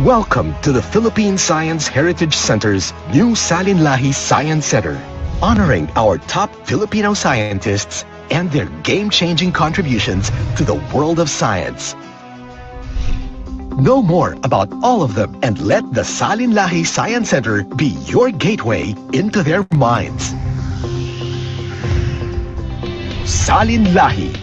Welcome to the Philippine Science Heritage Center's new Salinlahi Science Center, honoring our top Filipino scientists and their game-changing contributions to the world of science. Know more about all of them and let the Salinlahi Science Center be your gateway into their minds. Salinlahi.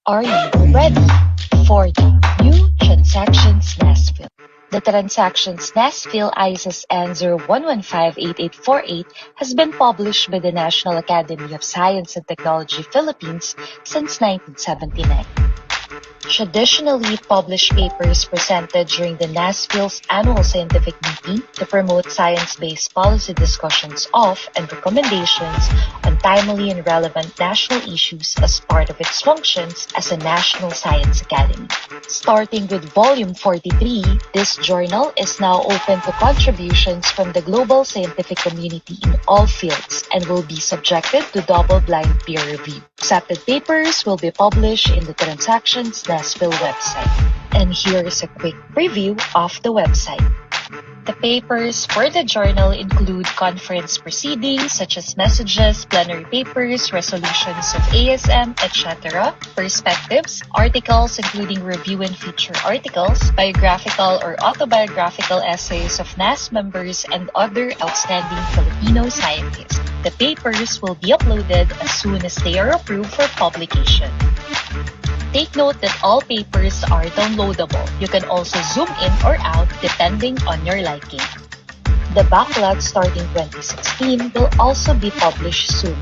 Are you ready for the new Transactions NASFIL? The Transactions NASFIL ISSN 01158848 has been published by the National Academy of Science and Technology Philippines since 1979. Traditionally, published papers presented during the NASFIL's annual scientific meeting to promote science-based policy discussions of and recommendations on timely and relevant national issues as part of its functions as a National Science Academy. Starting with Volume 43, this journal is now open to contributions from the global scientific community in all fields and will be subjected to double-blind peer review. Accepted papers will be published in the Transactions NASFIL website. And here is a quick preview of the website. The papers for the journal include conference proceedings such as messages, plenary papers, resolutions of ASM, etc., perspectives, articles including review and feature articles, biographical or autobiographical essays of NAS members, and other outstanding Filipino scientists. The papers will be uploaded as soon as they are approved for publication. Take note that all papers are downloadable. You can also zoom in or out depending on your liking. The backlog starting 2016 will also be published soon.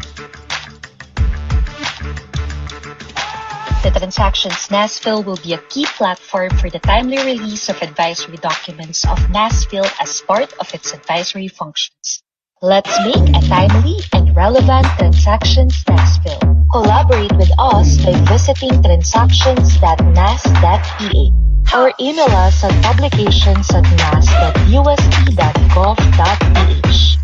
The Transactions NASFIL will be a key platform for the timely release of advisory documents of NASFIL as part of its advisory functions. Let's make a timely and relevant Transactions NASFIL. Collaborate with us by visiting transactions.nas.ph or email us at publications@nas.ust.gov.ph.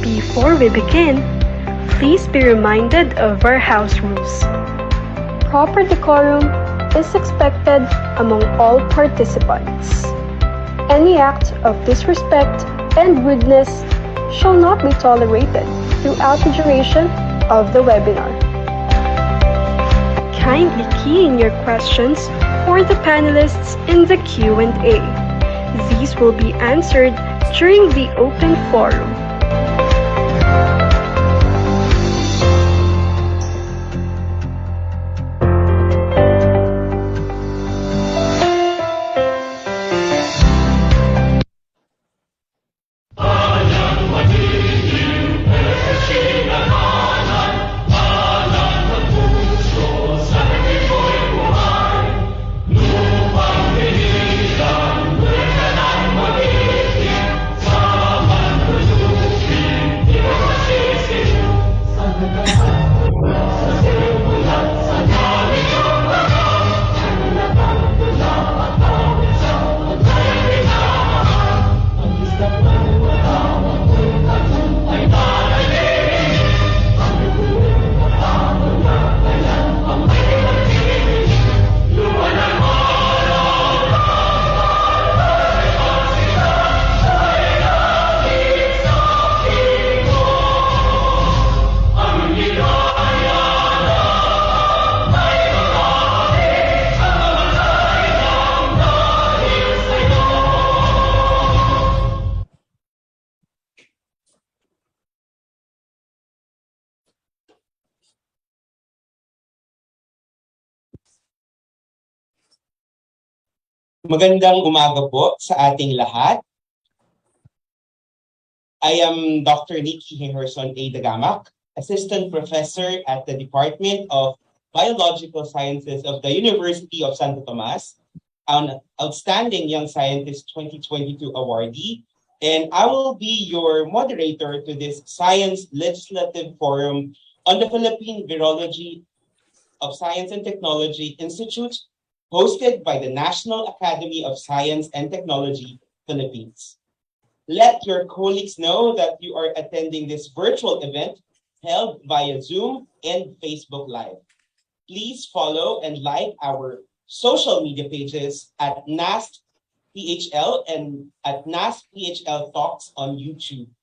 Before we begin, please be reminded of our house rules. Proper decorum is expected among all participants. Any act of disrespect and rudeness shall not be tolerated throughout the duration of the webinar. Kindly key in your questions for the panelists in the Q&A. These will be answered during the open forum. Magandang umaga po sa ating lahat. I am Dr. Nikki Henderson A. Dagamak, Assistant Professor at the Department of Biological Sciences of the University of Santo Tomas, an Outstanding Young Scientist 2022 awardee, and I will be your moderator to this Science Legislative Forum on the Philippine Virology of Science and Technology Institute, hosted by the National Academy of Science and Technology, Philippines. Let your colleagues know that you are attending this virtual event held via Zoom and Facebook Live. Please follow and like our social media pages at NAST PHL and at NAST PHL Talks on YouTube.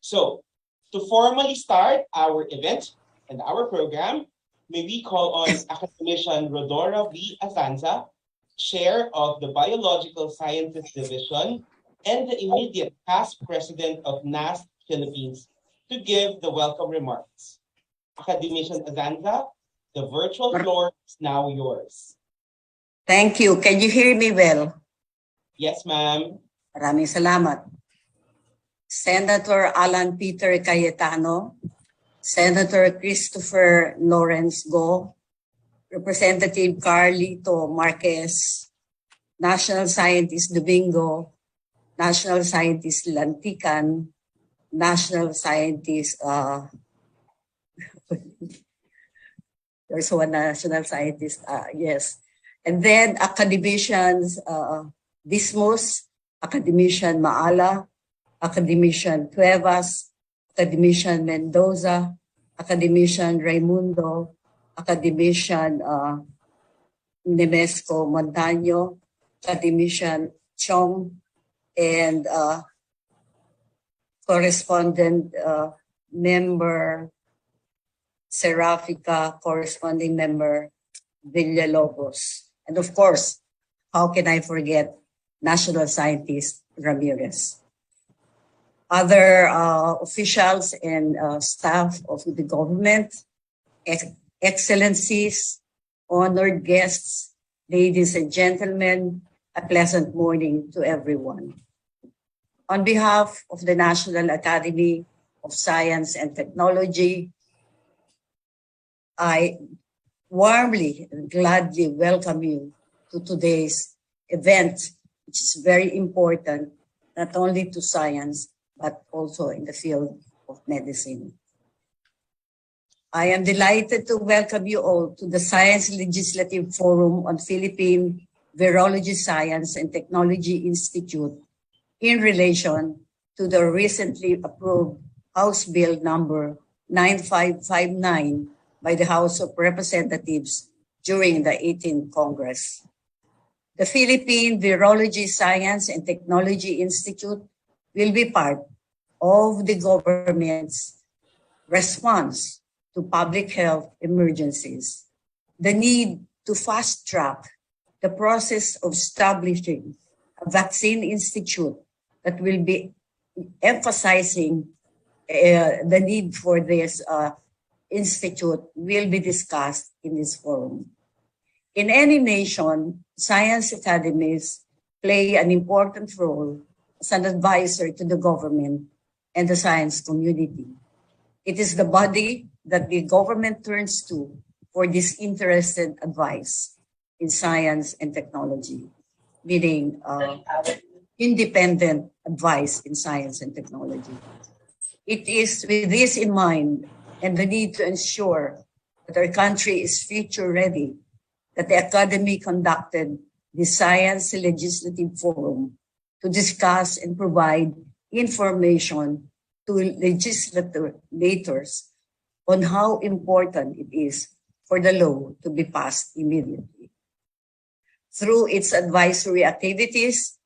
So, to formally start our event and our program, may we call on Academician Rodora V. Azanza, Chair of the Biological Sciences Division and the immediate past president of NAST Philippines, to give the welcome remarks. Academician Azanza, the virtual floor is now yours. Thank you. Can you hear me well? Yes, ma'am. Maraming salamat. Senator Alan Peter Cayetano, Senator Christopher Lawrence Go, Representative Carlito Marquez, National Scientist Domingo, National Scientist Lantican, National Scientist, there's one National Scientist, yes. And then academicians, Dismus, Academician Maala, Academician Cuevas, Academician Mendoza, Academician Raimundo, Academician Nemesco Montaño, Academician Chong, and correspondent member Serafica, corresponding member Villalobos. And of course, how can I forget National Scientist Ramirez? Other officials and staff of the government, excellencies, honored guests, ladies and gentlemen, a pleasant morning to everyone. On behalf of the National Academy of Science and Technology, I warmly and gladly welcome you to today's event, which is very important, not only to science, but also in the field of medicine. I am delighted to welcome you all to the Science Legislative Forum on Philippine Virology Science and Technology Institute in relation to the recently approved House Bill number 9559 by the House of Representatives during the 18th Congress. The Philippine Virology Science and Technology Institute will be part of the government's response to public health emergencies. The need to fast-track the process of establishing a vaccine institute that will be emphasizing the need for this institute will be discussed in this forum. In any nation, science academies play an important role as an advisor to the government and the science community. It is the body that the government turns to for disinterested advice in science and technology, meaning independent advice in science and technology. It is with this in mind and the need to ensure that our country is future ready that the Academy conducted the Science Legislative Forum to discuss and provide information to legislators on how important it is for the law to be passed immediately. Through its advisory activities,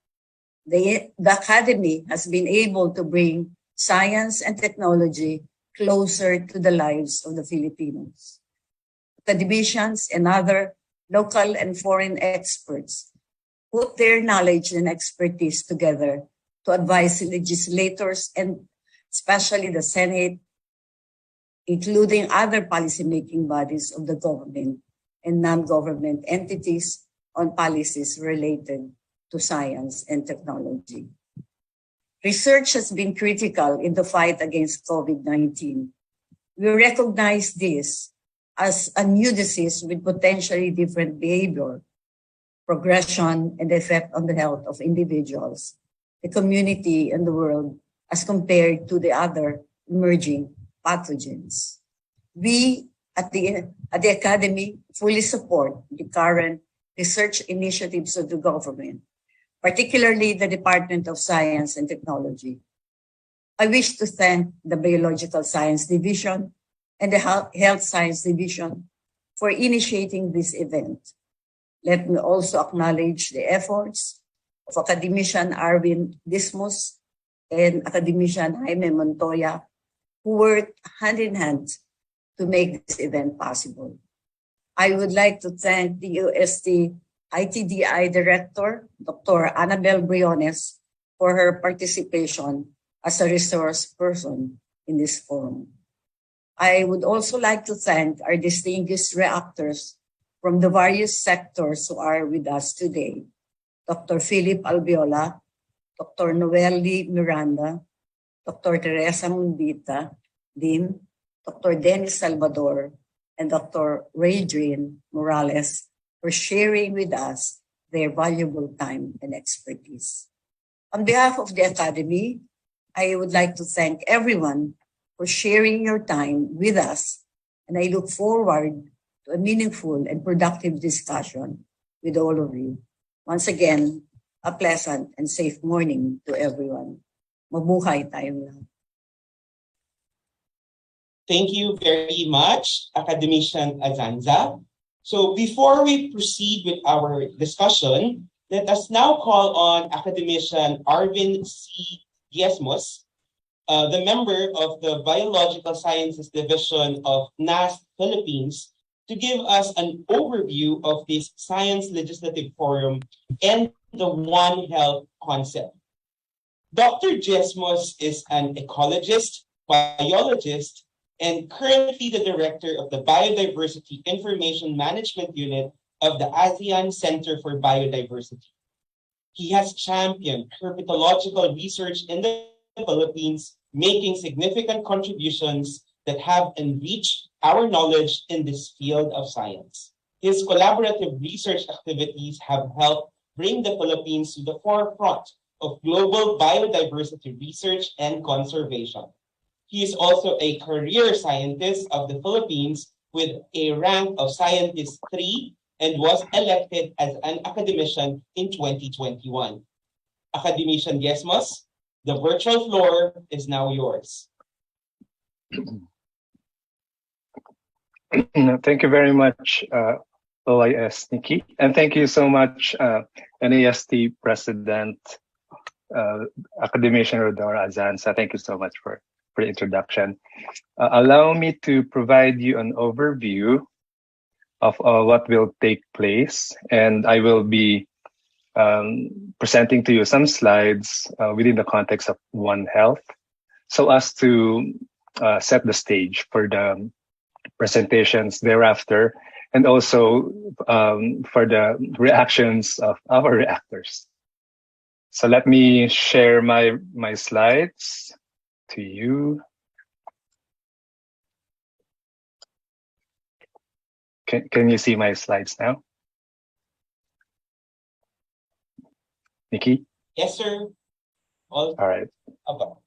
the Academy has been able to bring science and technology closer to the lives of the Filipinos. Academicians and other local and foreign experts put their knowledge and expertise together to advise legislators and especially the Senate, including other policymaking bodies of the government and non-government entities on policies related to science and technology. Research has been critical in the fight against COVID-19. We recognize this as a new disease with potentially different behavior, progression, and effect on the health of individuals, the community, and the world as compared to the other emerging pathogens. We at the Academy fully support the current research initiatives of the government, particularly the Department of Science and Technology. I wish to thank the Biological Science Division and the Health Science Division for initiating this event. Let me also acknowledge the efforts of academician Arvin Dismus and academician Jaime Montoya, who worked hand in hand to make this event possible. I would like to thank the UST ITDI Director, Dr. Annabel Briones, for her participation as a resource person in this forum. I would also like to thank our distinguished reactors from the various sectors who are with us today. Dr. Philip Albiola, Dr. Noeli Miranda, Dr. Teresa Mundita, Dean, Dr. Dennis Salvador, and Dr. Raydrin Morales for sharing with us their valuable time and expertise. On behalf of the Academy, I would like to thank everyone for sharing your time with us, and I look forward to a meaningful and productive discussion with all of you. Once again, a pleasant and safe morning to everyone. Mabuhay tayong lahat. Thank you very much, Academician Azanza. So before we proceed with our discussion, let us now call on Academician Arvin C. Diezmos, the member of the Biological Sciences Division of NAST Philippines, to give us an overview of this Science Legislative Forum and the One Health concept. Dr. Diezmos is an ecologist, biologist, and currently the director of the Biodiversity Information Management Unit of the ASEAN Center for Biodiversity. He has championed herpetological research in the Philippines, making significant contributions that have enriched our knowledge in this field of science. His collaborative research activities have helped bring the Philippines to the forefront of global biodiversity research and conservation. He is also a career scientist of the Philippines with a rank of Scientist 3 and was elected as an academician in 2021. Academician Diezmos, the virtual floor is now yours. Thank you very much, OIS Nikki, and thank you so much, NAST President, Academician Rodora Azanza. Thank you so much for the introduction. Allow me to provide you an overview of what will take place, and I will be presenting to you some slides within the context of One Health, so as to set the stage for the presentations thereafter, and also for the reactions of our reactors. So let me share my slides to you. Can you see my slides now? Nikki? Yes, sir. All right. About.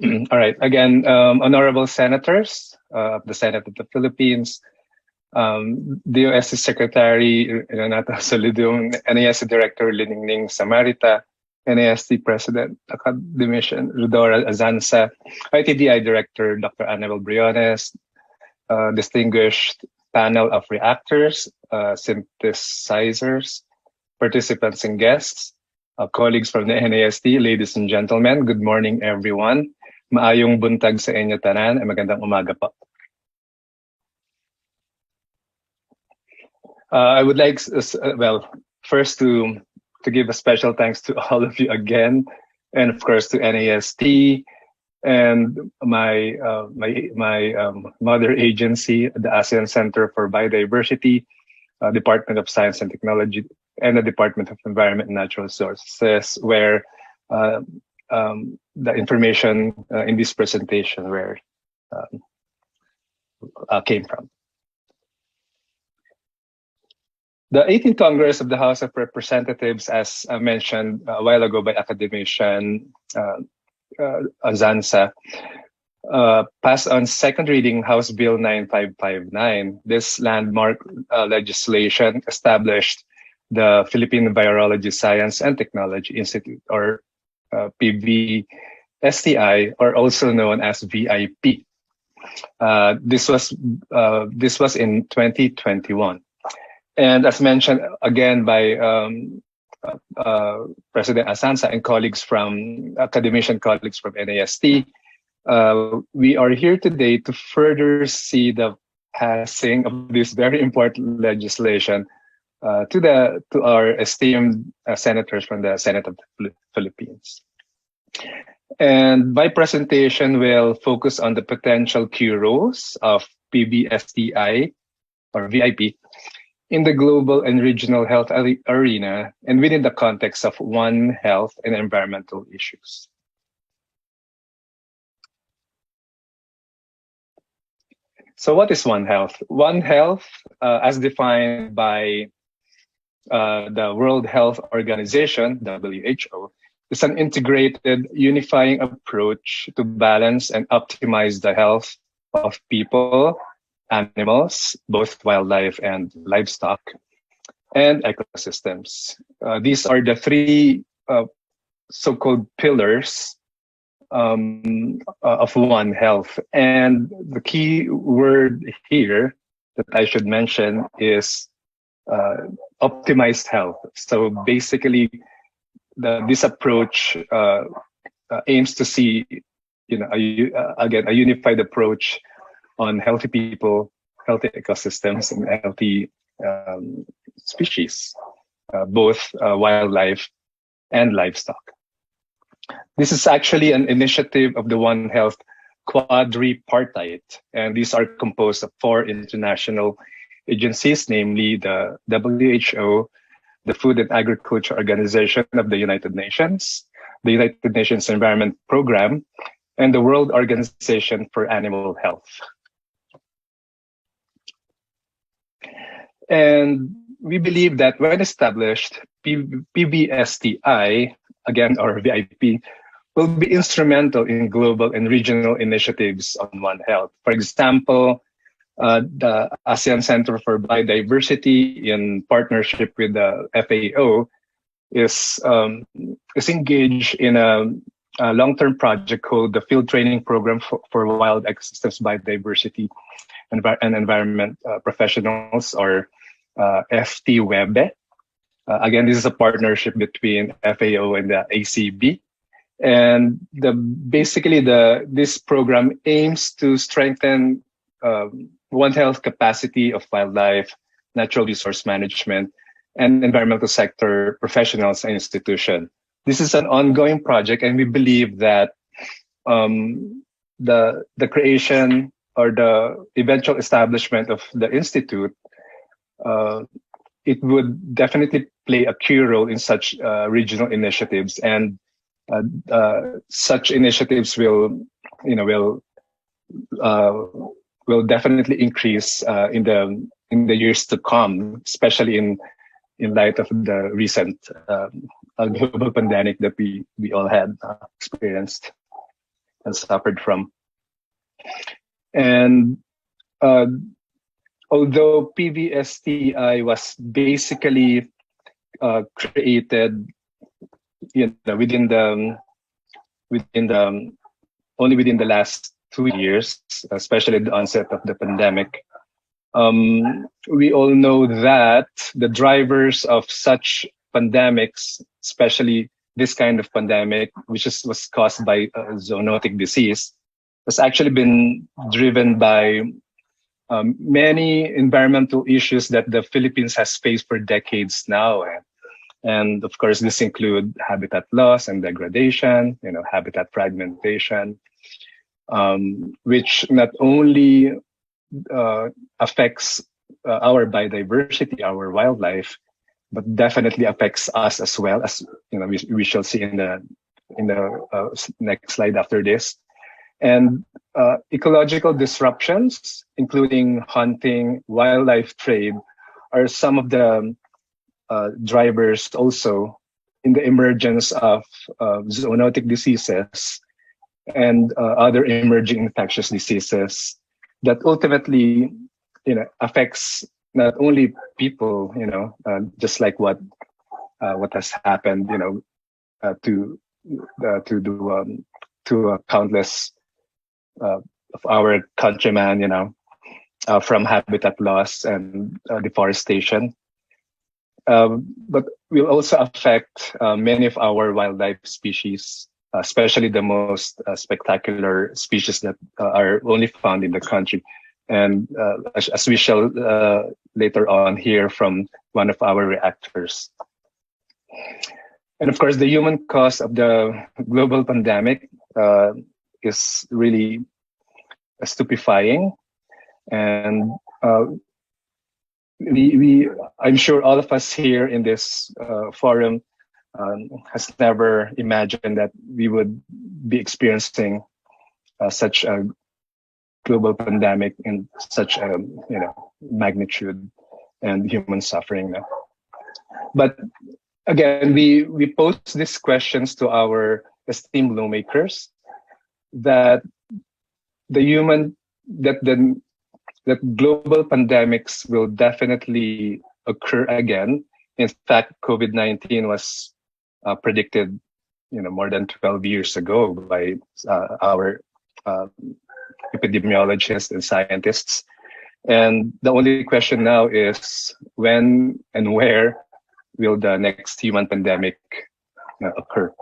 All right. Again, honorable senators of the Senate of the Philippines, DOST Secretary Renata Solidum, NAST Director Liningning Samarita, NAST President Academician Rodora Azanza, ITDI Director Dr. Annabel Briones, distinguished panel of reactors, synthesizers, participants and guests, colleagues from the NAST, ladies and gentlemen, good morning everyone. Maayong buntag sa inyo tanan, magandang umaga po. I would like, well, first to give a special thanks to all of you again, and of course to NAST and my mother agency, the ASEAN Center for Biodiversity, Department of Science and Technology, and the Department of Environment and Natural Resources, where the information in this presentation came from. The 18th Congress of the House of Representatives, as mentioned a while ago by academician Azanza, passed on second reading House Bill 9559. This landmark legislation established the Philippine Virology Science and Technology Institute, or PVSTI, or also known as VIP. This was in 2021. And as mentioned again by President Azanza and colleagues from academician colleagues from NAST, we are here today to further see the passing of this very important legislation to our esteemed senators from the Senate of the Philippines. And my presentation will focus on the potential key roles of PVSTI or VIP in the global and regional health arena and within the context of One Health and environmental issues. So what is One Health? One Health, as defined by the World Health Organization, WHO, is an integrated, unifying approach to balance and optimize the health of people, animals, both wildlife and livestock, and ecosystems. These are the three so-called pillars of One Health. And the key word here that I should mention is optimized health. So basically, this approach aims to see, a unified approach on healthy people, healthy ecosystems, and healthy species, both wildlife and livestock. This is actually an initiative of the One Health quadripartite, and these are composed of 4 international agencies, namely the WHO, the Food and Agriculture Organization of the United Nations, the United Nations Environment Program, and the World Organization for Animal Health. And we believe that when established, PVSTI, again, or VIP, will be instrumental in global and regional initiatives on One Health. For example, the ASEAN Center for Biodiversity, in partnership with the FAO, is engaged in a long-term project called the Field Training Program for Wild Ecosystems Biodiversity and Environment Professionals, or FTWEB. Again, this is a partnership between FAO and the ACB. And this program aims to strengthen One Health capacity of wildlife, natural resource management, and environmental sector professionals and institutions. This is an ongoing project, and we believe that the creation or the eventual establishment of the institute, it would definitely play a key role in such regional initiatives, and such initiatives will definitely increase in the years to come, especially in light of the recent global pandemic that we all had experienced and suffered from. And although PVSTI was basically created, within the last 2 years, especially the onset of the pandemic, we all know that the drivers of such pandemics, especially this kind of pandemic, which was caused by zoonotic disease, has actually been driven by many environmental issues that the Philippines has faced for decades now. And of course, this include habitat loss and degradation, habitat fragmentation, which not only affects our biodiversity, our wildlife, but definitely affects us as well, as we shall see in the next slide after this. And ecological disruptions, including hunting, wildlife trade, are some of the drivers also in the emergence of zoonotic diseases and other emerging infectious diseases that ultimately, affects not only people, just like what has happened, to countless of our countrymen, from habitat loss and deforestation, but will also affect many of our wildlife species, especially the most spectacular species that are only found in the country. And as we shall later on hear from one of our reactors. And of course, the human cause of the global pandemic is really stupefying. And I'm sure all of us here in this forum has never imagined that we would be experiencing such a global pandemic in such a magnitude and human suffering. But again, we pose these questions to our esteemed lawmakers that that global pandemics will definitely occur again. In fact, COVID-19 was predicted, more than 12 years ago by our epidemiologists and scientists. And the only question now is when and where will the next human pandemic occur?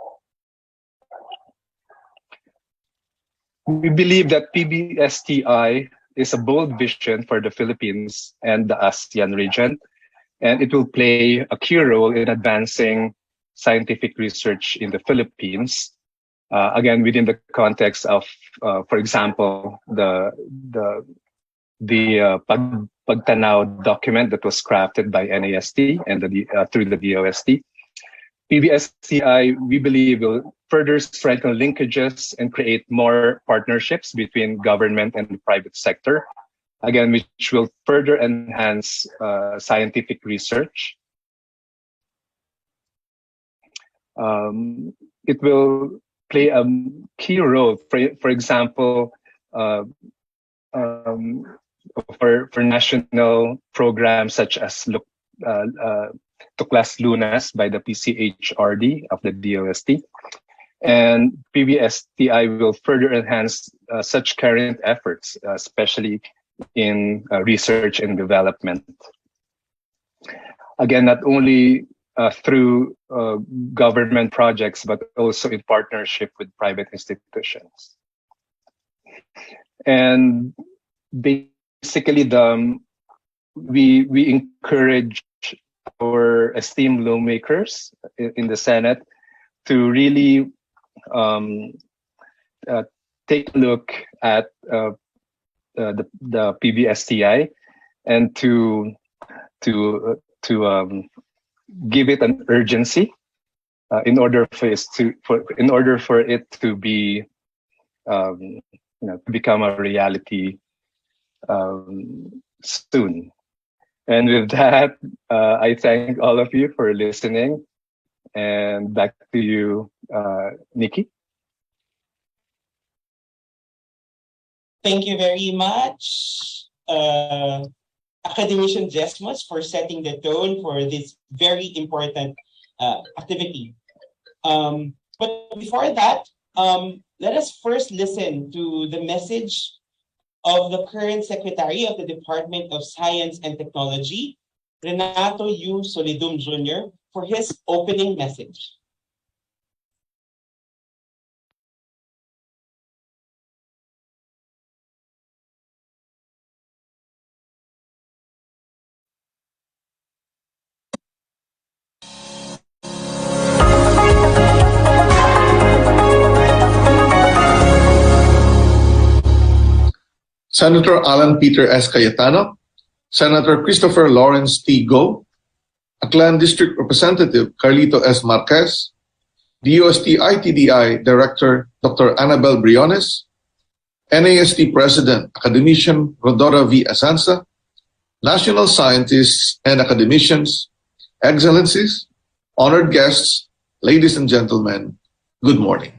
We believe that PBSTI is a bold vision for the Philippines and the ASEAN region, and it will play a key role in advancing scientific research in the Philippines. Again, within the context of, for example, the Pagtanaw document that was crafted by NASD and through the DOST. PBSTI, we believe, will further strengthen linkages and create more partnerships between government and the private sector, again, which will further enhance scientific research. It will play a key role, for example, for national programs such as Tuklas Lunas by the PCHRD of the DOST. And PBSTI will further enhance such current efforts, especially in research and development. Again, not only through government projects, but also in partnership with private institutions. And basically, we encourage our esteemed lawmakers in the Senate to really take a look at the PBSTI and to give it an urgency in order for it to be to become a reality soon. And with that, I thank all of you for listening. And back to you, Nikki. Thank you very much, Academician Desmos, for setting the tone for this very important activity. But before that, let us first listen to the message of the current Secretary of the Department of Science and Technology, Renato U. Solidum Jr., for his opening message. Senator Alan Peter S. Cayetano, Senator Christopher Lawrence T. Go, Aklan District Representative Carlito S. Marquez, DOST ITDI Director Dr. Annabel Briones, NASD President Academician Rodora V. Asanza, national scientists and academicians, excellencies, honored guests, ladies and gentlemen, good morning.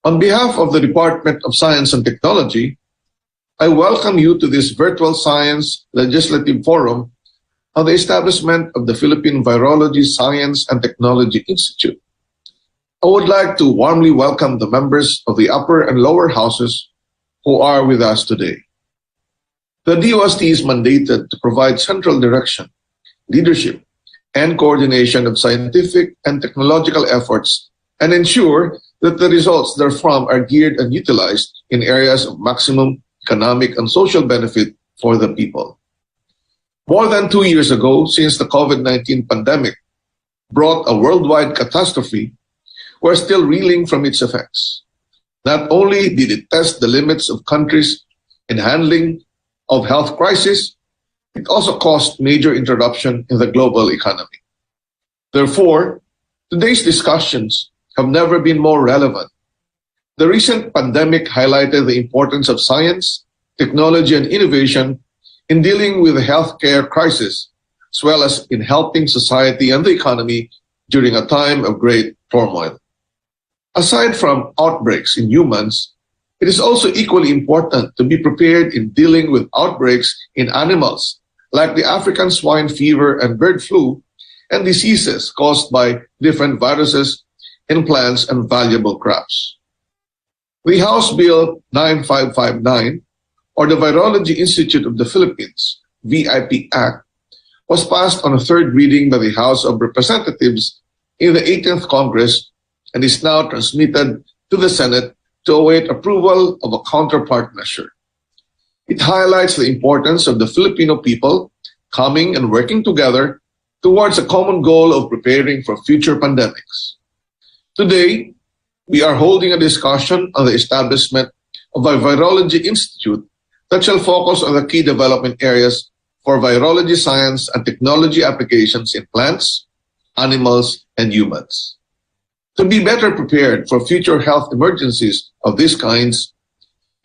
On behalf of the Department of Science and Technology, I welcome you to this virtual science legislative forum on the establishment of the Philippine Virology Science and Technology Institute. I would like to warmly welcome the members of the upper and lower houses who are with us today. The DOST is mandated to provide central direction, leadership, and coordination of scientific and technological efforts and ensure that the results therefrom are geared and utilized in areas of maximum economic and social benefit for the people. More than 2 years ago, since the COVID-19 pandemic brought a worldwide catastrophe, we're still reeling from its effects. Not only did it test the limits of countries in handling of health crisis, it also caused major interruption in the global economy. Therefore, today's discussions have never been more relevant. The recent pandemic highlighted the importance of science, technology, and innovation in dealing with the healthcare crisis, as well as in helping society and the economy during a time of great turmoil. Aside from outbreaks in humans, it is also equally important to be prepared in dealing with outbreaks in animals, like the African swine fever and bird flu, and diseases caused by different viruses in plants and valuable crops. The House Bill 9559, or the Virology Institute of the Philippines, VIP Act, was passed on a third reading by the House of Representatives in the 18th Congress and is now transmitted to the Senate to await approval of a counterpart measure. It highlights the importance of the Filipino people coming and working together towards a common goal of preparing for future pandemics. Today, we are holding a discussion on the establishment of a Virology Institute that shall focus on the key development areas for virology science and technology applications in plants, animals, and humans. To be better prepared for future health emergencies of these kinds,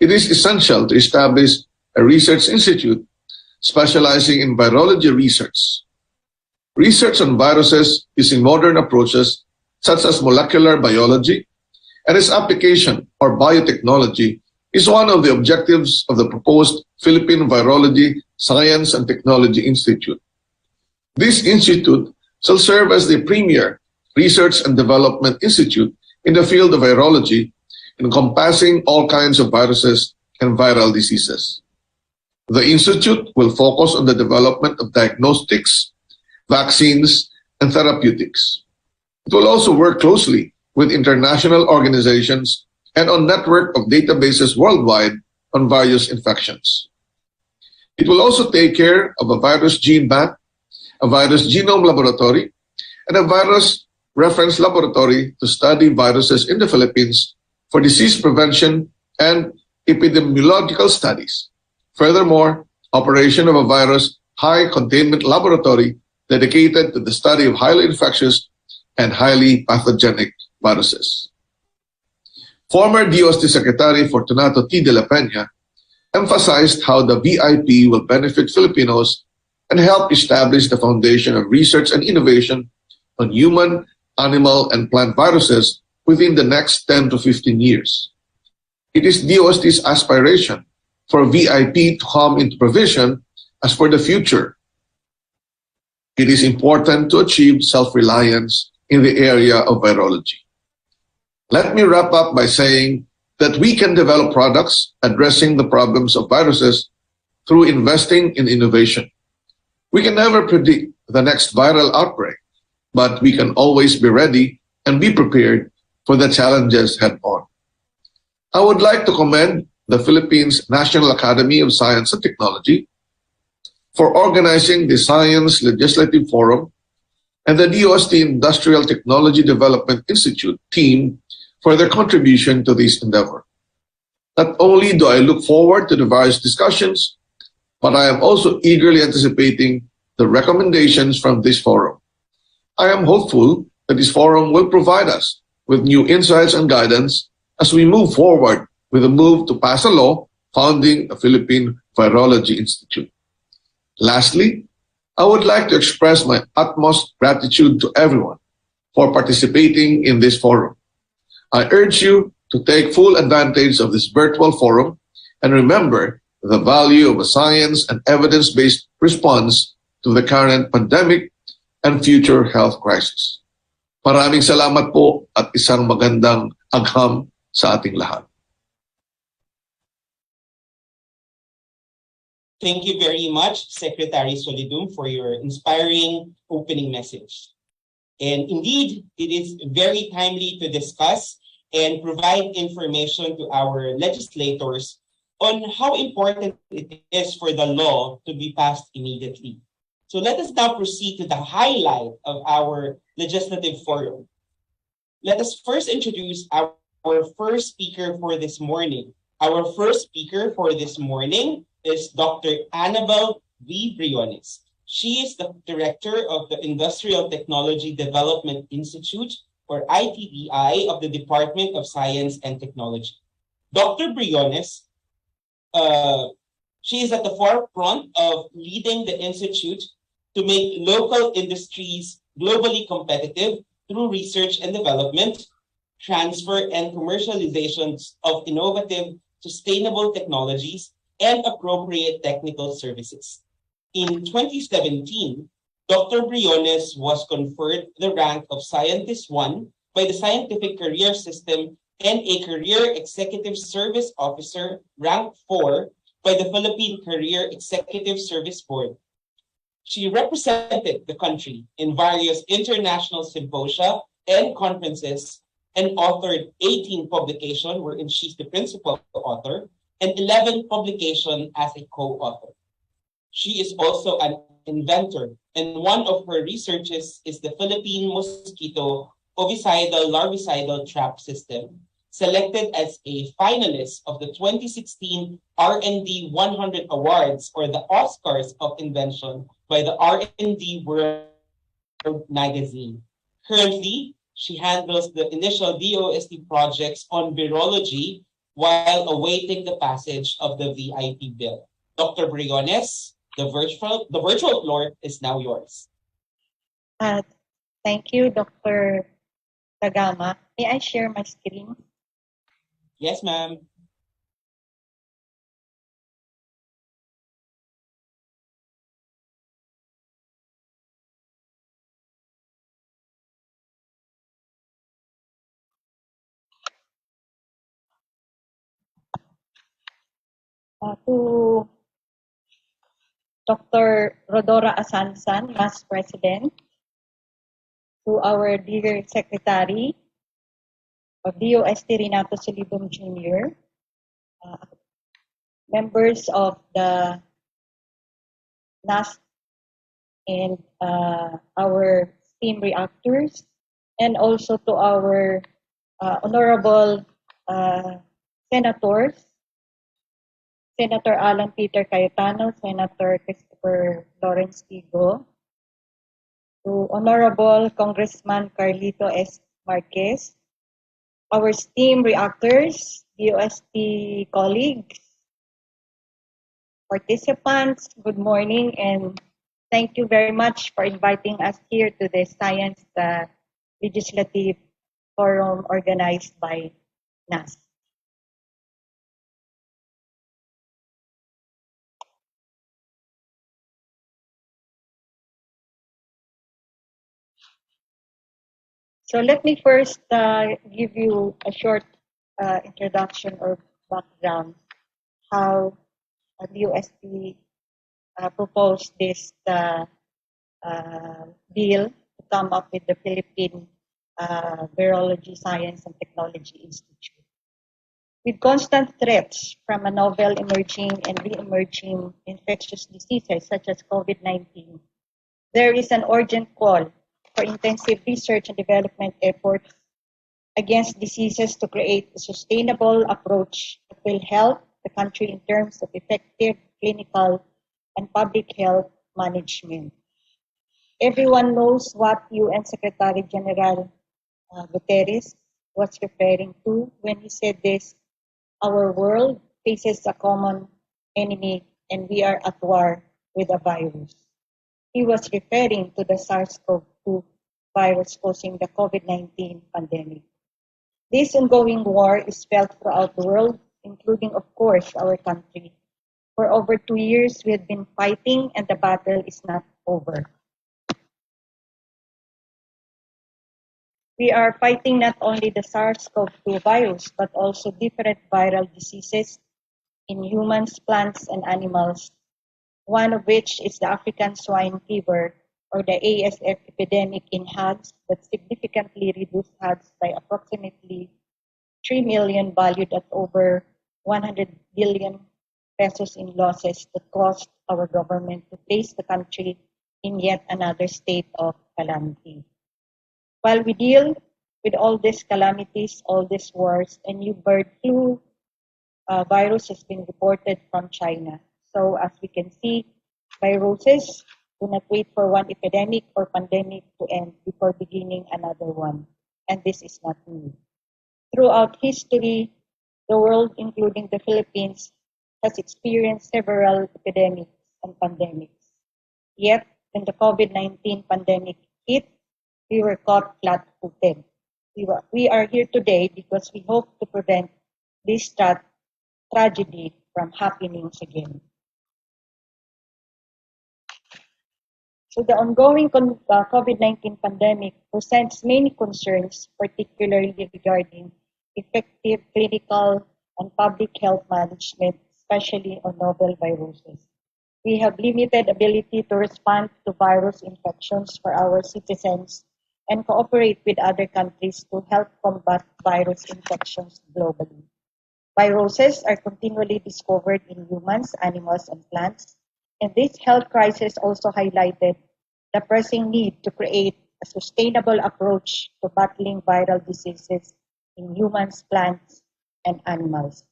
it is essential to establish a research institute specializing in virology research. Research on viruses using modern approaches such as molecular biology and its application or biotechnology is one of the objectives of the proposed Philippine Virology Science and Technology Institute. This institute shall serve as the premier research and development institute in the field of virology, encompassing all kinds of viruses and viral diseases. The institute will focus on the development of diagnostics, vaccines, and therapeutics. It will also work closely with international organizations and on network of databases worldwide on various infections. It will also take care of a virus gene bank, a virus genome laboratory, and a virus reference laboratory to study viruses in the Philippines for disease prevention and epidemiological studies. Furthermore, operation of a virus high containment laboratory dedicated to the study of highly infectious and highly pathogenic viruses. Former DOST Secretary Fortunato T. de la Peña emphasized how the VIP will benefit Filipinos and help establish the foundation of research and innovation on human, animal, and plant viruses within the next 10 to 15 years. It is DOST's aspiration for VIP to come into provision as for the future. It is important to achieve self-reliance in the area of virology. Let me wrap up by saying that we can develop products addressing the problems of viruses through investing in innovation. We can never predict the next viral outbreak, but we can always be ready and be prepared for the challenges head on. I would like to commend the Philippines National Academy of Science and Technology for organizing the Science Legislative Forum and the DOST Industrial Technology Development Institute team for their contribution to this endeavor. Not only do I look forward to the various discussions, but I am also eagerly anticipating the recommendations from this forum. I am hopeful that this forum will provide us with new insights and guidance as we move forward with a move to pass a law founding a Philippine Virology Institute. Lastly, I would like to express my utmost gratitude to everyone for participating in this forum. I urge you to take full advantage of this virtual forum and remember the value of a science and evidence-based response to the current pandemic and future health crisis. Maraming salamat po at isang magandang agham sa ating lahat. Thank you very much, Secretary Solidum, for your inspiring opening message. And indeed, it is very timely to discuss and provide information to our legislators on how important it is for the law to be passed immediately. So let us now proceed to the highlight of our legislative forum. Let us first introduce our first speaker for this morning. Our first speaker for this morning is Dr. Annabel V. Briones. She is the director of the Industrial Technology Development Institute, or ITDI, of the Department of Science and Technology. Dr. Briones, she is at the forefront of leading the institute to make local industries globally competitive through research and development, transfer and commercialization of innovative, sustainable technologies, and appropriate technical services. In 2017, Dr. Briones was conferred the rank of Scientist 1 by the Scientific Career System and a Career Executive Service Officer, rank 4, by the Philippine Career Executive Service Board. She represented the country in various international symposia and conferences and authored 18 publications, wherein she's the principal author, and 11 publications as a co-author. She is also an inventor, and one of her researches is the Philippine mosquito ovicidal larvicidal trap system, selected as a finalist of the 2016 R&D 100 Awards, or the Oscars of Invention, by the R&D World magazine. Currently, she handles the initial DOST projects on virology while awaiting the passage of the VIP bill. Dr. Briones, the virtual floor is now yours. Thank you, Dr. Tagama. May I share my screen? Yes, ma'am. To Dr. Rodora Asansan, Vice President, to our dear Secretary of DOST, Renato Solidum Jr., members of the NAS and our steam reactors, and also to our honorable senators, Senator Alan Peter Cayetano, Senator Christopher Lawrence Tigo, to Honorable Congressman Carlito S. Marquez, our steam reactors, DOST colleagues, participants, good morning, and thank you very much for inviting us here to the Science Legislative Forum organized by NAS. So let me first give you a short introduction or background how DOST proposed this bill to come up with the Philippine Virology Science and Technology Institute. With constant threats from a novel emerging and re-emerging infectious diseases such as COVID-19, there is an urgent call for intensive research and development efforts against diseases to create a sustainable approach that will help the country in terms of effective clinical and public health management. Everyone knows what UN Secretary General Guterres was referring to when he said this: our world faces a common enemy and we are at war with a virus. He was referring to the SARS-CoV-2 virus causing the COVID-19 pandemic. This ongoing war is felt throughout the world, including, of course, our country. For over 2 years, we have been fighting and the battle is not over. We are fighting not only the SARS-CoV-2 virus, but also different viral diseases in humans, plants, and animals, one of which is the African swine fever, or the ASF epidemic in hogs that significantly reduced hogs by approximately 3 million, valued at over 100 billion pesos in losses that caused our government to place the country in yet another state of calamity. While we deal with all these calamities, all these wars, a new bird flu virus has been reported from China. So as we can see, viruses do not wait for one epidemic or pandemic to end before beginning another one. And this is not new. Throughout history, the world, including the Philippines, has experienced several epidemics and pandemics. Yet, when the COVID-19 pandemic hit, we were caught flat-footed. We are here today because we hope to prevent this tragedy from happening again. So the ongoing COVID-19 pandemic presents many concerns, particularly regarding effective clinical and public health management, especially on novel viruses. We have limited ability to respond to virus infections for our citizens and cooperate with other countries to help combat virus infections globally. Viruses are continually discovered in humans, animals, and plants, and this health crisis also highlighted the pressing need to create a sustainable approach to battling viral diseases in humans, plants, and animals.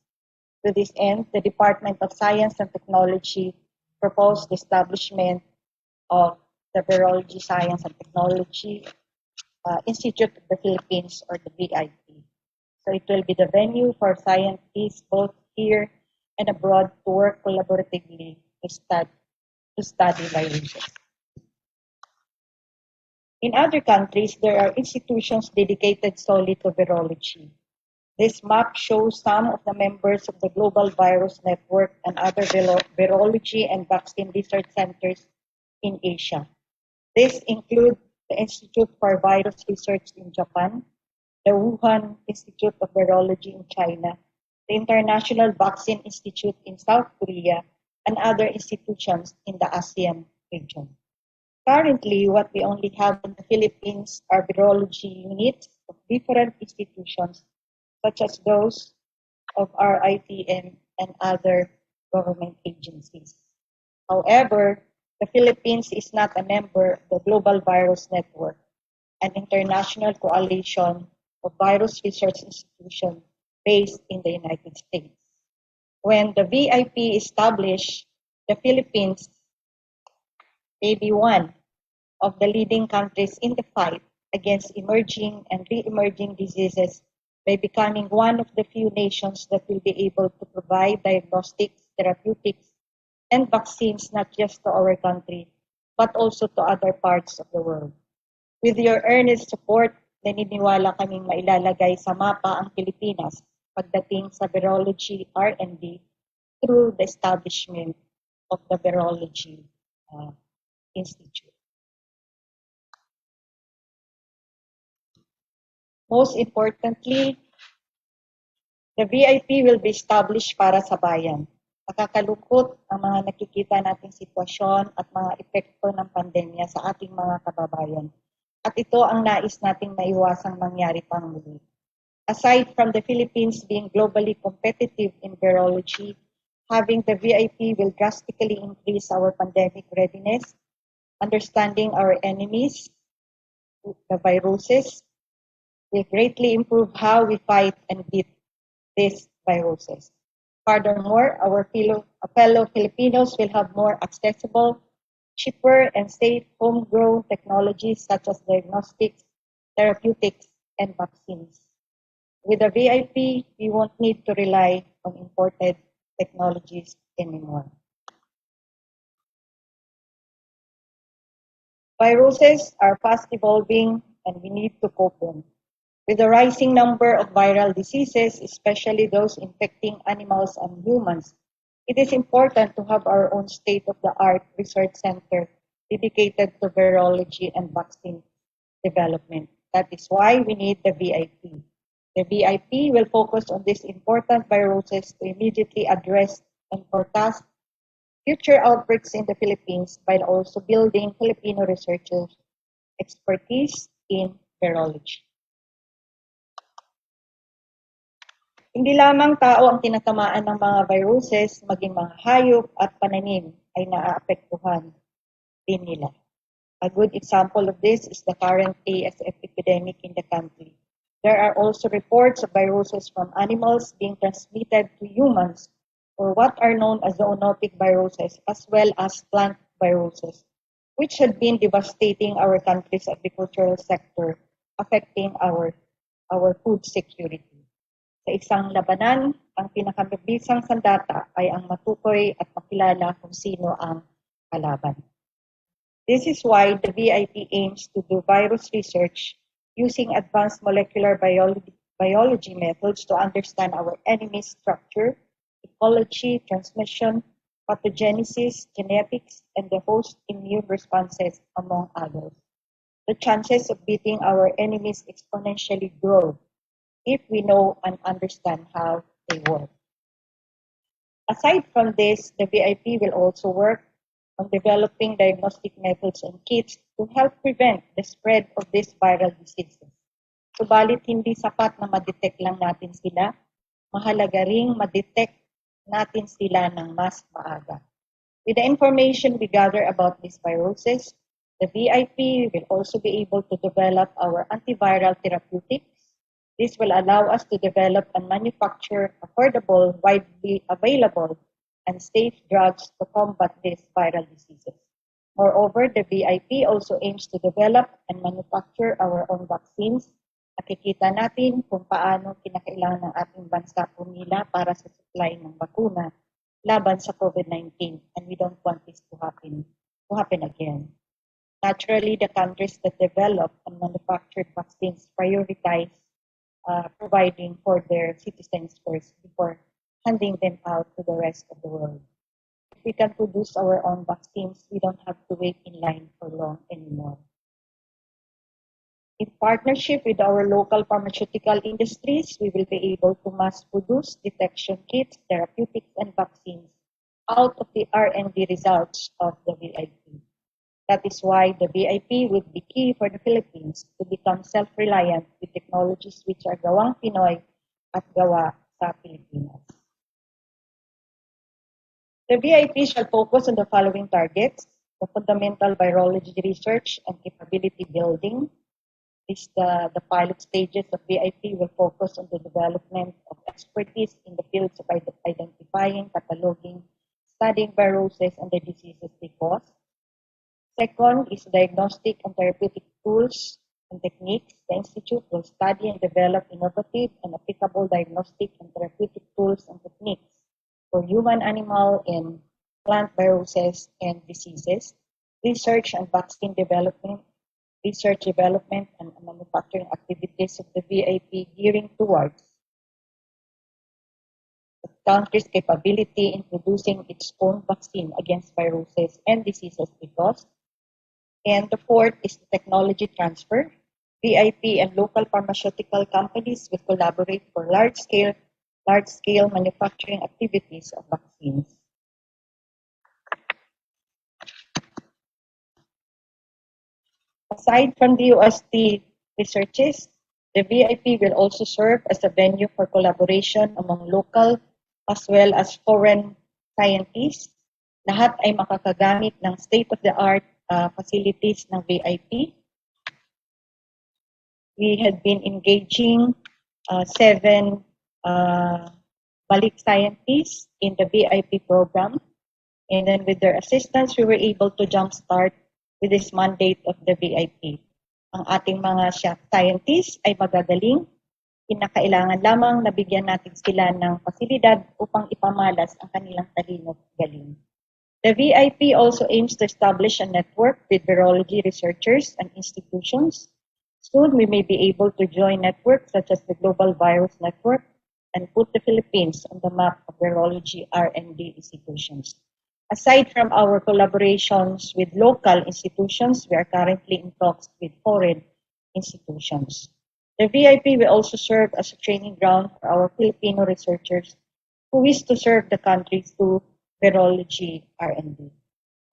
To this end, the Department of Science and Technology proposed the establishment of the Virology Science and Technology Institute of the Philippines, or the VIP. So it will be the venue for scientists both here and abroad to work collaboratively to study viruses. In other countries, there are institutions dedicated solely to virology. This map shows some of the members of the Global Virus Network and other virology and vaccine research centers in Asia. This includes the Institute for Virus Research in Japan, the Wuhan Institute of Virology in China, the International Vaccine Institute in South Korea, and other institutions in the ASEAN region. Currently, what we only have in the Philippines are virology units of different institutions, such as those of RITM and other government agencies. However, the Philippines is not a member of the Global Virus Network, an international coalition of virus research institutions based in the United States. When the VIP established, the Philippines may be one of the leading countries in the fight against emerging and re-emerging diseases by becoming one of the few nations that will be able to provide diagnostics, therapeutics, and vaccines not just to our country, but also to other parts of the world. With your earnest support, naniniwala kaming mailalagay sa mapa ang Pilipinas pagdating sa virology R&D through the establishment of the Virology Institute. Most importantly, the VIP will be established para sa bayan. Nakakalungkot ang mga nakikita nating sitwasyon at mga epekto ng pandemya sa ating mga kababayan. At ito ang nais nating maiwasang mangyari pang muli. Aside from the Philippines being globally competitive in virology, having the VIP will drastically increase our pandemic readiness, understanding our enemies, the viruses, will greatly improve how we fight and beat these viruses. Furthermore, our fellow Filipinos will have more accessible, cheaper, and safe homegrown technologies such as diagnostics, therapeutics, and vaccines. With the VIP, we won't need to rely on imported technologies anymore. Viruses are fast evolving and we need to cope them. With the rising number of viral diseases, especially those infecting animals and humans, it is important to have our own state-of-the-art research center dedicated to virology and vaccine development. That is why we need the VIP. The VIP will focus on these important viruses to immediately address and forecast future outbreaks in the Philippines while also building Filipino researchers' expertise in virology. Hindi lamang tao ang tinatamaan ng mga viruses, maging mga hayop at pananim ay naaapektuhan din nila. A good example of this is the current ASF epidemic in the country. There are also reports of viruses from animals being transmitted to humans, or what are known as zoonotic viruses, as well as plant viruses, which had been devastating our country's agricultural sector, affecting our food security. Sa isang labanan, ang pinakamabisang sandata ay ang matukoy at makilala kung sino ang kalaban. This is why the VIP aims to do virus research using advanced molecular biology methods to understand our enemy's structure, ecology, transmission, pathogenesis, genetics, and the host immune responses, among others. The chances of beating our enemies exponentially grow if we know and understand how they work. Aside from this, the VIP will also work on developing diagnostic methods and kits to help prevent the spread of these viral diseases. Subalit hindi sapat na ma-detect lang natin sila, mahalaga ring ma-detect natin sila ng mas maaga. With the information we gather about these viruses, the VIP will also be able to develop our antiviral therapeutics. This will allow us to develop and manufacture affordable, widely available, and safe drugs to combat these viral diseases. Moreover, the VIP also aims to develop and manufacture our own vaccines. Nakikita natin kung paano kinakailangan ng ating bansa pumila para sa supply ng bakuna laban sa COVID-19, and we don't want this to happen again. Naturally, the countries that develop and manufacture vaccines prioritize providing for their citizens first before handing them out to the rest of the world. If we can produce our own vaccines, we don't have to wait in line for long anymore. In partnership with our local pharmaceutical industries, we will be able to mass produce detection kits, therapeutics, and vaccines out of the R&D results of the VIP. That is why the VIP would be key for the Philippines to become self-reliant with technologies which are gawang Pinoy at gawa sa Pilipinas. The VIP shall focus on the following targets: the fundamental virology research and capability building. The pilot stages of VIP will focus on the development of expertise in the fields of identifying, cataloging, studying viruses and the diseases they cause. Second is diagnostic and therapeutic tools and techniques. The Institute will study and develop innovative and applicable diagnostic and therapeutic tools and techniques for human, animal, and plant viruses and diseases. Research and vaccine development, and manufacturing activities of the VIP gearing towards the country's capability in producing its own vaccine against viruses and diseases because. And the fourth is the technology transfer. VIP and local pharmaceutical companies will collaborate for large-scale manufacturing activities of vaccines. Aside from the UST researches, the VIP will also serve as a venue for collaboration among local as well as foreign scientists. Lahat ay makakagamit ng state-of-the-art facilities ng VIP. We had been engaging 7 Balik scientists in the VIP program. And then with their assistance, we were able to jumpstart with this mandate of the VIP. Ang ating mga scientists ay magagaling. Kinakailangan lamang na bigyan natin sila ng pasilidad upang ipamalas ang kanilang talino at galing. The VIP also aims to establish a network with virology researchers and institutions. Soon, we may be able to join networks such as the Global Virus Network and put the Philippines on the map of virology R&D institutions. Aside from our collaborations with local institutions, we are currently in talks with foreign institutions. The VIP will also serve as a training ground for our Filipino researchers who wish to serve the country through virology R&D.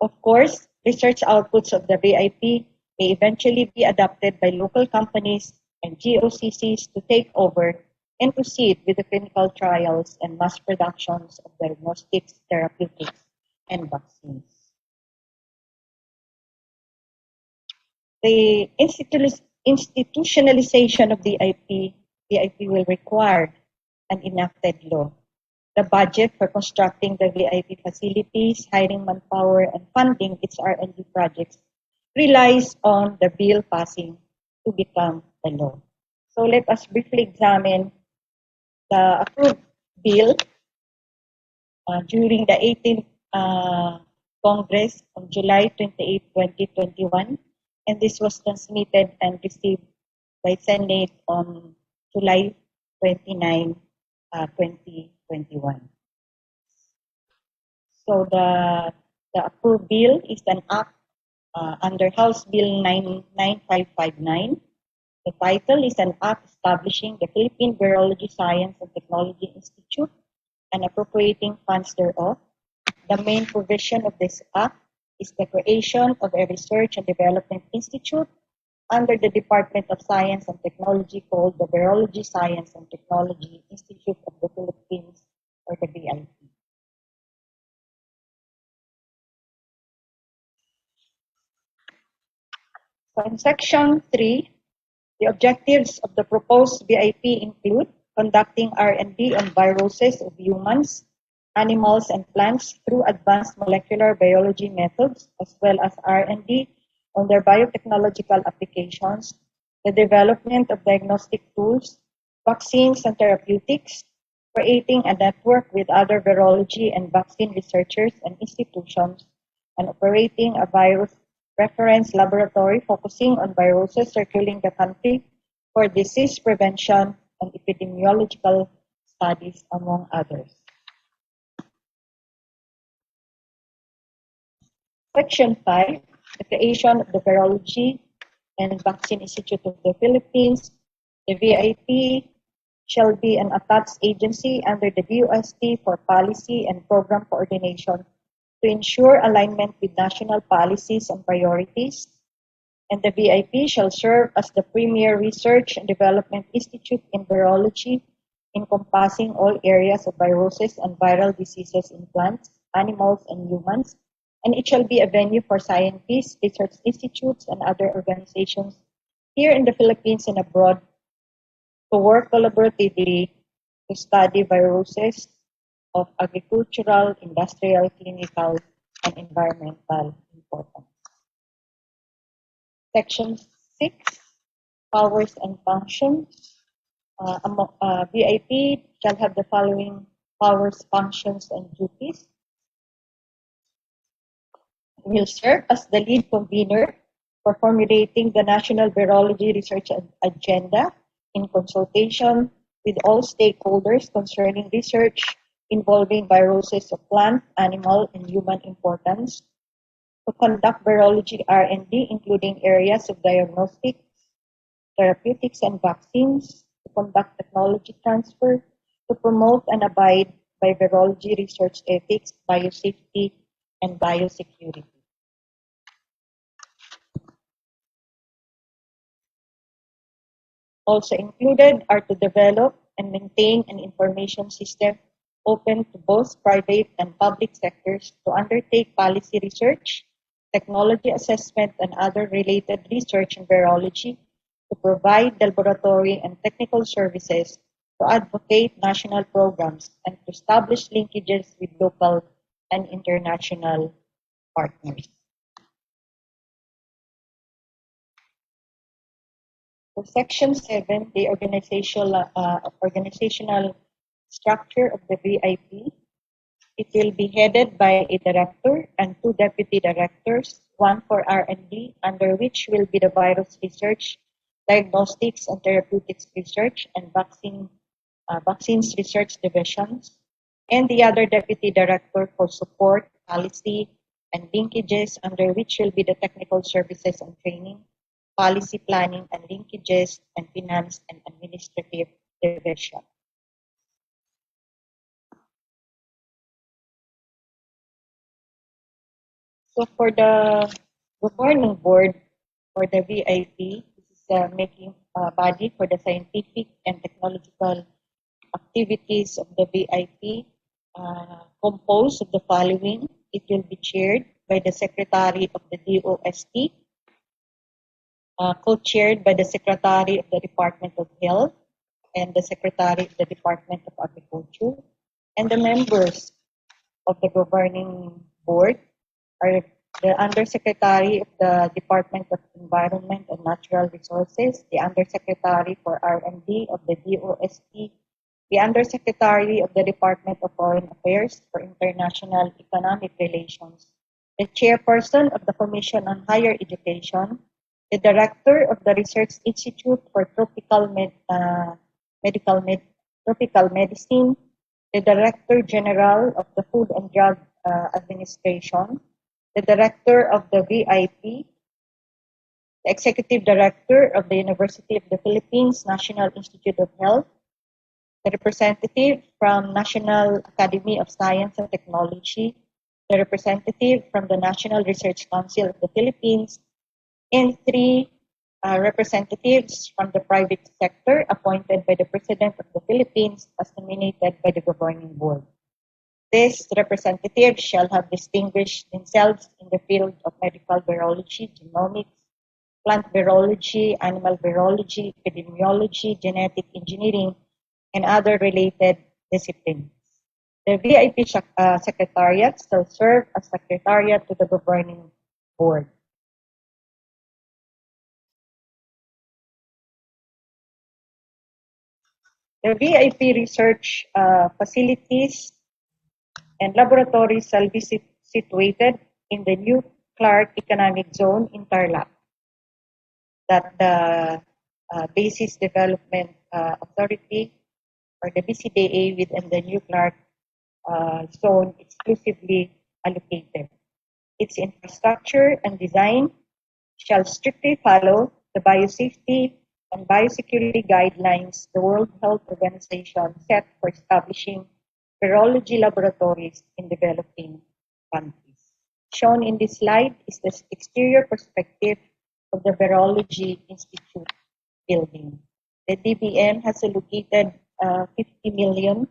Of course, research outputs of the VIP may eventually be adopted by local companies and GOCCs to take over and proceed with the clinical trials and mass productions of diagnostics, therapeutics, and vaccines. The institutionalization of the VIP will require an enacted law. The budget for constructing the VIP facilities, hiring manpower, and funding its R&D projects relies on the bill passing to become the law. So let us briefly examine the approved bill during the 18th Congress on July 28, 2021, and this was transmitted and received by Senate on July 29, 2021. So the approved bill is an act under House Bill 9559. The title is an act establishing the Philippine Virology Science and Technology Institute and appropriating funds thereof. The main provision of this act is the creation of a research and development institute under the Department of Science and Technology called the Virology Science and Technology Institute of the Philippines, or the VIP. So in Section 3, the objectives of the proposed VIP include conducting R&D on viruses of humans, animals, and plants through advanced molecular biology methods, as well as R&D on their biotechnological applications, the development of diagnostic tools, vaccines, and therapeutics, creating a network with other virology and vaccine researchers and institutions, and operating a virus reference laboratory focusing on viruses circulating the country for disease prevention and epidemiological studies, among others. Section 5, the creation of the Virology and Vaccine Institute of the Philippines. The VIP shall be an attached agency under the DOST for policy and program coordination to ensure alignment with national policies and priorities. And the VIP shall serve as the premier research and development institute in virology, encompassing all areas of viruses and viral diseases in plants, animals, and humans. And it shall be a venue for scientists, research institutes, and other organizations here in the Philippines and abroad to work collaboratively to study viruses of agricultural, industrial, clinical, and environmental importance. Section 6, powers and functions. VIP shall have the following powers, functions, and duties. Will serve as the lead convener for formulating the National Virology Research Agenda in consultation with all stakeholders concerning research involving viruses of plant, animal, and human importance, to conduct virology R&D, including areas of diagnostics, therapeutics, and vaccines, to conduct technology transfer, to promote and abide by virology research ethics, biosafety, and biosecurity. Also included are to develop and maintain an information system open to both private and public sectors to undertake policy research, technology assessment, and other related research in virology, to provide laboratory and technical services, to advocate national programs, and to establish linkages with local and international partners. For Section 7, the organizational structure of the VIP, it will be headed by a director and 2 deputy directors, 1 for R&D, under which will be the virus research, diagnostics and therapeutics research, and vaccines research divisions, and the other deputy director for support, policy, and linkages, under which will be the technical services and training, policy planning and linkages, and finance and administrative division. So for the governing board for the VIP, this is the making body for the scientific and technological activities of the VIP, composed of the following. It will be chaired by the Secretary of the DOST, co-chaired by the Secretary of the Department of Health and the Secretary of the Department of Agriculture, and the members of the governing board are the Undersecretary of the Department of Environment and Natural Resources, the Undersecretary for R&D of the DOST, the Undersecretary of the Department of Foreign Affairs for International Economic Relations, the Chairperson of the Commission on Higher Education, the Director of the Research Institute for Tropical Medicine, the Director General of the Food and Drug Administration, the Director of the VIP, the Executive Director of the University of the Philippines National Institute of Health, the representative from National Academy of Science and Technology, the representative from the National Research Council of the Philippines, and 3 representatives from the private sector appointed by the President of the Philippines as nominated by the governing board. These representatives shall have distinguished themselves in the field of medical virology, genomics, plant virology, animal virology, epidemiology, genetic engineering, and other related disciplines. The VIP Secretariat shall serve as Secretariat to the governing board. The VIP research facilities and laboratories shall be situated in the new Clark Economic Zone in Tarlac, that the Basis Development Authority or the BCDA within the new Clark zone exclusively allocated. Its infrastructure and design shall strictly follow the biosafety and biosecurity guidelines the World Health Organization set for establishing virology laboratories in developing countries. Shown in this slide is the exterior perspective of the Virology Institute building. The DBM has allocated 50 million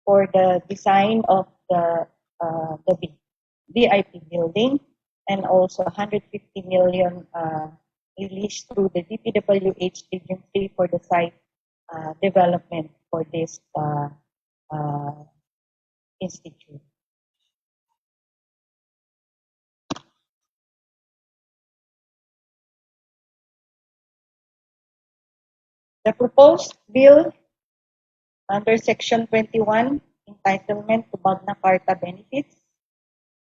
for the design of the VIP building, and also 150 million released through the DPWH Region 3 for the site development for this institute. The proposed bill under Section 21, Entitlement to Magna Carta Benefits,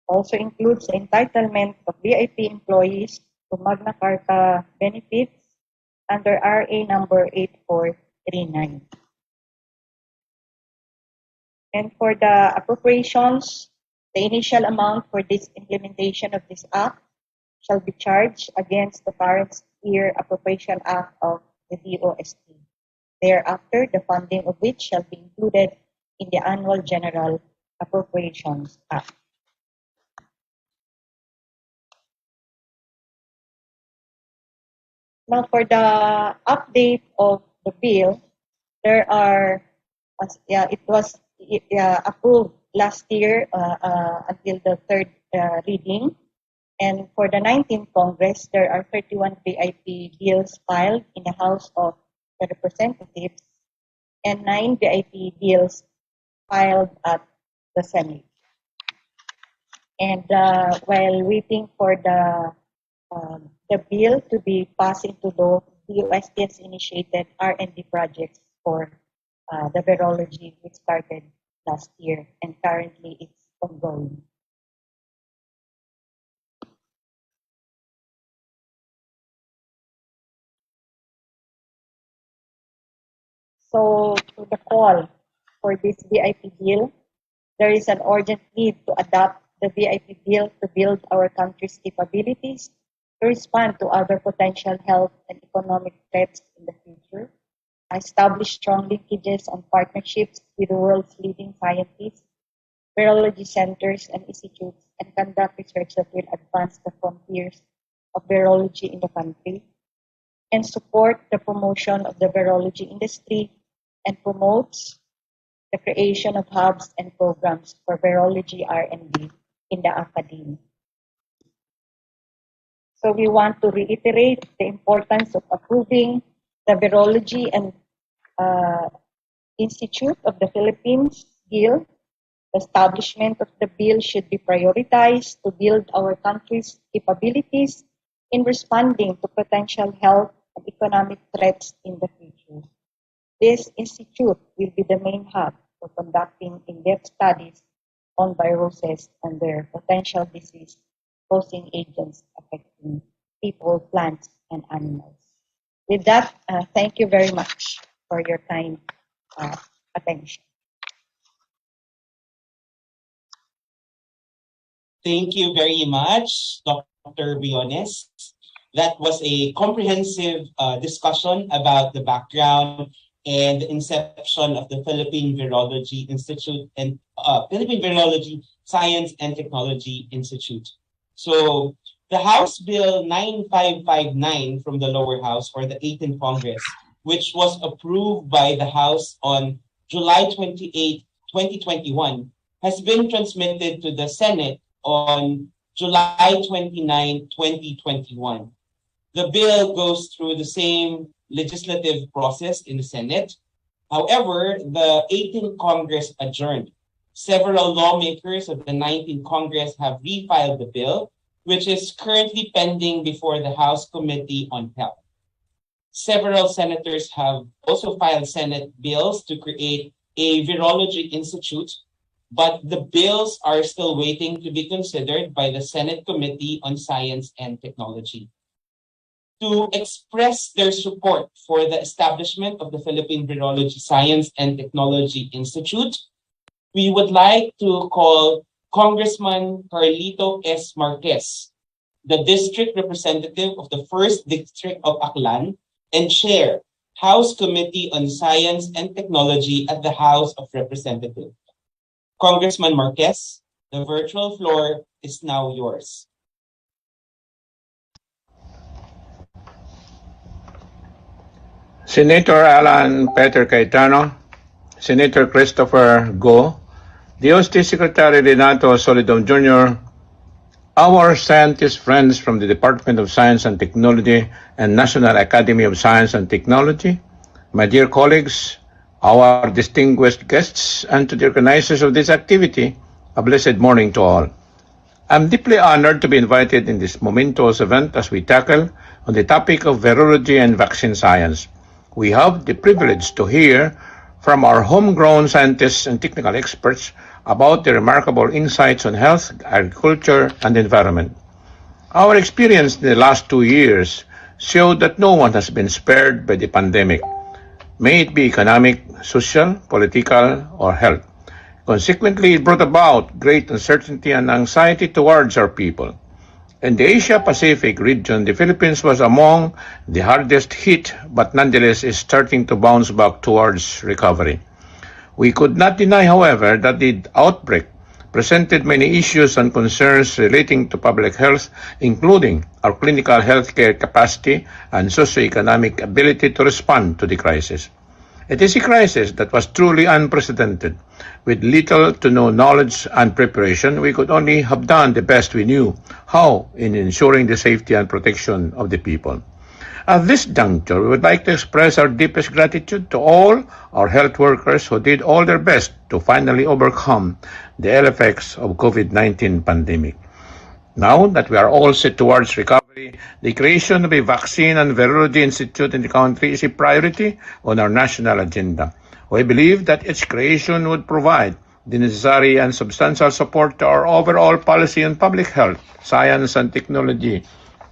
also includes the entitlement of VIP employees to Magna Carta benefits under RA number 8439. And for the appropriations, the initial amount for this implementation of this act shall be charged against the current year appropriation act of the DOST. Thereafter, the funding of which shall be included in the annual general appropriations act. Now, for the update of the bill, there are, it was approved last year until the third reading, And for the 19th Congress, there are 31 BIP bills filed in the House of the Representatives and 9 BIP bills filed at the Senate. And while waiting for the bill to be passed into law, the UST has initiated R&D projects for the virology, which started last year, and currently it's ongoing. So, to the call for this VIP bill, there is an urgent need to adopt the VIP bill to build our country's capabilities to respond to other potential health and economic threats in the future, establish strong linkages and partnerships with the world's leading scientists, virology centers and institutes, and conduct research that will advance the frontiers of virology in the country, and support the promotion of the virology industry and promotes the creation of hubs and programs for virology R&D in the academia. So we want to reiterate the importance of approving the Virology and Institute of the Philippines bill. The establishment of the bill should be prioritized to build our country's capabilities in responding to potential health and economic threats in the future. This institute will be the main hub for conducting in-depth studies on viruses and their potential disease-causing agents affecting people, plants, and animals. With that, thank you very much for your kind attention. Thank you very much, Dr. Briones. That was a comprehensive discussion about the background and the inception of the Philippine Virology Institute and Philippine Virology Science and Technology Institute. So the House Bill 9559 from the lower house for the 18th Congress, which was approved by the House on July 28, 2021, has been transmitted to the Senate on July 29, 2021. The bill goes through the same legislative process in the Senate. However, the 18th Congress adjourned. Several lawmakers of the 19th Congress have refiled the bill, which is currently pending before the House Committee on Health. Several senators have also filed Senate bills to create a virology institute, but the bills are still waiting to be considered by the Senate Committee on Science and Technology. To express their support for the establishment of the Philippine Virology Science and Technology Institute, we would like to call Congressman Carlito S. Marquez, the District Representative of the 1st District of Aklan and Chair, House Committee on Science and Technology at the House of Representatives. Congressman Marquez, the virtual floor is now yours. Senator Alan Peter Cayetano, Senator Christopher Go, DOST Secretary Renato Solidum Jr., our scientist friends from the Department of Science and Technology and National Academy of Science and Technology, my dear colleagues, our distinguished guests, and to the organizers of this activity, a blessed morning to all. I'm deeply honored to be invited in this momentous event as we tackle on the topic of virology and vaccine science. We have the privilege to hear from our homegrown scientists and technical experts about their remarkable insights on health, agriculture, and environment. Our experience in the last 2 years showed that no one has been spared by the pandemic, may it be economic, social, political, or health. Consequently, it brought about great uncertainty and anxiety towards our people. In the Asia-Pacific region, the Philippines was among the hardest hit, but nonetheless is starting to bounce back towards recovery. We could not deny, however, that the outbreak presented many issues and concerns relating to public health, including our clinical healthcare capacity and socioeconomic ability to respond to the crisis. It is a crisis that was truly unprecedented. With little to no knowledge and preparation, we could only have done the best we knew how in ensuring the safety and protection of the people. At this juncture, we would like to express our deepest gratitude to all our health workers who did all their best to finally overcome the ill effects of COVID-19 pandemic. Now that we are all set towards recovery, the creation of a vaccine and virology institute in the country is a priority on our national agenda. We believe that its creation would provide the necessary and substantial support to our overall policy on public health, science, and technology.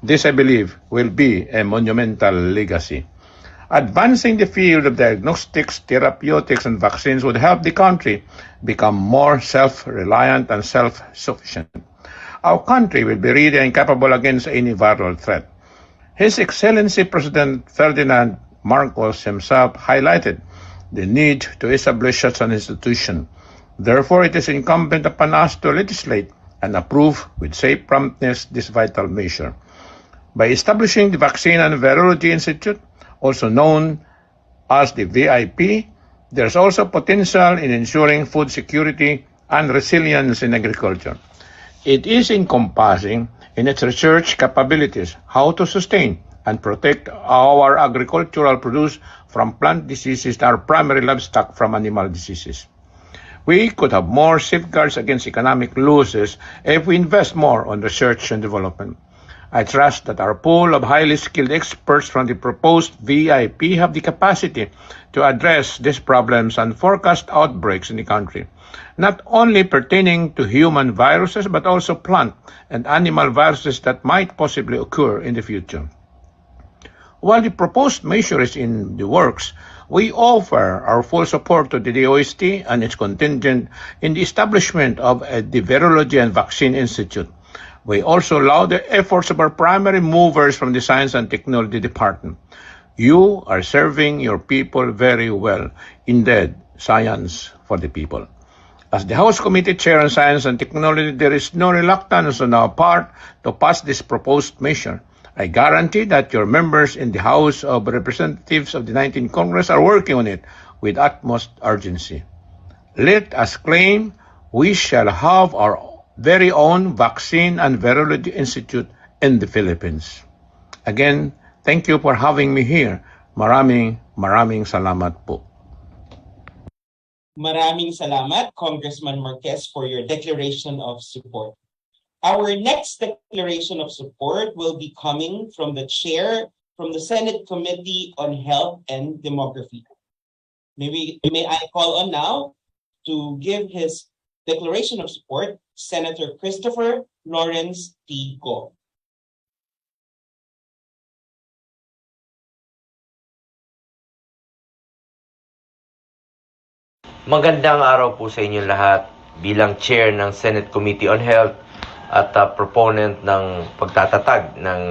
This, I believe, will be a monumental legacy. Advancing the field of diagnostics, therapeutics, and vaccines would help the country become more self-reliant and self-sufficient. Our country will be ready and capable against any viral threat. His Excellency President Ferdinand Marcos himself highlighted the need to establish such an institution. Therefore, it is incumbent upon us to legislate and approve with safe promptness this vital measure. By establishing the Vaccine and Virology Institute, also known as the VIP, there's also potential in ensuring food security and resilience in agriculture. It is encompassing in its research capabilities how to sustain and protect our agricultural produce from plant diseases and our primary livestock from animal diseases. We could have more safeguards against economic losses if we invest more on research and development. I trust that our pool of highly skilled experts from the proposed VIP have the capacity to address these problems and forecast outbreaks in the country, not only pertaining to human viruses, but also plant and animal viruses that might possibly occur in the future. While the proposed measure is in the works, we offer our full support to the DOST and its contingent in the establishment of the Virology and Vaccine Institute. We also laud the efforts of our primary movers from the Science and Technology Department. You are serving your people very well. Indeed, science for the people. As the House Committee Chair on Science and Technology, there is no reluctance on our part to pass this proposed measure. I guarantee that your members in the House of Representatives of the 19th Congress are working on it with utmost urgency. Let us claim we shall have our very own Vaccine and Virology Institute in the Philippines. Again, thank you for having me here. Maraming salamat po. Maraming salamat, Congressman Marquez, for your declaration of support. Our next declaration of support will be coming from the chair from the Senate Committee on Health and Demography. May I call on now to give his declaration of support, Senator Christopher Lawrence T. Go. Magandang araw po sa inyo lahat. Bilang chair ng Senate Committee on Health at proponent ng pagtatatag ng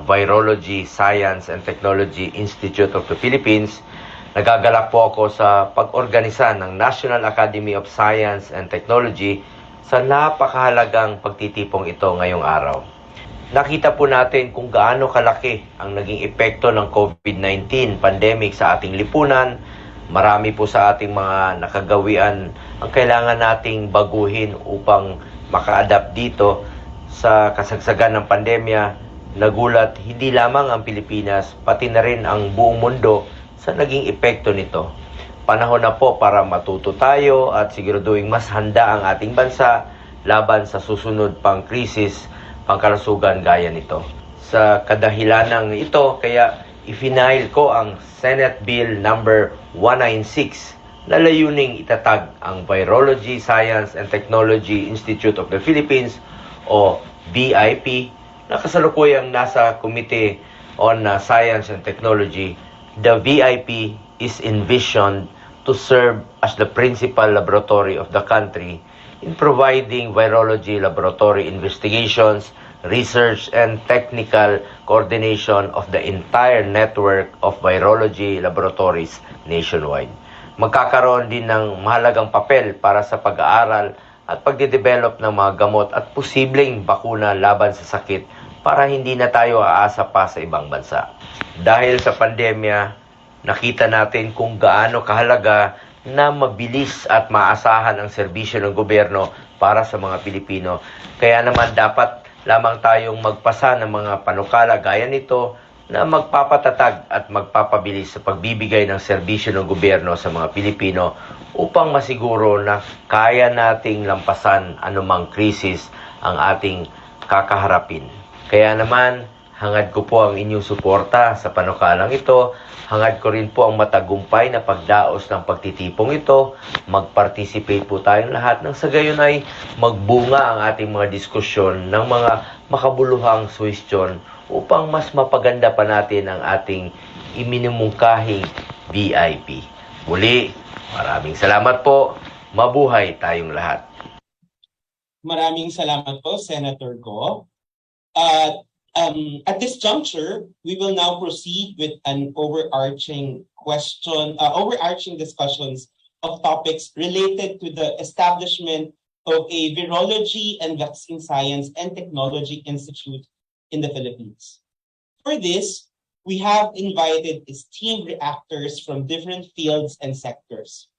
Virology, Science and Technology Institute of the Philippines, nagagalak po ako sa pag-organisa ng National Academy of Science and Technology sa napakahalagang pagtitipong ito ngayong araw. Nakita po natin kung gaano kalaki ang naging epekto ng COVID-19 pandemic sa ating lipunan. Marami po sa ating mga nakagawian ang kailangan nating baguhin upang maka-adapt dito sa kasagsagan ng pandemya. Nagulat hindi lamang ang Pilipinas, pati na rin ang buong mundo sa naging epekto nito. Panahon na po para matuto tayo at siguraduhin mas handa ang ating bansa laban sa susunod pang krisis, pangkalusugan gaya nito. Sa kadahilanang ito, kaya ifinail ko ang Senate Bill number 196 na layuning itatag ang Virology, Science and Technology Institute of the Philippines o VIP na kasalukuyang nasa Committee on Science and Technology. The VIP is envisioned to serve as the principal laboratory of the country in providing virology laboratory investigations, research, and technical coordination of the entire network of virology laboratories nationwide. Magkakaroon din ng mahalagang papel para sa pag-aaral at pagde-develop ng mga gamot at posibleng bakuna laban sa sakit para hindi na tayo aasa pa sa ibang bansa. Dahil sa pandemya, nakita natin kung gaano kahalaga na mabilis at maasahan ang serbisyo ng gobyerno para sa mga Pilipino. Kaya naman dapat lamang tayong magpasa ng mga panukala gaya nito na magpapatatag at magpapabilis sa pagbibigay ng serbisyo ng gobyerno sa mga Pilipino upang masiguro na kaya nating lampasan anumang krisis ang ating kakaharapin. Kaya naman, hangad ko po ang inyong suporta sa panukalang ito. Hangad ko rin po ang matagumpay na pagdaos ng pagtitipong ito. Mag-participate po tayong lahat nang sa gayon ay magbunga ang ating mga diskusyon ng mga makabuluhang suwestyon upang mas mapaganda pa natin ang ating iminumungkahing VIP. Muli, maraming salamat po. Mabuhay tayong lahat. Maraming salamat po, Senator Go. At this juncture, we will now proceed with an overarching discussions of topics related to the establishment of a Virology and Vaccine Science and Technology Institute in the Philippines. For this, we have invited esteemed reactors from different fields and sectors.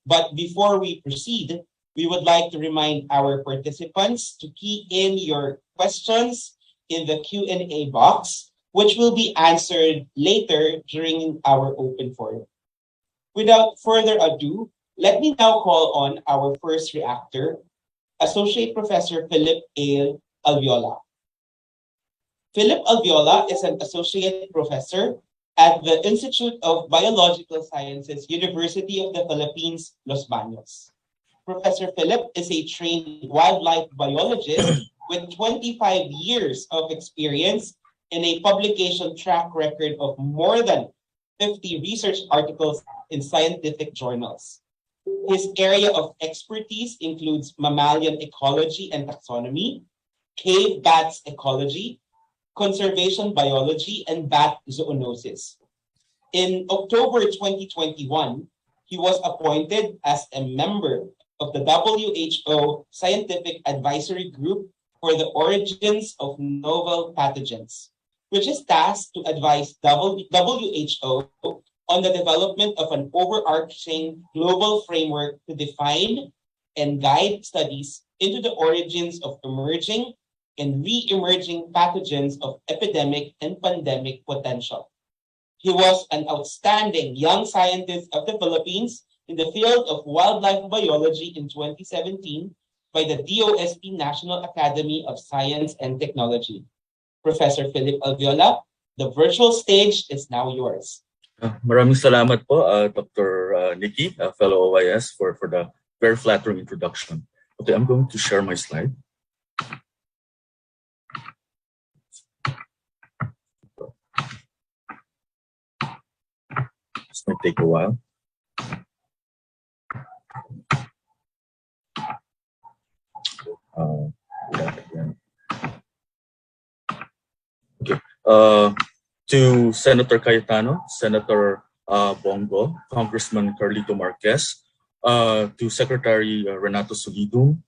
But before we proceed, we would like to remind our participants to key in your questions in the Q&A box, which will be answered later during our open forum. Without further ado, let me now call on our first reactor, Associate Professor Philip A. Alviola. Philip Alviola is an Associate Professor at the Institute of Biological Sciences, University of the Philippines, Los Baños. Professor Philip is a trained wildlife biologist with 25 years of experience and a publication track record of more than 50 research articles in scientific journals. His area of expertise includes mammalian ecology and taxonomy, cave bats ecology, conservation biology, and bat zoonosis. In October 2021, he was appointed as a member of the WHO Scientific Advisory Group for the Origins of Novel Pathogens, which is tasked to advise WHO on the development of an overarching global framework to define and guide studies into the origins of emerging and re-emerging pathogens of epidemic and pandemic potential. He was an outstanding young scientist of the Philippines in the field of wildlife biology in 2017 by the DOST National Academy of Science and Technology. Professor Philip Alviola, the virtual stage is now yours. Maraming salamat po, Dr. Nikki, fellow OIS, for the very flattering introduction. Okay, I'm going to share my slide. This might take a while. Okay. To Senator Cayetano, Senator Bongo, Congressman Carlito Marquez, to Secretary Renato Solidum,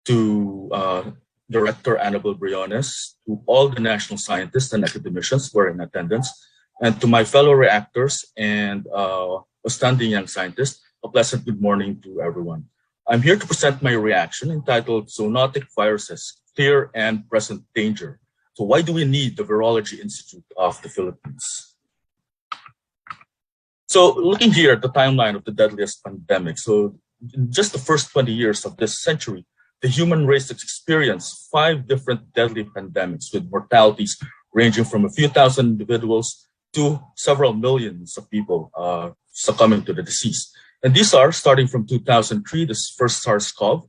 to Director Annabel Briones, to all the national scientists and academicians who are in attendance, and to my fellow reactors and outstanding young scientists, a pleasant good morning to everyone. I'm here to present my reaction entitled Zoonotic Viruses, Clear and Present Danger. So why do we need the Virology Institute of the Philippines? So looking here at the timeline of the deadliest pandemic, so in just the first 20 years of this century, the human race has experienced 5 different deadly pandemics with mortalities ranging from a few thousand individuals to several millions of people succumbing to the disease. And these are starting from 2003, the first SARS-CoV,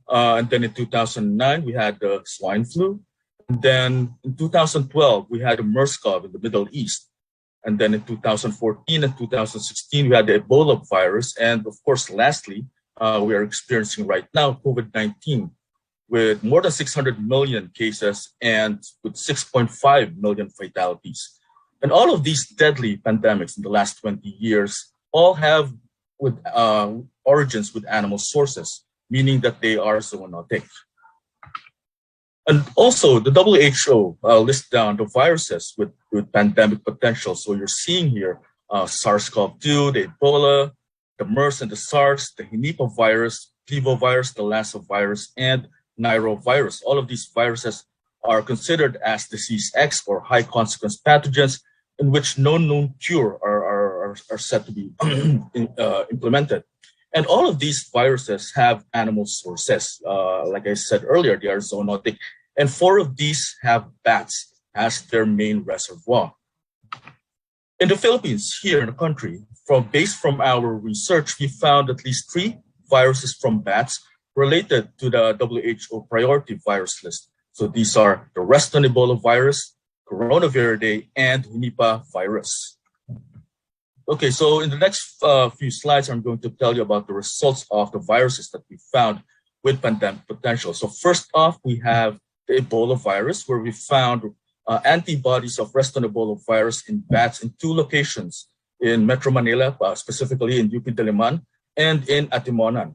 and then in 2009, we had the swine flu. And then in 2012, we had the MERS-CoV in the Middle East. And then in 2014 and 2016, we had the Ebola virus. And of course, lastly, we are experiencing right now COVID-19 with more than 600 million cases and with 6.5 million fatalities. And all of these deadly pandemics in the last 20 years all have with origins with animal sources, meaning that they are zoonotic. And also, the WHO lists down the viruses with pandemic potential. So you're seeing here SARS-CoV-2, the Ebola, the MERS and the SARS, the Henipa virus, Flevovirus, the Lassa virus, and Nairovirus. All of these viruses are considered as disease X or high consequence pathogens in which no known cure are set to be implemented. And all of these viruses have animal sources. Like I said earlier, they are zoonotic. And 4 of these have bats as their main reservoir. In the Philippines, here in the country, based from our research, we found at least 3 viruses from bats related to the WHO priority virus list. So these are the Western Ebola virus, Coronaviridae, and Henipa virus. Okay, so in the next few slides, I'm going to tell you about the results of the viruses that we found with pandemic potential. So first off, we have the Ebola virus, where we found antibodies of Western Ebola virus in bats in 2 locations in Metro Manila, specifically in UP Diliman and in Atimonan.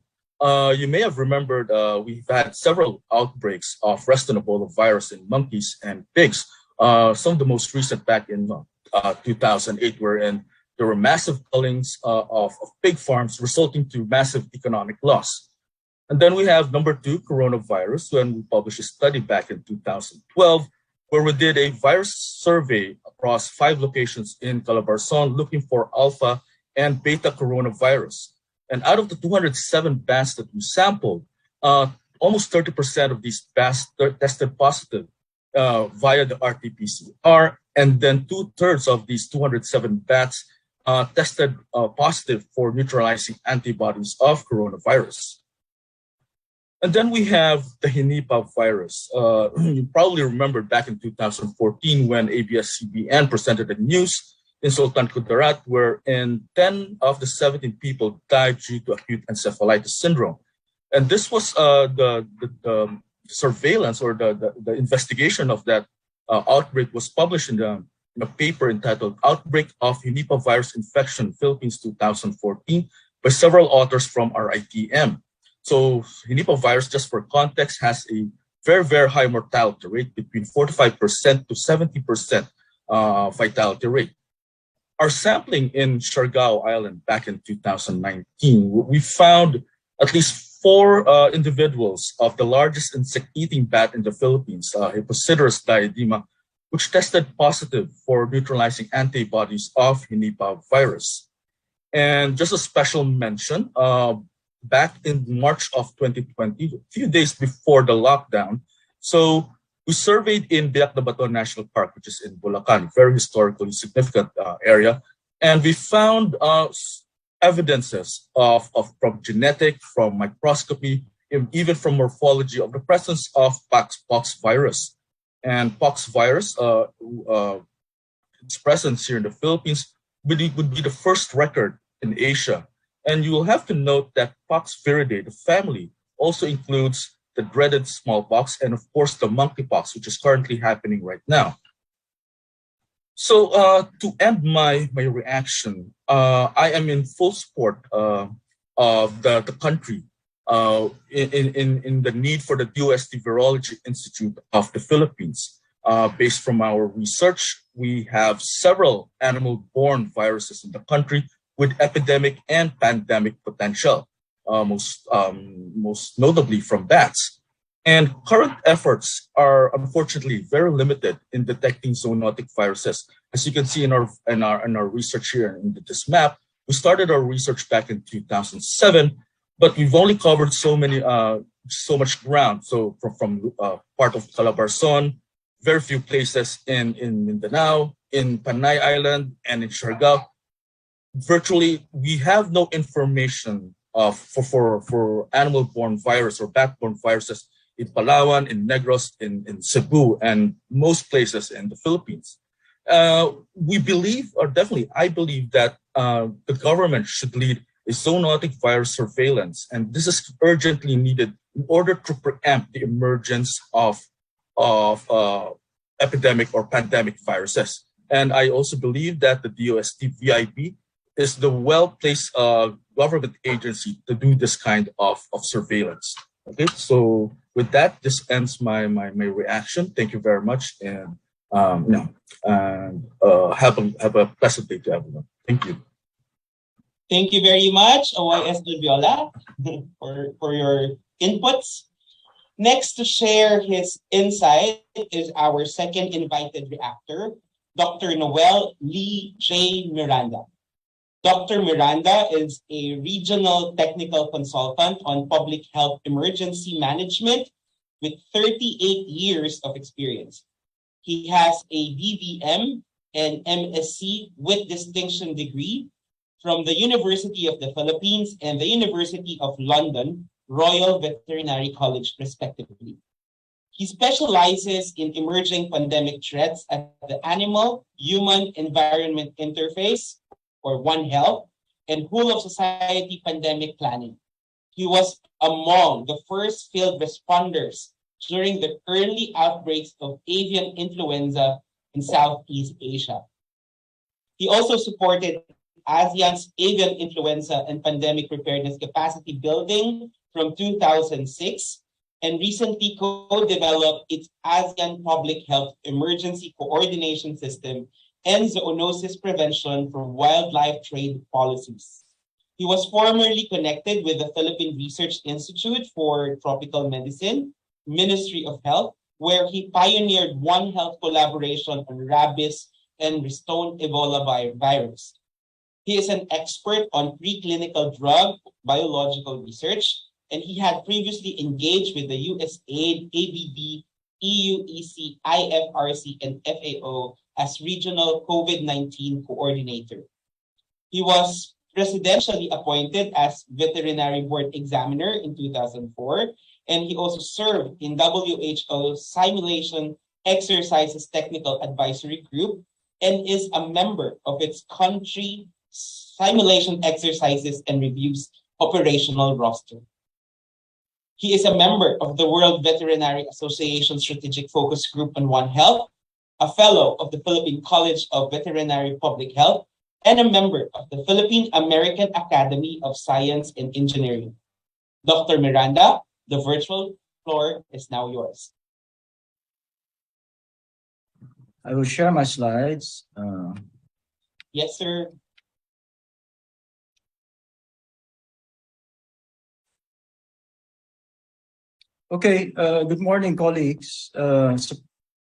You may have remembered we've had several outbreaks of Western Ebola virus in monkeys and pigs. Some of the most recent back in 2008, wherein there were massive cullings of pig farms, resulting to massive economic loss. And then we have number 2, coronavirus, when we published a study back in 2012, where we did a virus survey across 5 locations in Calabarzon looking for alpha and beta coronavirus. And out of the 207 bats that we sampled, almost 30% of these bats tested positive via the RT-PCR, and then 2/3 of these 207 bats tested positive for neutralizing antibodies of coronavirus. And then we have the Henipa virus. You probably remember back in 2014 when ABS-CBN presented the news in Sultan Kudarat, wherein 10 of the 17 people died due to acute encephalitis syndrome. And this was the surveillance or the investigation of that outbreak was published in a paper entitled Outbreak of Henipa Virus Infection, Philippines 2014, by several authors from RITM. So Henipa virus, just for context, has a very, very high mortality rate, between 45% to 70% vitality rate. Our sampling in Siargao Island back in 2019, we found at least 4 individuals of the largest insect-eating bat in the Philippines, Hipposidrus diadema, which tested positive for neutralizing antibodies of Henipa virus. And just a special mention, back in March of 2020, a few days before the lockdown, so we surveyed in Biak de Bato National Park, which is in Bulacan, very historically significant area, and we found evidences from genetic, from microscopy, even from morphology of the presence of pox virus. And pox virus, its presence here in the Philippines would be the first record in Asia. And you will have to note that Poxviridae, the family, also includes the dreaded smallpox and, of course, the monkeypox, which is currently happening right now. So to end my reaction, I am in full support of the country in the need for the DOST Virology Institute of the Philippines. Based from our research, we have several animal-borne viruses in the country with epidemic and pandemic potential, most notably from bats. And current efforts are unfortunately very limited in detecting zoonotic viruses. As you can see in our research here in this map, we started our research back in 2007, but we've only covered so much ground. So from part of Calabarzon, very few places in Mindanao, in Panay Island, and in Siargao. Virtually, we have no information for animal-borne virus or bat-borne viruses in Palawan, in Negros, in Cebu, and most places in the Philippines. We believe, or definitely I believe, that the government should lead a zoonotic virus surveillance, and this is urgently needed in order to preempt the emergence of epidemic or pandemic viruses. And I also believe that the DOST VIP is the well-placed government agency to do this kind of surveillance. Okay, so with that, this ends my reaction. Thank you very much, and have a pleasant day to everyone. Thank you. Thank you. Thank you very much, OYS Viola, for your inputs. Next to share his insight is our second invited reactor, Dr. Noel Lee J. Miranda. Dr. Miranda is a regional technical consultant on public health emergency management with 38 years of experience. He has a BBM and MSc with distinction degree from the University of the Philippines and the University of London Royal Veterinary College, respectively. He specializes in emerging pandemic threats at the Animal-Human Environment Interface, or One Health, and Whole of Society Pandemic Planning. He was among the first field responders during the early outbreaks of avian influenza in Southeast Asia. He also supported ASEAN's avian influenza and pandemic preparedness capacity building from 2006 and recently co-developed its ASEAN Public Health Emergency Coordination System and zoonosis prevention for wildlife trade policies. He was formerly connected with the Philippine Research Institute for Tropical Medicine, Ministry of Health, where he pioneered One Health collaboration on rabies and Restone Ebola virus. He is an expert on preclinical drug biological research, and he had previously engaged with the USAID, ABD, EUEC, IFRC, and FAO as regional COVID-19 coordinator. He was presidentially appointed as veterinary board examiner in 2004, and he also served in WHO Simulation Exercises Technical Advisory Group and is a member of its country simulation exercises and reviews operational roster. He is a member of the World Veterinary Association Strategic Focus Group on One Health, a fellow of the Philippine College of Veterinary Public Health, and a member of the Philippine American Academy of Science and Engineering. Dr. Miranda, the virtual floor is now yours. I will share my slides. Yes, sir. Okay, good morning, colleagues. It's a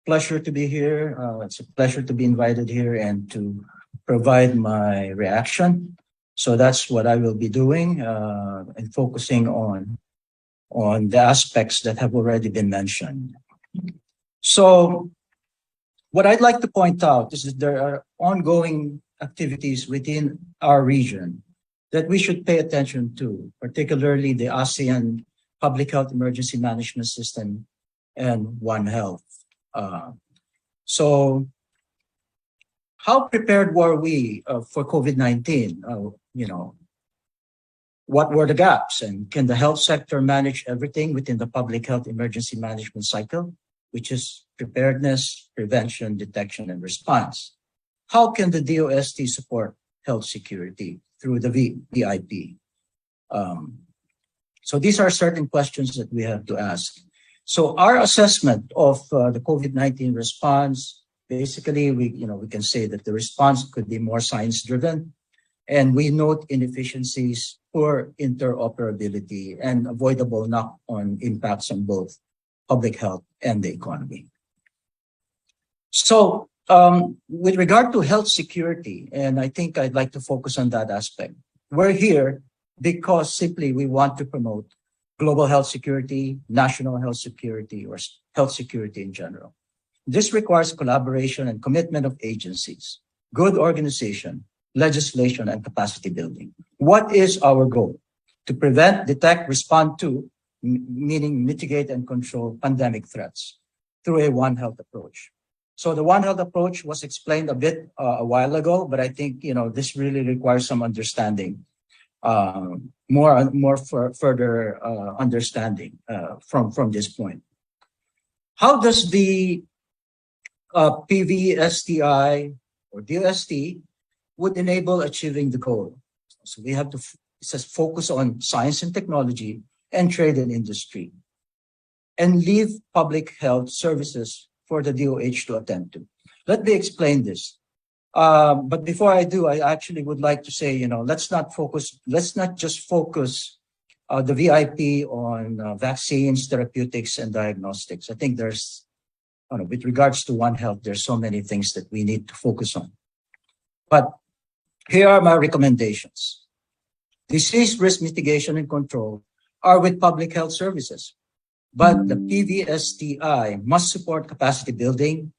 pleasure to be here. It's a pleasure to be invited here and to provide my reaction. So that's what I will be doing and focusing on the aspects that have already been mentioned. So what I'd like to point out is that there are ongoing activities within our region that we should pay attention to, particularly the ASEAN Public Health Emergency Management System and One Health. So how prepared were we for COVID-19? What were the gaps, and can the health sector manage everything within the public health emergency management cycle, which is preparedness, prevention, detection, and response? How can the DOST support health security through the VIP? So these are certain questions that we have to ask. So our assessment of the COVID-19 response, basically, we can say that the response could be more science-driven, and we note inefficiencies, poor interoperability, and avoidable knock-on impacts on both public health and the economy. So with regard to health security, and I think I'd like to focus on that aspect, we're here because simply we want to promote global health security, national health security, or health security in general. This requires collaboration and commitment of agencies, good organization, legislation, and capacity building. What is our goal? To prevent, detect, respond to, meaning mitigate and control pandemic threats through a One Health approach. So the One Health approach was explained a bit a while ago, but I think this really requires some understanding, further understanding from this point. How does the PVSTI or DOST would enable achieving the goal? So we have to focus on science and technology and trade and industry, and leave public health services for the DOH to attend to. Let me explain this. But before I do, I actually would like to say, let's not just focus the VIP on vaccines, therapeutics, and diagnostics. I think there's, with regards to One Health, there's so many things that we need to focus on. But here are my recommendations. Disease risk mitigation and control are with public health services, but the PVSTI must support capacity building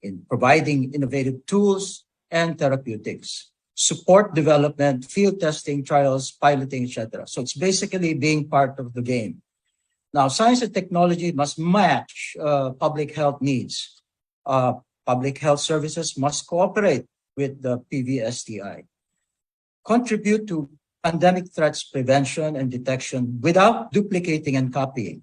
in providing innovative tools and therapeutics, support development, field testing, trials, piloting, etc. So it's basically being part of the game. Now, science and technology must match public health needs. Public health services must cooperate with the PVSTI, contribute to pandemic threats prevention and detection without duplicating and copying.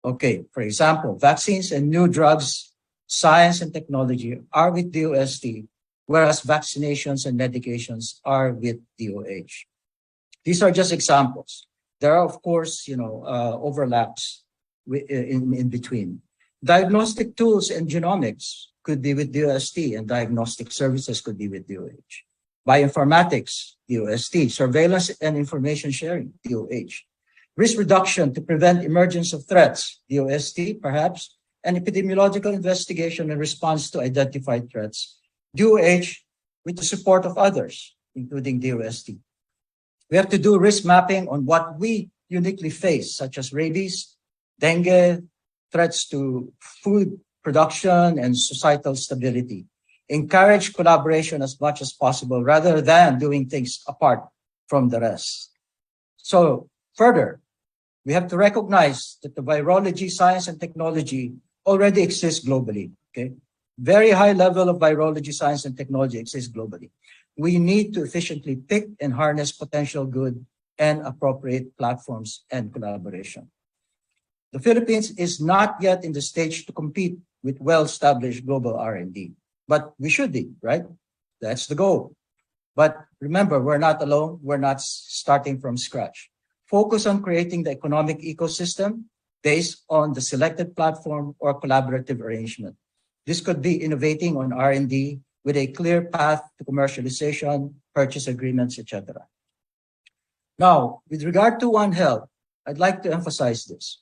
Okay, for example, vaccines and new drugs, science and technology are with DOST, whereas vaccinations and medications are with DOH. These are just examples. There are, of course, overlaps in between. Diagnostic tools and genomics could be with DOST, and diagnostic services could be with DOH. Bioinformatics, DOST. Surveillance and information sharing, DOH. Risk reduction to prevent emergence of threats, DOST, perhaps. And epidemiological investigation and response to identified threats, DOH, with the support of others, including DOST. We have to do risk mapping on what we uniquely face, such as rabies, dengue, threats to food production and societal stability. Encourage collaboration as much as possible rather than doing things apart from the rest. So further, we have to recognize that the virology, science, and technology already exists globally, okay? Very high level of virology, science, and technology exists globally. We need to efficiently pick and harness potential good and appropriate platforms and collaboration. The Philippines is not yet in the stage to compete with well-established global R&D, but we should be, right? That's the goal. But remember, we're not alone. We're not starting from scratch. Focus on creating the economic ecosystem based on the selected platform or collaborative arrangement. This could be innovating on R&D with a clear path to commercialization, purchase agreements, etc. Now, with regard to One Health, I'd like to emphasize this.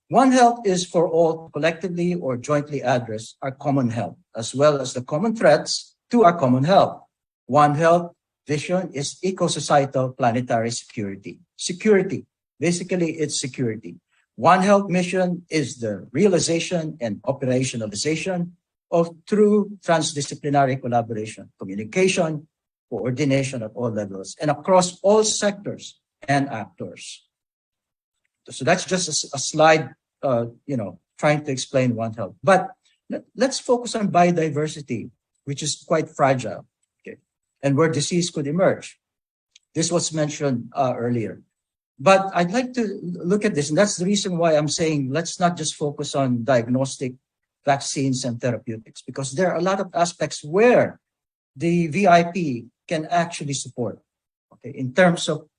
One Health is for all collectively or jointly address our common health, as well as the common threats to our common health. One Health vision is eco-societal planetary security. Security, basically it's security. One Health mission is the realization and operationalization of true transdisciplinary collaboration, communication, coordination at all levels, and across all sectors and actors. So that's just a slide, trying to explain One Health. But let's focus on biodiversity, which is quite fragile, okay, and where disease could emerge. This was mentioned earlier. But I'd like to look at this, and that's the reason why I'm saying let's not just focus on diagnostic, vaccines, and therapeutics, because there are a lot of aspects where the VIP can actually support, okay, in terms of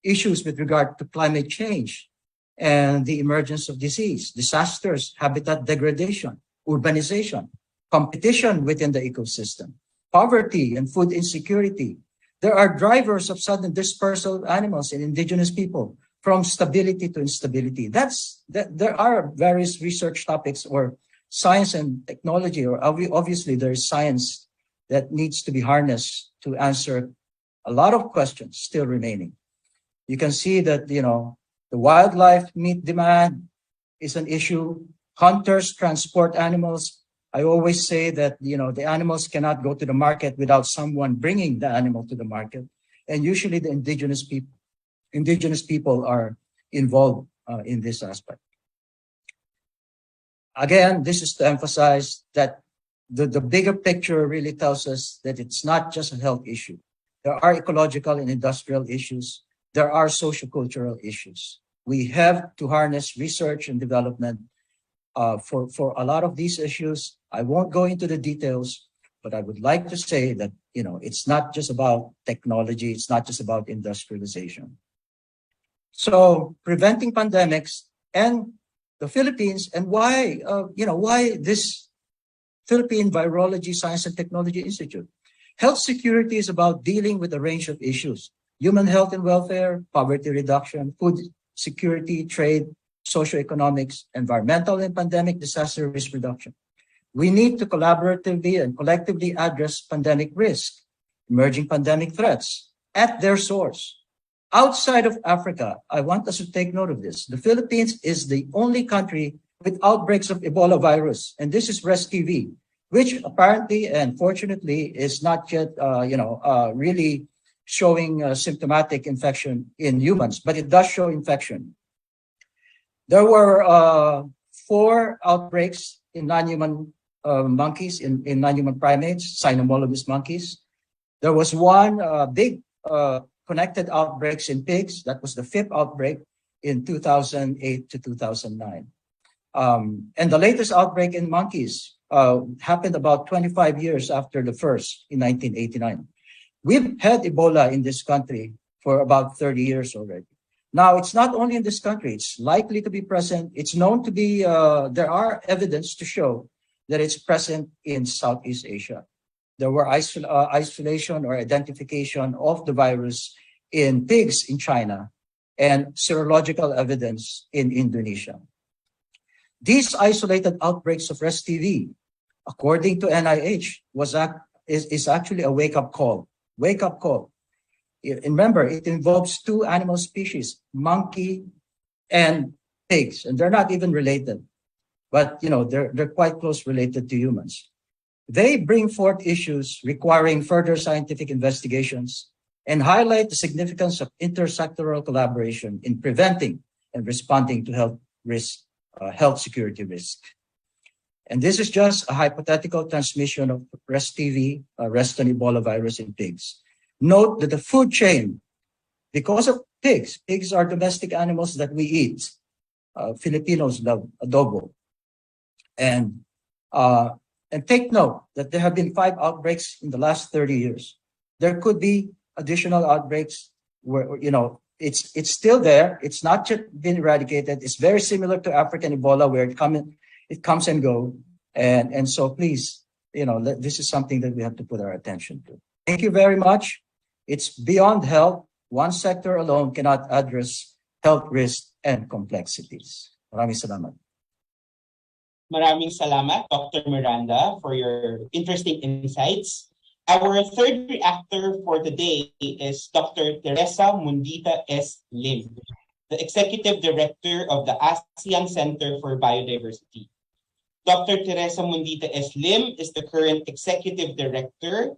issues with regard to climate change and the emergence of disease, disasters, habitat degradation, urbanization, competition within the ecosystem, poverty and food insecurity. There are drivers of sudden dispersal of animals and indigenous people from stability to instability. There are various research topics or science and technology, or obviously there is science that needs to be harnessed to answer a lot of questions still remaining. You can see that, the wildlife meat demand is an issue. Hunters transport animals. I always say that, the animals cannot go to the market without someone bringing the animal to the market. And usually the indigenous people are involved in this aspect. Again, this is to emphasize that the bigger picture really tells us that it's not just a health issue. There are ecological and industrial issues. There are sociocultural issues. We have to harness research and development for a lot of these issues. I won't go into the details, but I would like to say that, it's not just about technology. It's not just about industrialization. So preventing pandemics and the Philippines, and why this Philippine Virology Science and Technology Institute? Health security is about dealing with a range of issues: human health and welfare, poverty reduction, food security, trade, socioeconomics, environmental and pandemic disaster risk reduction. We need to collaboratively and collectively address pandemic risk, emerging pandemic threats at their source. Outside of Africa, I want us to take note of this. The Philippines is the only country with outbreaks of Ebola virus, and this is REST-TV, which apparently and fortunately is not yet, really showing symptomatic infection in humans, but it does show infection. There were 4 outbreaks in non-human monkeys, in non-human primates, cynomolgus monkeys. There was one big connected outbreaks in pigs. That was the 5th outbreak in 2008 to 2009. And the latest outbreak in monkeys happened about 25 years after the first in 1989. We've had Ebola in this country for about 30 years already. Now, it's not only in this country, it's likely to be present. It's known to be, there are evidence to show that it's present in Southeast Asia. There were isolation or identification of the virus in pigs in China and serological evidence in Indonesia. These isolated outbreaks of REST-TV, according to NIH, is actually a wake-up call. Wake-up call. Remember, it involves 2 animal species, monkey and pigs, and they're not even related, but they're quite close related to humans. They bring forth issues requiring further scientific investigations and highlight the significance of intersectoral collaboration in preventing and responding to health security risk. And this is just a hypothetical transmission of REST-TV, REST and Ebola virus in pigs. Note that the food chain, because of pigs are domestic animals that we eat. Filipinos love adobo. And take note that there have been 5 outbreaks in the last 30 years. There could be additional outbreaks where, it's still there. It's not yet been eradicated. It's very similar to African Ebola, where it comes and goes. And so please, this is something that we have to put our attention to. Thank you very much. It's beyond health. One sector alone cannot address health risks and complexities. Maraming salamat. Maraming salamat, Dr. Miranda, for your interesting insights. Our third reactor for today is Dr. Teresa Mundita S. Lim, the Executive Director of the ASEAN Center for Biodiversity. Dr. Teresa Mundita S. Lim is the current Executive Director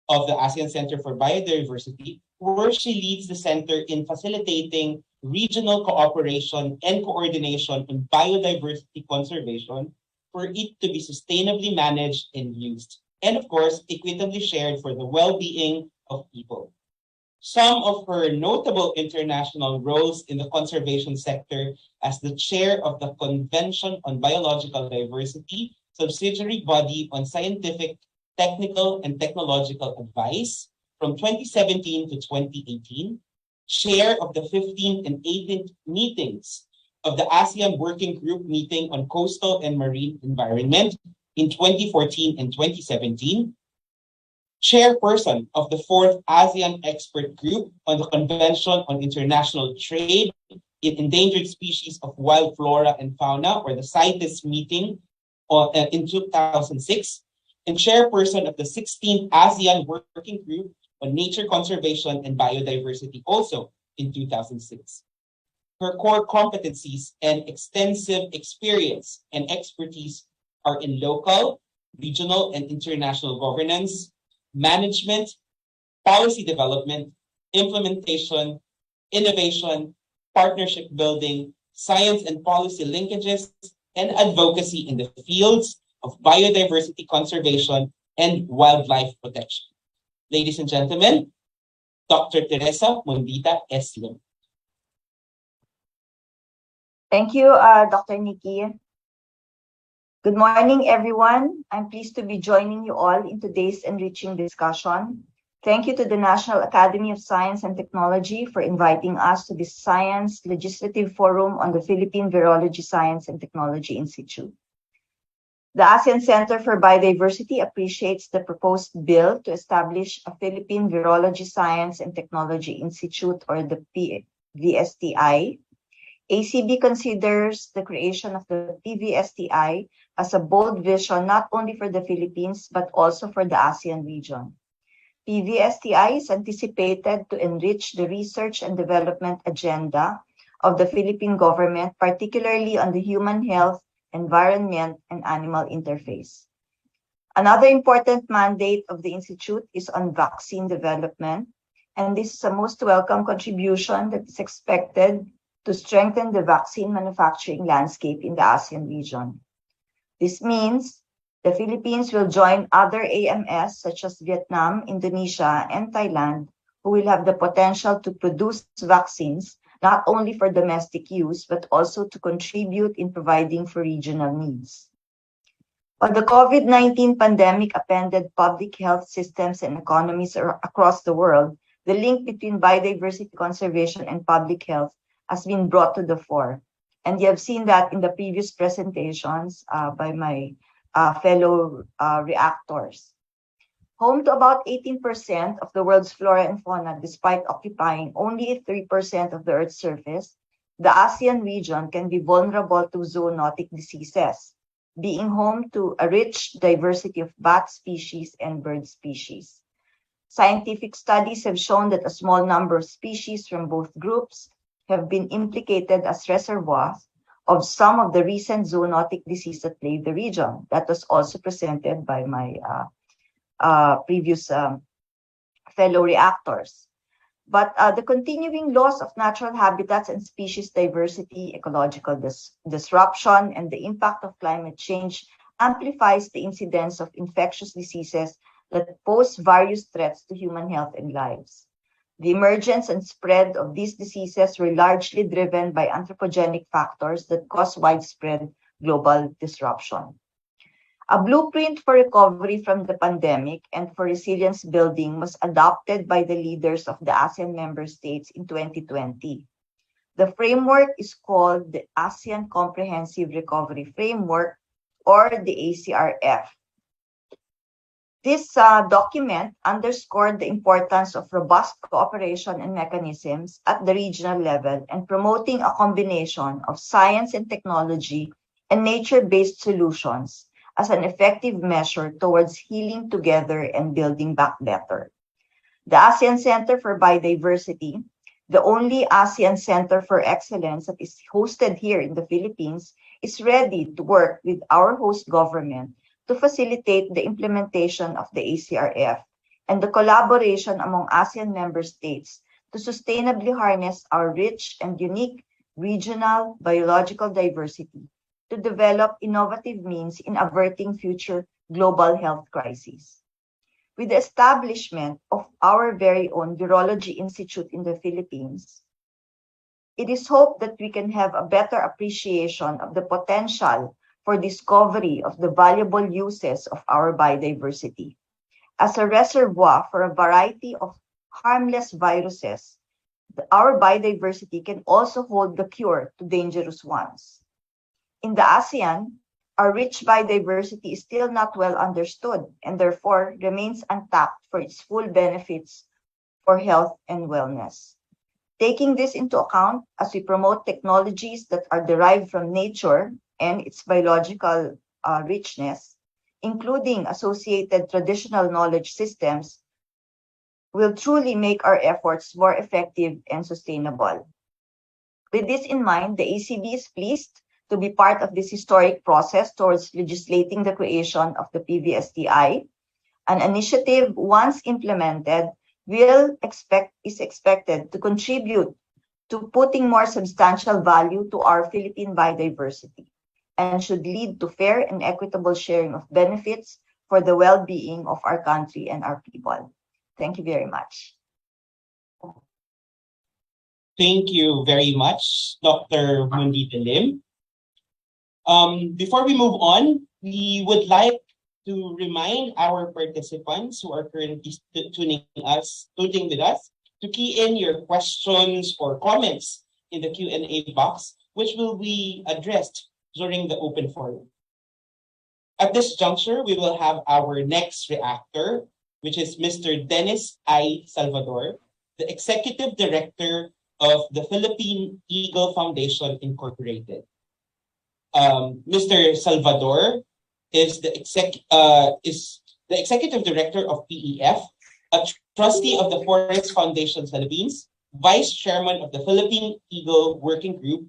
of the ASEAN Center for Biodiversity, where she leads the center in facilitating regional cooperation and coordination on biodiversity conservation for it to be sustainably managed and used, and of course, equitably shared for the well-being of people. Some of her notable international roles in the conservation sector as the chair of the Convention on Biological Diversity, subsidiary body on scientific, technical, and technological advice from 2017 to 2018, chair of the 15th and 18th meetings of the ASEAN Working Group meeting on coastal and marine environment in 2014 and 2017, chairperson of the 4th ASEAN Expert Group on the Convention on International Trade in Endangered Species of Wild Flora and Fauna, or the CITES meeting in 2006, and chairperson of the 16th ASEAN Working Group on Nature Conservation and Biodiversity, also in 2006. Her core competencies and extensive experience and expertise are in local, regional, and international governance, management, policy development, implementation, innovation, partnership building, science and policy linkages, and advocacy in the fields of biodiversity conservation and wildlife protection. Ladies and gentlemen, Dr. Teresa Mundita S. Lim. Thank you, Dr. Nikki. Good morning, everyone. I'm pleased to be joining you all in today's enriching discussion. Thank you to the National Academy of Science and Technology for inviting us to this Science Legislative Forum on the Philippine Virology Science and Technology Institute. The ASEAN Center for Biodiversity appreciates the proposed bill to establish a Philippine Virology Science and Technology Institute, or the PVSTI. ACB considers the creation of the PVSTI as a bold vision not only for the Philippines but also for the ASEAN region. PVSTI is anticipated to enrich the research and development agenda of the Philippine government, particularly on the human health, environment, and animal interface. Another important mandate of the Institute is on vaccine development, and this is a most welcome contribution that is expected to strengthen the vaccine manufacturing landscape in the ASEAN region. This means the Philippines will join other AMS such as Vietnam, Indonesia, and Thailand, who will have the potential to produce vaccines not only for domestic use, but also to contribute in providing for regional needs. While the COVID-19 pandemic upended public health systems and economies across the world, the link between biodiversity conservation and public health has been brought to the fore. And you have seen that in the previous presentations by my fellow reactors. Home to about 18% of the world's flora and fauna, despite occupying only 3% of the Earth's surface, the ASEAN region can be vulnerable to zoonotic diseases, being home to a rich diversity of bat species and bird species. Scientific studies have shown that a small number of species from both groups have been implicated as reservoirs of some of the recent zoonotic diseases that plague the region. That was also presented by my previous fellow reactors. But the continuing loss of natural habitats and species diversity, ecological disruption, and the impact of climate change amplifies the incidence of infectious diseases that pose various threats to human health and lives. The emergence and spread of these diseases were largely driven by anthropogenic factors that cause widespread global disruption. A blueprint for recovery from the pandemic and for resilience building was adopted by the leaders of the ASEAN member states in 2020. The framework is called the ASEAN Comprehensive Recovery Framework, or the ACRF. This document underscored the importance of robust cooperation and mechanisms at the regional level and promoting a combination of science and technology and nature-based solutions as an effective measure towards healing together and building back better. The ASEAN Center for Biodiversity, the only ASEAN Center for Excellence that is hosted here in the Philippines, is ready to work with our host government to facilitate the implementation of the ACRF and the collaboration among ASEAN member states to sustainably harness our rich and unique regional biological diversity to develop innovative means in averting future global health crises. With the establishment of our very own Virology Institute in the Philippines, it is hoped that we can have a better appreciation of the potential for discovery of the valuable uses of our biodiversity. As a reservoir for a variety of harmless viruses, our biodiversity can also hold the cure to dangerous ones. In the ASEAN, our rich biodiversity is still not well understood and therefore remains untapped for its full benefits for health and wellness. Taking this into account as we promote technologies that are derived from nature and its biological richness, including associated traditional knowledge systems, will truly make our efforts more effective and sustainable. With this in mind, the ACB is pleased to be part of this historic process towards legislating the creation of the PVSTI. An initiative, once implemented, is expected to contribute to putting more substantial value to our Philippine biodiversity and should lead to fair and equitable sharing of benefits for the well-being of our country and our people. Thank you very much. Thank you very much, Dr. Mundita Lim. Before we move on, we would like to remind our participants who are currently tuning with us to key in your questions or comments in the Q&A box, which will be addressed during the open forum. At this juncture, we will have our next reactor, which is Mr. Dennis I. Salvador, the Executive Director of the Philippine Eagle Foundation Incorporated. Mr. Salvador is the Executive Director of PEF, a trustee of the Forest Foundation Philippines, Vice Chairman of the Philippine Eagle Working Group,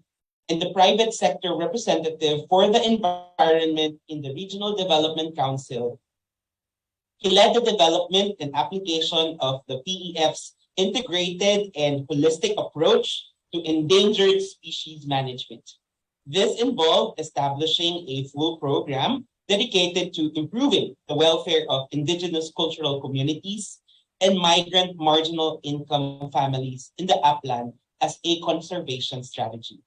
and the private sector representative for the environment in the Regional Development Council. He led the development and application of the PEF's integrated and holistic approach to endangered species management. This involved establishing a full program dedicated to improving the welfare of indigenous cultural communities and migrant marginal income families in the upland as a conservation strategy.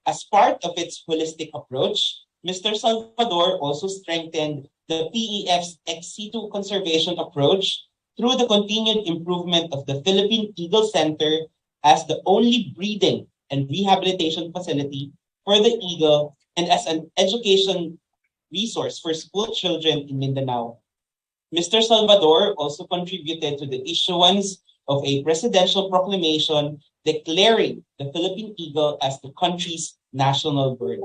As part of its holistic approach, Mr. Salvador also strengthened the PEF's ex situ conservation approach through the continued improvement of the Philippine Eagle Center as the only breeding and rehabilitation facility for the eagle and as an education resource for school children in Mindanao. Mr. Salvador also contributed to the issuance of a presidential proclamation declaring the Philippine eagle as the country's national bird.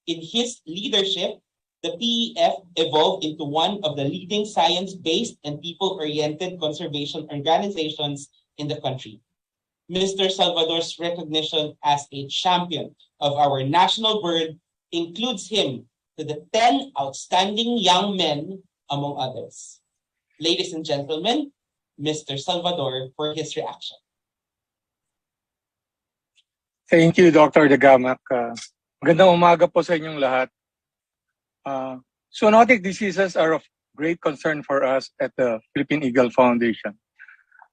In his leadership, the PEF evolved into one of the leading science-based and people-oriented conservation organizations in the country. Mr. Salvador's recognition as a champion of our national bird includes him to the 10 outstanding young men, among others. Ladies and gentlemen, Mr. Salvador for his reaction. Thank you, Dr. Dagamak. Magandang umaga po sa inyong lahat. Zoonotic diseases are of great concern for us at the Philippine Eagle Foundation,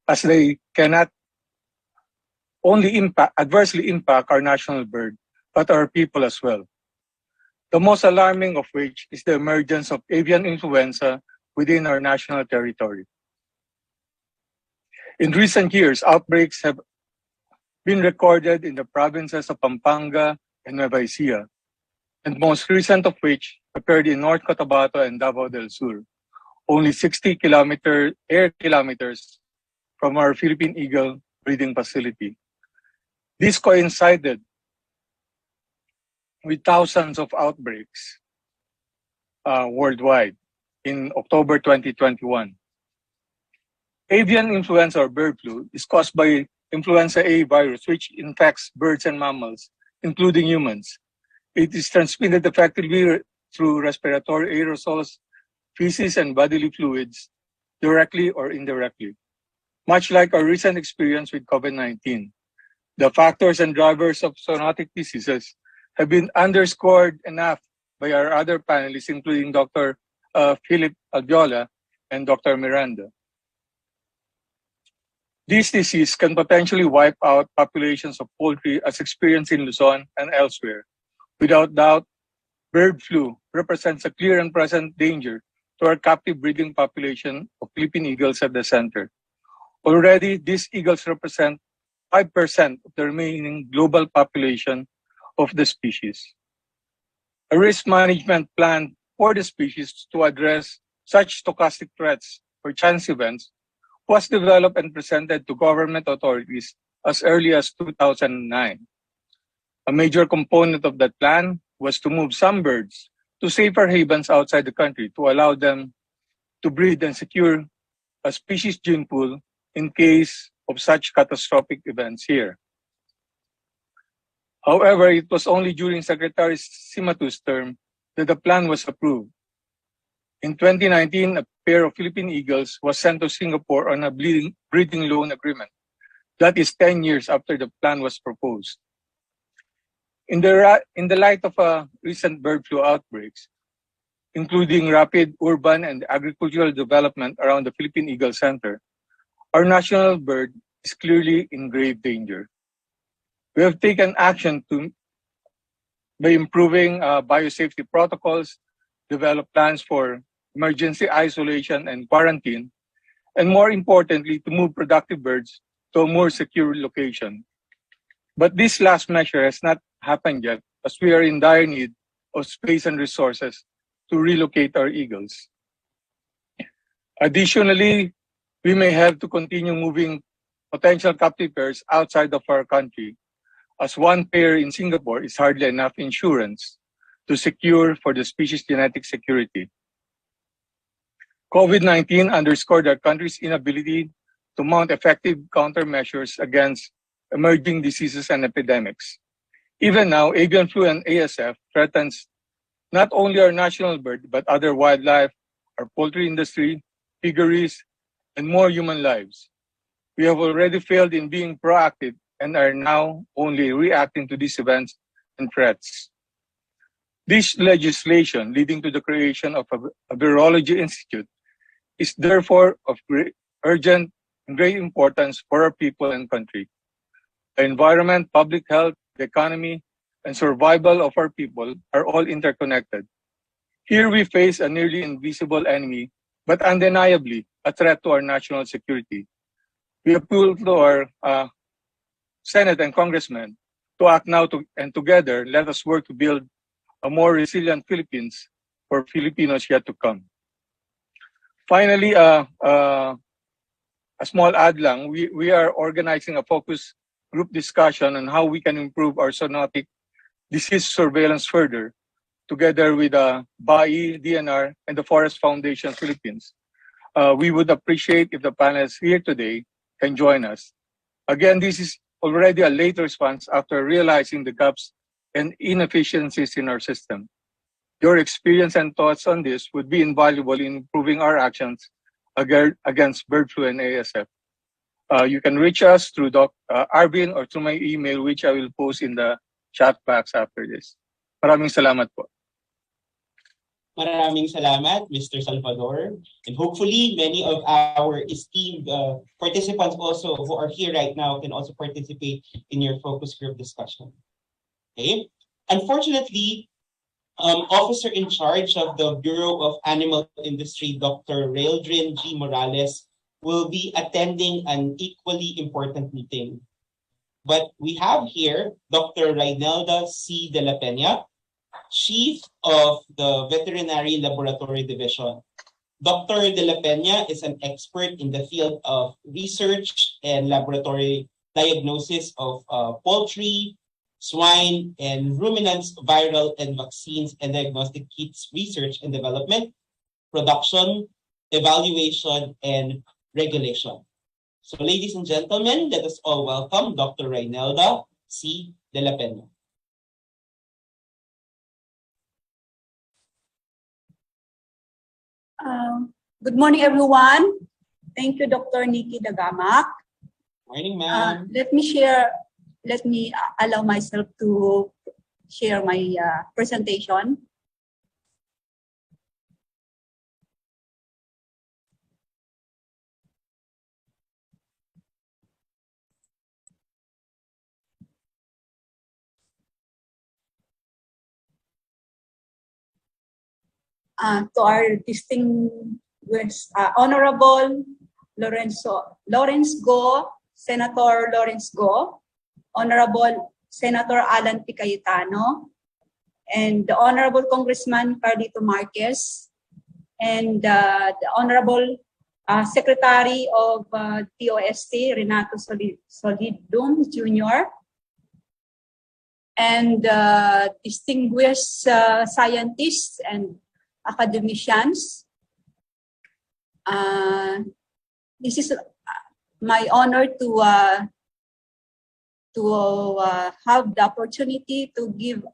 as they cannot only adversely impact our national bird, but our people as well. The most alarming of which is the emergence of avian influenza within our national territory. In recent years, outbreaks have been recorded in the provinces of Pampanga and Nueva Ecija, and most recent of which occurred in North Cotabato and Davao del Sur, only 60 air kilometers from our Philippine Eagle breeding facility. This coincided with thousands of outbreaks worldwide in October 2021. Avian influenza or bird flu is caused by influenza A virus, which infects birds and mammals, including humans. It is transmitted effectively through respiratory aerosols, feces, and bodily fluids, directly or indirectly. Much like our recent experience with COVID-19, the factors and drivers of zoonotic diseases have been underscored enough by our other panelists, including Dr. Philip Albiola and Dr. Miranda. This disease can potentially wipe out populations of poultry as experienced in Luzon and elsewhere. Without doubt, bird flu represents a clear and present danger to our captive breeding population of Philippine eagles at the center. Already, these eagles represent 5% of the remaining global population of the species. A risk management plan for the species to address such stochastic threats or chance events was developed and presented to government authorities as early as 2009. A major component of that plan was to move some birds to safer havens outside the country to allow them to breed and secure a species gene pool in case of such catastrophic events here. However, it was only during Secretary Simatu's term that the plan was approved. In 2019, a pair of Philippine eagles was sent to Singapore on a breeding loan agreement. That is 10 years after the plan was proposed. In the light of recent bird flu outbreaks, including rapid urban and agricultural development around the Philippine Eagle Center, our national bird is clearly in grave danger. We have taken action by improving biosafety protocols, develop plans for emergency isolation and quarantine, and more importantly, to move productive birds to a more secure location. But this last measure has not happened yet, as we are in dire need of space and resources to relocate our eagles. Additionally, we may have to continue moving potential captive pairs outside of our country, as one pair in Singapore is hardly enough insurance to secure for the species' genetic security. COVID-19 underscored our country's inability to mount effective countermeasures against emerging diseases and epidemics. Even now, avian flu and ASF threatens not only our national bird, but other wildlife, our poultry industry, piggeries, and more human lives. We have already failed in being proactive and are now only reacting to these events and threats. This legislation leading to the creation of a Virology Institute is therefore of great, urgent and great importance for our people and country. The environment, public health, the economy, and survival of our people are all interconnected. Here we face a nearly invisible enemy, but undeniably a threat to our national security. We appeal to our Senate and Congressmen to act now and together let us work to build a more resilient Philippines for Filipinos yet to come. Finally, a small add lang, we are organizing a focus group discussion on how we can improve our zoonotic disease surveillance further, together with BAI, DNR, and the Forest Foundation Philippines. We would appreciate if the panelists here today can join us. Again, this is already a late response after realizing the gaps and inefficiencies in our system. Your experience and thoughts on this would be invaluable in improving our actions against bird flu and ASF. You can reach us through Arvin or through my email, which I will post in the chat box after this. Maraming salamat po. Maraming salamat, Mr. Salvador. And hopefully, many of our esteemed participants also who are here right now can also participate in your focus group discussion. Okay. Unfortunately, Officer in charge of the Bureau of Animal Industry, Dr. Raildrin G. Morales, will be attending an equally important meeting. But we have here Dr. Raynelda C. de la Peña, Chief of the Veterinary Laboratory Division. Dr. de la Peña is an expert in the field of research and laboratory diagnosis of poultry, swine, and ruminants, viral and vaccines and diagnostic kits research and development, production, evaluation, and regulation. So ladies and gentlemen, let us all welcome Dr. Raynelda C. de la Peña. Good morning, everyone. Thank you, Dr. Nikki Dagamak. Morning, ma'am. Let me allow myself to share my presentation. To our distinguished Honorable Lawrence Go, Senator Lawrence Go, Honorable Senator Alan P. Cayetano, and the Honorable Congressman Carlito Marquez, and the Honorable Secretary of DOST, Renato Solidum Jr., and distinguished scientists and academicians. This is my honor to have the opportunity to give,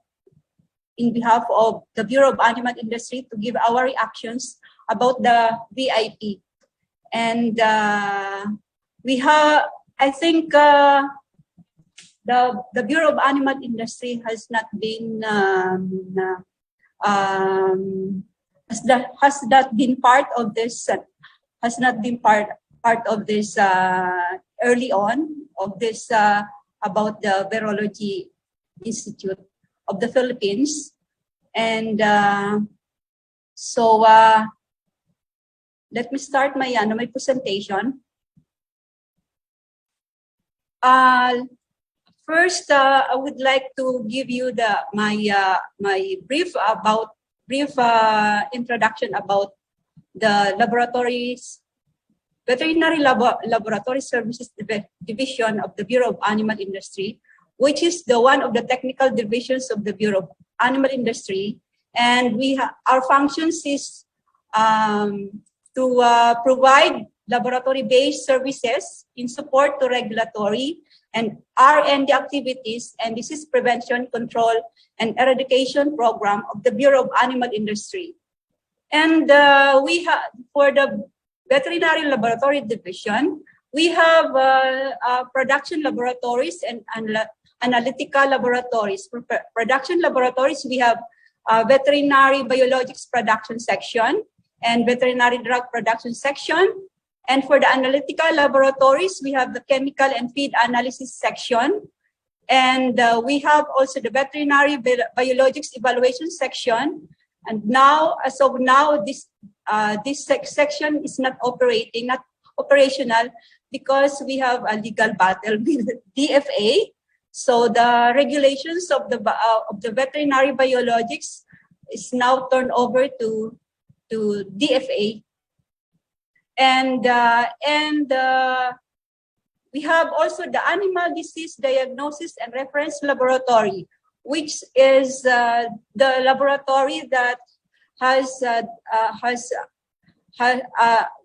in behalf of the Bureau of Animal Industry, to give our reactions about the VIP. And we have, I think, the Bureau of Animal Industry has not been has not been part of this early on of this about the Virology Institute of the Philippines. And so let me start my my presentation. First, I would like to give you my brief about brief introduction about the laboratories, Veterinary Laboratory Services Division of the Bureau of Animal Industry, which is one of the technical divisions of the Bureau of Animal Industry. And our functions is to provide laboratory-based services in support to regulatory and R&D activities and disease prevention, control, and eradication program of the Bureau of Animal Industry. And we have, for the Veterinary Laboratory Division, we have production laboratories and analytical laboratories. For production laboratories, we have veterinary biologics production section and veterinary drug production section. And for the analytical laboratories, we have the chemical and feed analysis section. And we have also the veterinary biologics evaluation section. And now, as of now, this section is not operational because we have a legal battle with DFA. So the regulations of the veterinary biologics is now turned over to DFA. And we have also the Animal Disease Diagnosis and Reference Laboratory, which is the laboratory that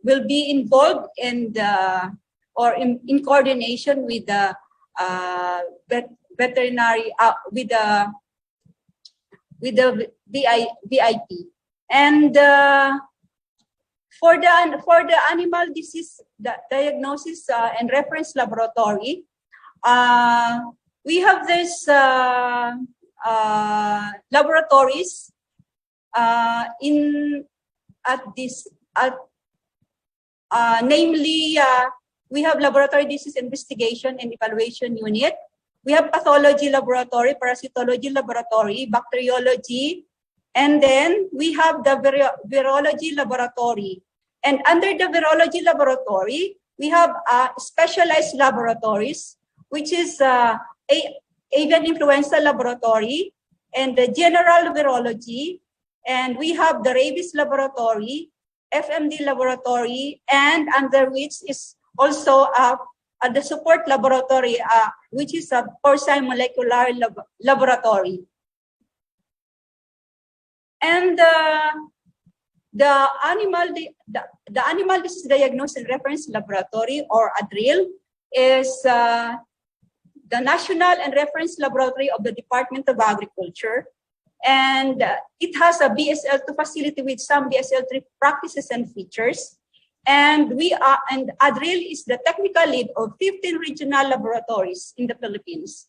will be involved in in coordination with the veterinary with the VIP. And for the Animal Disease Diagnosis and Reference Laboratory, we have this laboratories namely we have Laboratory Disease Investigation and Evaluation Unit. We have Pathology Laboratory, Parasitology Laboratory, Bacteriology, and then we have the Virology Laboratory. And under the Virology Laboratory, we have specialized laboratories, which is Avian Influenza Laboratory and the General Virology. And we have the Rabies Laboratory, FMD Laboratory, and under which is also the support laboratory, which is a porcine molecular laboratory. And the Animal Disease Diagnosis and Reference Laboratory, or ADRIL, is the National and Reference Laboratory of the Department of Agriculture. And it has a BSL-2 facility with some BSL-3 practices and features. And ADRIL is the technical lead of 15 regional laboratories in the Philippines.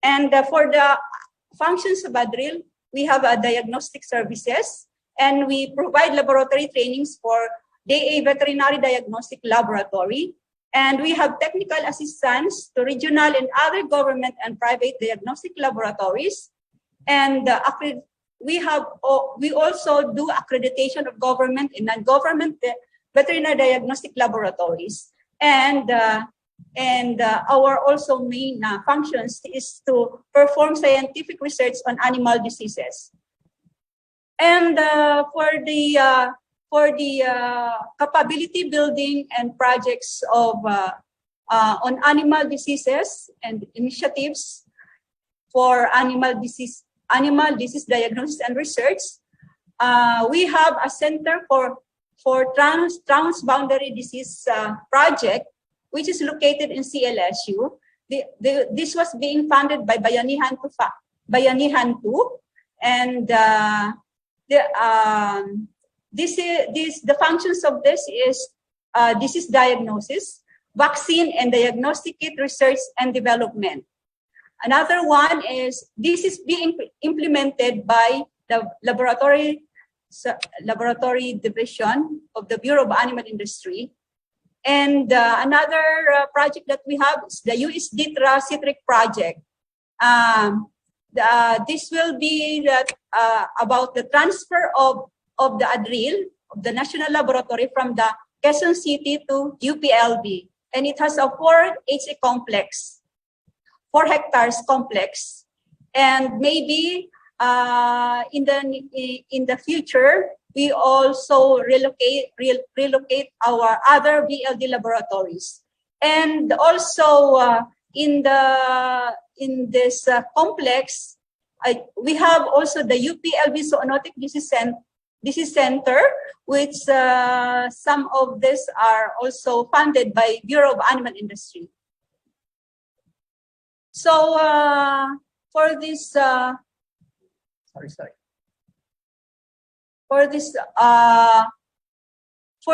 And for the functions of ADRIL, we have diagnostic services, and we provide laboratory trainings for DA Veterinary Diagnostic Laboratory. And we have technical assistance to regional and other government and private diagnostic laboratories. And we also do accreditation of government and non-government veterinary diagnostic laboratories. And our also main functions is to perform scientific research on animal diseases. And for the capability building and projects of on animal diseases and initiatives for animal disease diagnosis and research, we have a center for transboundary disease project, which is located in CLSU. This was being funded by Bayanihan 2, and the functions of this is disease diagnosis, vaccine and diagnostic kit research and development. Another one is this is being implemented by the laboratory division of the Bureau of Animal Industry. And another project that we have is the USDTRA Citric project. This will be about the transfer of the ADRIL, of the National Laboratory, from the Quezon City to UPLB. And it has a 4 hectares complex. And maybe in the future, we also relocate our other VLD laboratories. And also in this complex, we have also the UPLB Zoonotic Disease Center, which some of these are also funded by Bureau of Animal Industry. So for this, for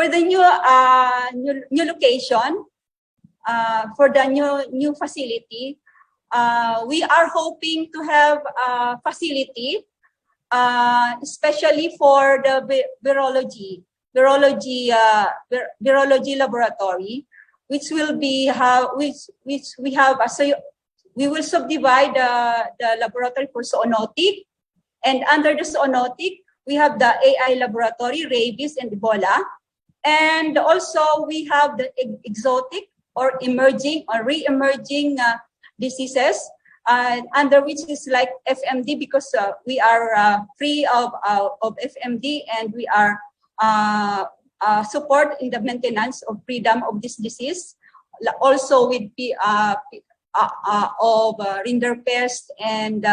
the new location, for the new facility, we are hoping to have a facility, especially for the virology laboratory, which will be which we have. So we will subdivide the laboratory for zoonotic, and under the zoonotic we have the AI laboratory, rabies and Ebola, and also we have the exotic or emerging or re-emerging diseases, under which is like FMD, because we are free of FMD, and we are support in the maintenance of freedom of this disease. Also with of rinderpest and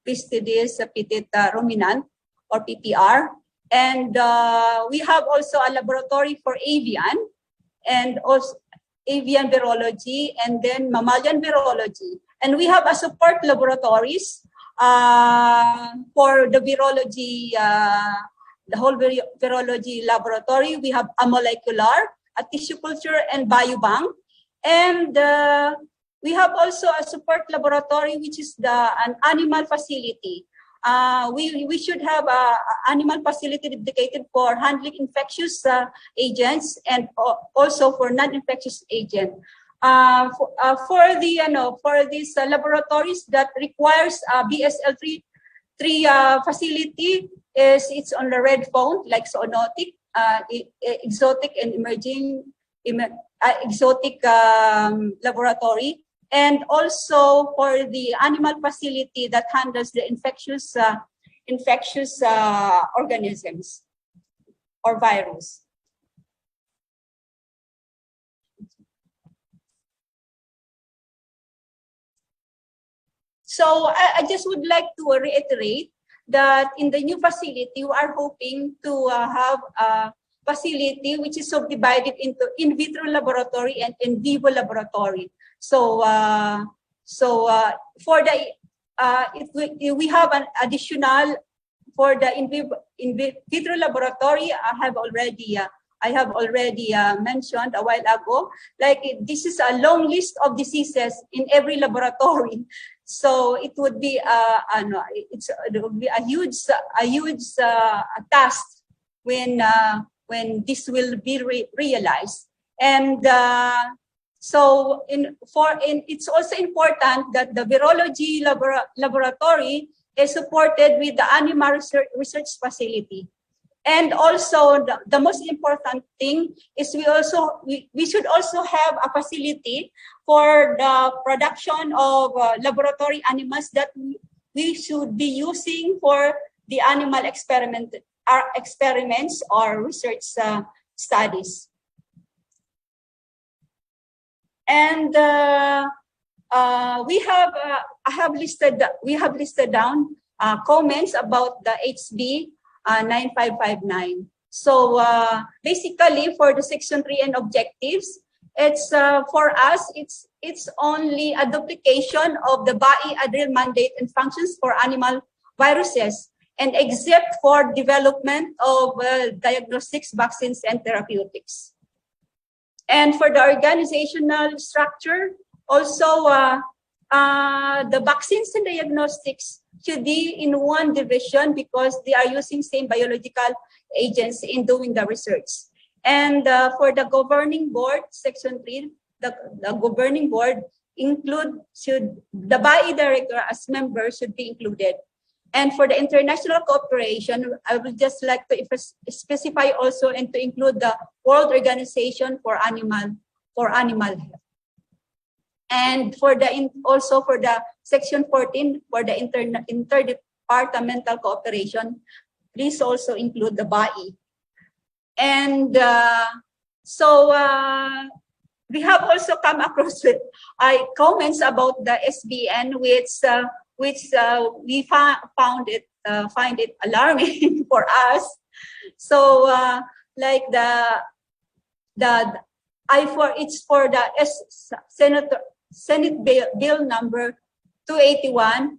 Pistidis pitida ruminant or PPR, and we have also a laboratory for avian, and also avian virology, and then mammalian virology. And we have a support laboratories for the virology, the whole virology laboratory. We have a molecular, a tissue culture, and biobank. And we have also a support laboratory, which is an animal facility. We should have an animal facility dedicated for handling infectious agents, and also for non-infectious agent. For these laboratories that requires BSL-3 facility, it's on the red phone, like zoonotic, exotic and emerging exotic laboratory, and also for the animal facility that handles the infectious organisms or virus. So I just would like to reiterate that in the new facility, we are hoping to have a facility which is subdivided into in vitro laboratory and in vivo laboratory. So, for the we have an additional for the in vitro laboratory. I have already mentioned a while ago. Like this is a long list of diseases in every laboratory. So it would be it would be a huge task when this will be realized. And so it's also important that the virology laboratory is supported with the animal research facility. And also the most important thing is we should also have a facility for the production of laboratory animals that we should be using for the animal experiments or research studies. And we have listed down comments about the HB 9559. So basically, for the section 3 and objectives, it's for us it's only a duplication of the BAI-ADRIL mandate and functions for animal viruses, and except for development of diagnostics, vaccines, and therapeutics. And for the organizational structure, also the vaccines and diagnostics should be in one division because they are using same biological agents in doing the research. And for the governing board, section 3, the governing board the BAI director as member should be included. And for the international cooperation, I would just like to specify also and to include the World Organization for Animal Health. And for also for the section 14, for the interdepartmental cooperation, please also include the BAI. And we have also come across with comments about the SBN, which we find it alarming for us. So like it's for the Senate bill number 281.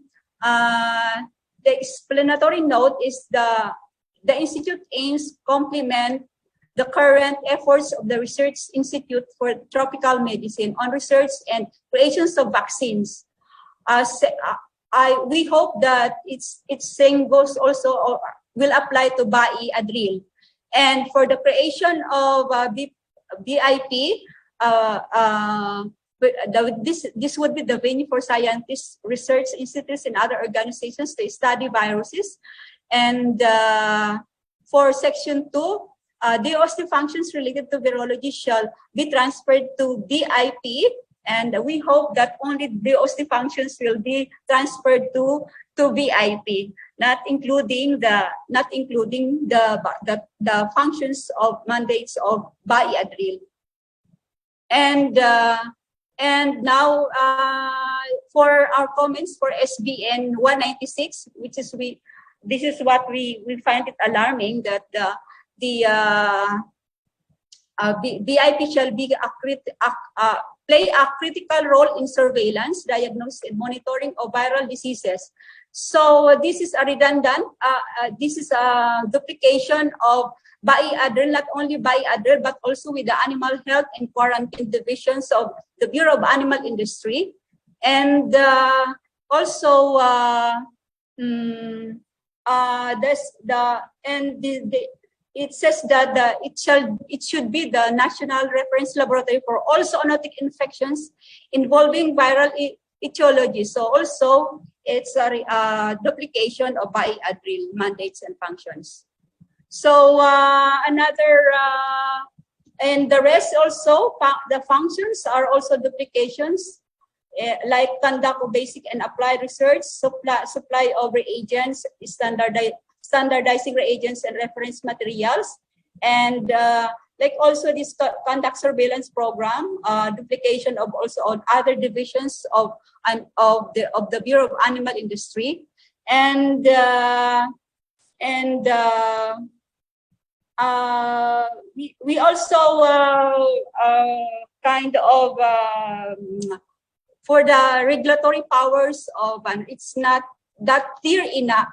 The explanatory note is the institute aims complement the current efforts of the Research Institute for Tropical Medicine on research and creations of vaccines. We hope that its same goes also will apply to BAI Adril. And for the creation of BIP, this would be the venue for scientists, research institutes, and other organizations to study viruses. And for Section 2, DOST functions related to virology shall be transferred to BIP, and we hope that only DOST functions will be transferred to BIP, not including the functions of mandates of BAI Adril. And now for our comments for SBN 196, which is this is what we find it alarming, that the BIP shall be play a critical role in surveillance, diagnosis, and monitoring of viral diseases. So this is a redundant. This is a duplication of BAI Adril, not only BAI Adril, but also with the Animal Health and Quarantine divisions of the Bureau of Animal Industry, and also it says that it should be the national reference laboratory for all zoonotic infections involving viral etiology. So also it's a duplication of BAI Adril mandates and functions. So and the rest also, the functions are also duplications, like conduct of basic and applied research, supply of reagents, standardizing reagents and reference materials, and like also this conduct surveillance program, duplication of also on other divisions of the Bureau of Animal Industry, and we also kind of for the regulatory powers of, it's not that clear enough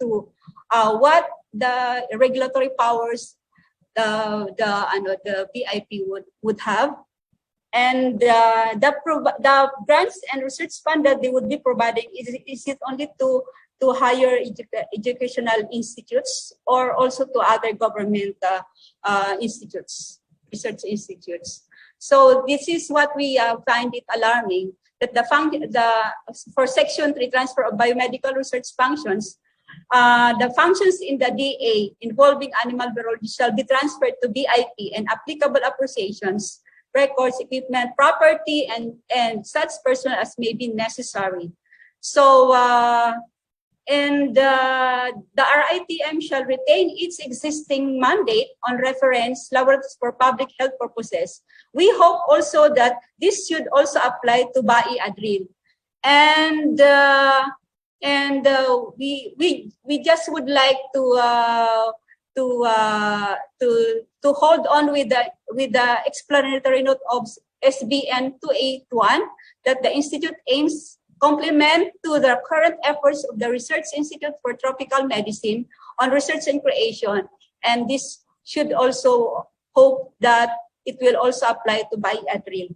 to what the regulatory powers the BIP would have, and the grants and research fund that they would be providing, is it only to higher educational institutes or also to other government institutes, research institutes? So this is what we find it alarming, that for Section 3, transfer of biomedical research functions, the functions in the DA involving animal virology shall be transferred to BIP, and applicable appropriations, records, equipment, property, and such personnel as may be necessary. So and the RITM shall retain its existing mandate on reference laboratories for public health purposes. We hope also that this should also apply to BAI Adril, and we just would like to hold on with the explanatory note of SBN 281, that the institute aims complement to the current efforts of the Research Institute for Tropical Medicine on research and creation, and this should also hope that it will also apply to BAI Adril.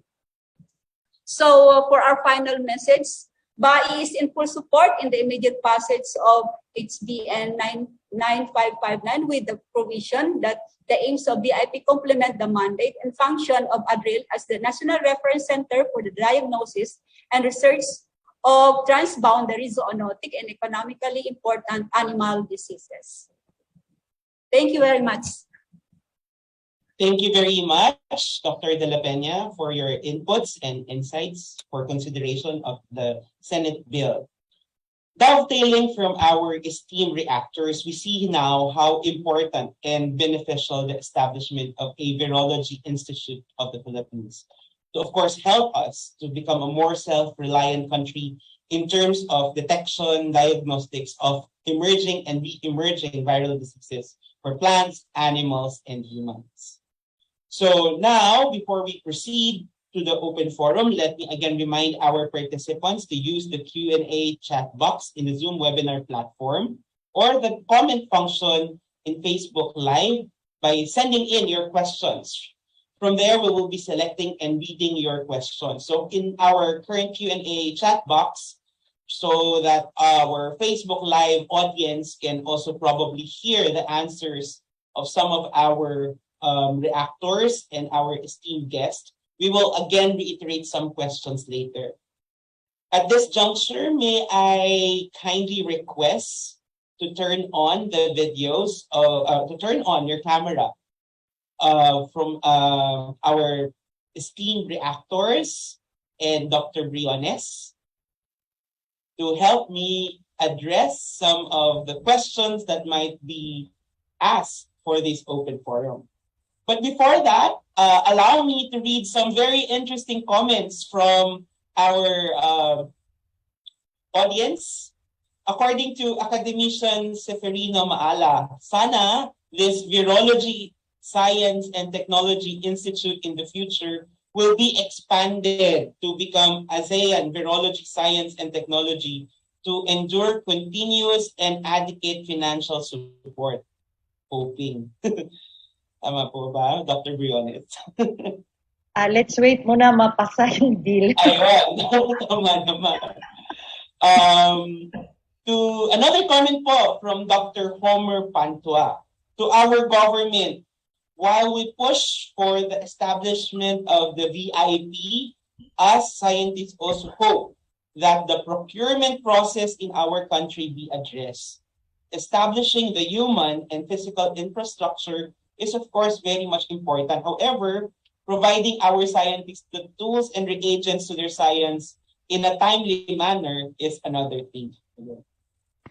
So for our final message, BAI is in full support in the immediate passage of HDN 9559 with the provision that the aims of BIP complement the mandate and function of Adril as the National Reference Center for the diagnosis and research of transboundary zoonotic and economically important animal diseases. Thank you very much. Thank you very much, Dr. De La Peña, for your inputs and insights for consideration of the Senate bill. Dovetailing from our esteemed reactors, we see now how important and beneficial the establishment of a Virology Institute of the Philippines to, of course, help us to become a more self-reliant country in terms of detection, diagnostics of emerging and re-emerging viral diseases for plants, animals, and humans. So now, before we proceed to the open forum, let me again remind our participants to use the Q&A chat box in the Zoom webinar platform or the comment function in Facebook Live by sending in your questions. From there, we will be selecting and reading your questions. So in our current Q&A chat box, so that our Facebook Live audience can also probably hear the answers of some of our reactors and our esteemed guests, we will again reiterate some questions later. At this juncture, may I kindly request to turn on the videos, to turn on your camera from our esteemed reactors and Dr. Briones to help me address some of the questions that might be asked for this open forum. But before that, allow me to read some very interesting comments from our audience. According to academician Seferino Maala, sana this Virology Science and Technology Institute in the future will be expanded to become ASEAN Virology Science and Technology to endure continuous and adequate financial support. Hoping. Tama po ba, Dr. Briones? Let's wait muna mapasa yung bill. Ayun, tama naman. To another comment po from Dr. Homer Pantua. To our government, while we push for the establishment of the VIP, us scientists also hope that the procurement process in our country be addressed. Establishing the human and physical infrastructure is of course very much important. However, providing our scientists the tools and reagents to their science in a timely manner is another thing.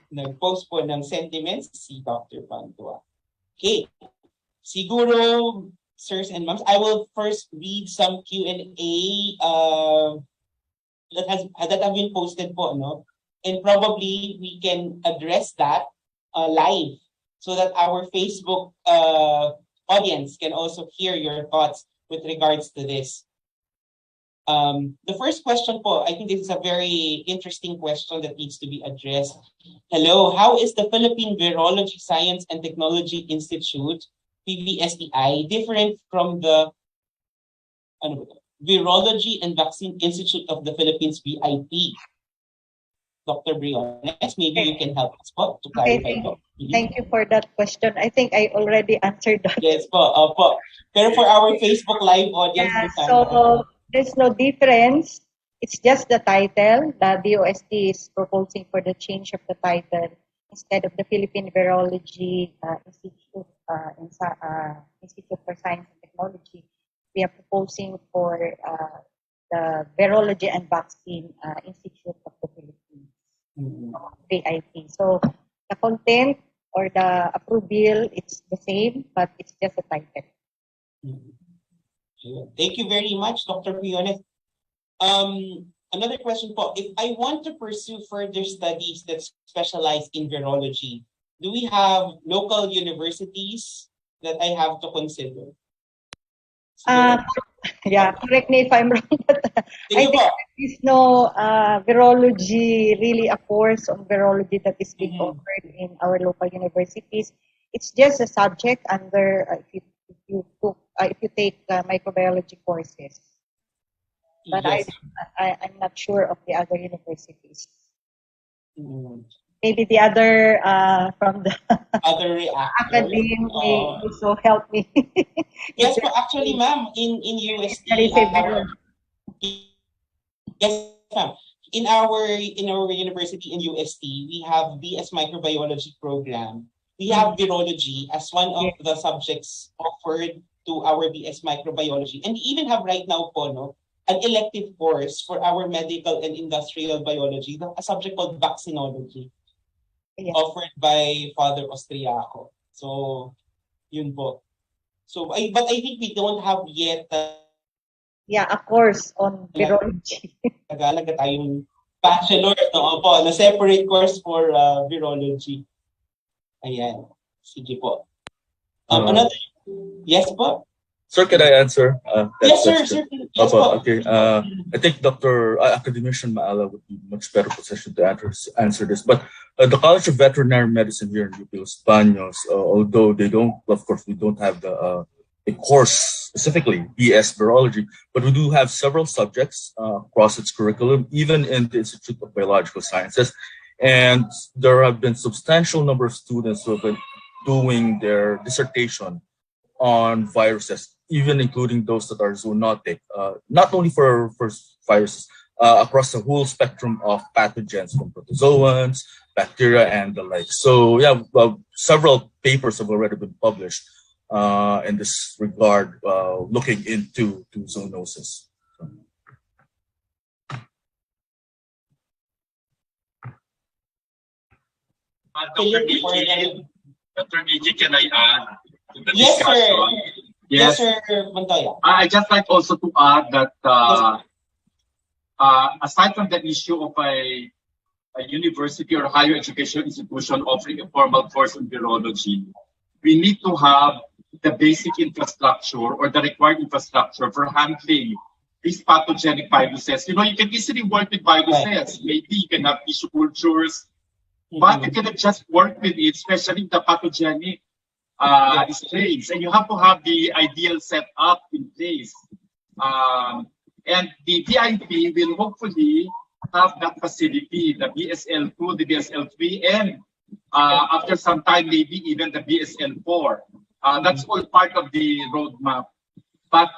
Nag-post po ng sentiments si Dr. Pantua. Okay. Siguro, sirs and ma'ams, I will first read some Q&A that have been posted po, no? And probably we can address that live so that our Facebook audience can also hear your thoughts with regards to this. The first question po, I think this is a very interesting question that needs to be addressed. Hello, how is the Philippine Virology Science and Technology Institute, PVSTI, different from the Virology and Vaccine Institute of the Philippines, VIP? Dr. Briones, maybe you can help us po to clarify. Thank you for that question. I think I already answered that. Yes po, po. Pero for our Facebook Live audience, so there's no difference. It's just the title. The DOST is proposing for the change of the title. Instead of the Philippine Virology Institute, Institute for Science and Technology, we are proposing for the Virology and Vaccine Institute of the Philippines, VIP. So the content or the approved bill, it's the same, but it's just a title. Thank you very much, Dr. Briones. Another question po, if I want to pursue further studies that specialize in virology, do we have local universities that I have to consider? Yeah, correct me if I'm wrong, but I think there is no virology, really a course on virology that is being offered in our local universities. It's just a subject under, if you take microbiology courses. But yes. I'm not sure of the other universities. Maybe the other from the other academy may also help me. Yes, but actually, ma'am, in UST, yes, ma'am. In our university in UST, we have BS Microbiology program. We have virology as one of the subjects offered to our BS Microbiology, and we even have right now po, no, an elective course for our medical and industrial biology, a subject called vaccinology, offered by Father Austriaco. So, yun po. So, but I think we don't have yet a course on virology. Talaga tayong bachelor, no? Opo, na separate course for virology. Ayan. Sige po. Another, yes po? Sir, can I answer? Yes, sir. Yes, po. Okay. I think Dr. Academician Maala would be much better positioned to answer this. But the College of Veterinary Medicine here in UP Los Baños, although they don't, of course, we don't have a course specifically BS Virology, but we do have several subjects across its curriculum, even in the Institute of Biological Sciences. And there have been substantial number of students who have been doing their dissertation on viruses, even including those that are zoonotic, not only for viruses, across the whole spectrum of pathogens from protozoans, bacteria, and the like. So yeah, several papers have already been published in this regard, looking into zoonosis. Dr. Niki, can I add to the Yes, discussion? sir. Yes, Sir Montoya. I just like also to add that aside from the issue of a university or higher education institution offering a formal course in virology, we need to have the basic infrastructure or the required infrastructure for handling these pathogenic viruses. You know, you can easily work with viruses. Maybe you can have tissue cultures, but you cannot just work with it, especially the pathogenic strains. And you have to have the ideal setup in place. And the VIP will hopefully have that facility, the BSL-2, the BSL-3, and after some time, maybe even the BSL-4. That's all part of the roadmap. But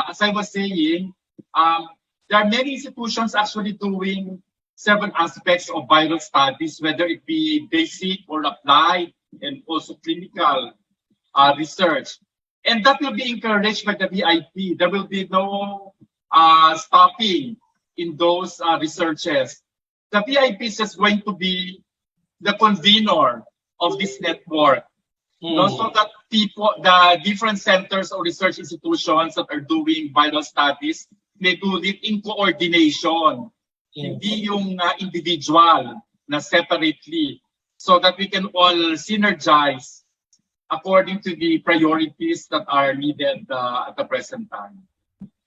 as I was saying, there are many institutions actually doing several aspects of viral studies, whether it be basic or applied, and also clinical research. And that will be encouraged by the VIP. There will be no stopping in those researches. The VIP is just going to be the convener of this network. So that people, the different centers or research institutions that are doing viral studies, may do it in coordination, hindi yung individual na separately, so that we can all synergize according to the priorities that are needed at the present time.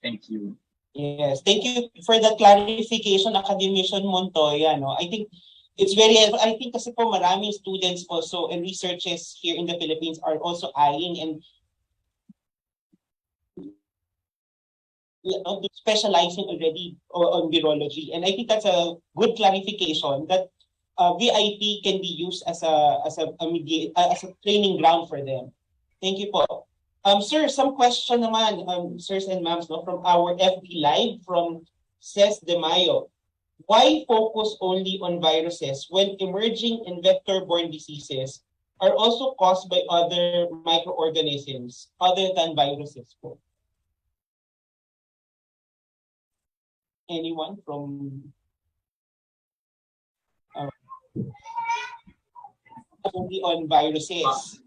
Thank you. Yes, thank you for that clarification, Academician Montoya. No? I think it's very helpful. I think kasi po maraming students also and researchers here in the Philippines are also eyeing and specializing already on virology. And I think that's a good clarification that VIP can be used as a training ground for them. Thank you po. Sir, some question naman, sirs and ma'ams, no, from our FB Live from Ces De Mayo. Why focus only on viruses when emerging and vector-borne diseases are also caused by other microorganisms other than viruses po? Anyone from only on viruses?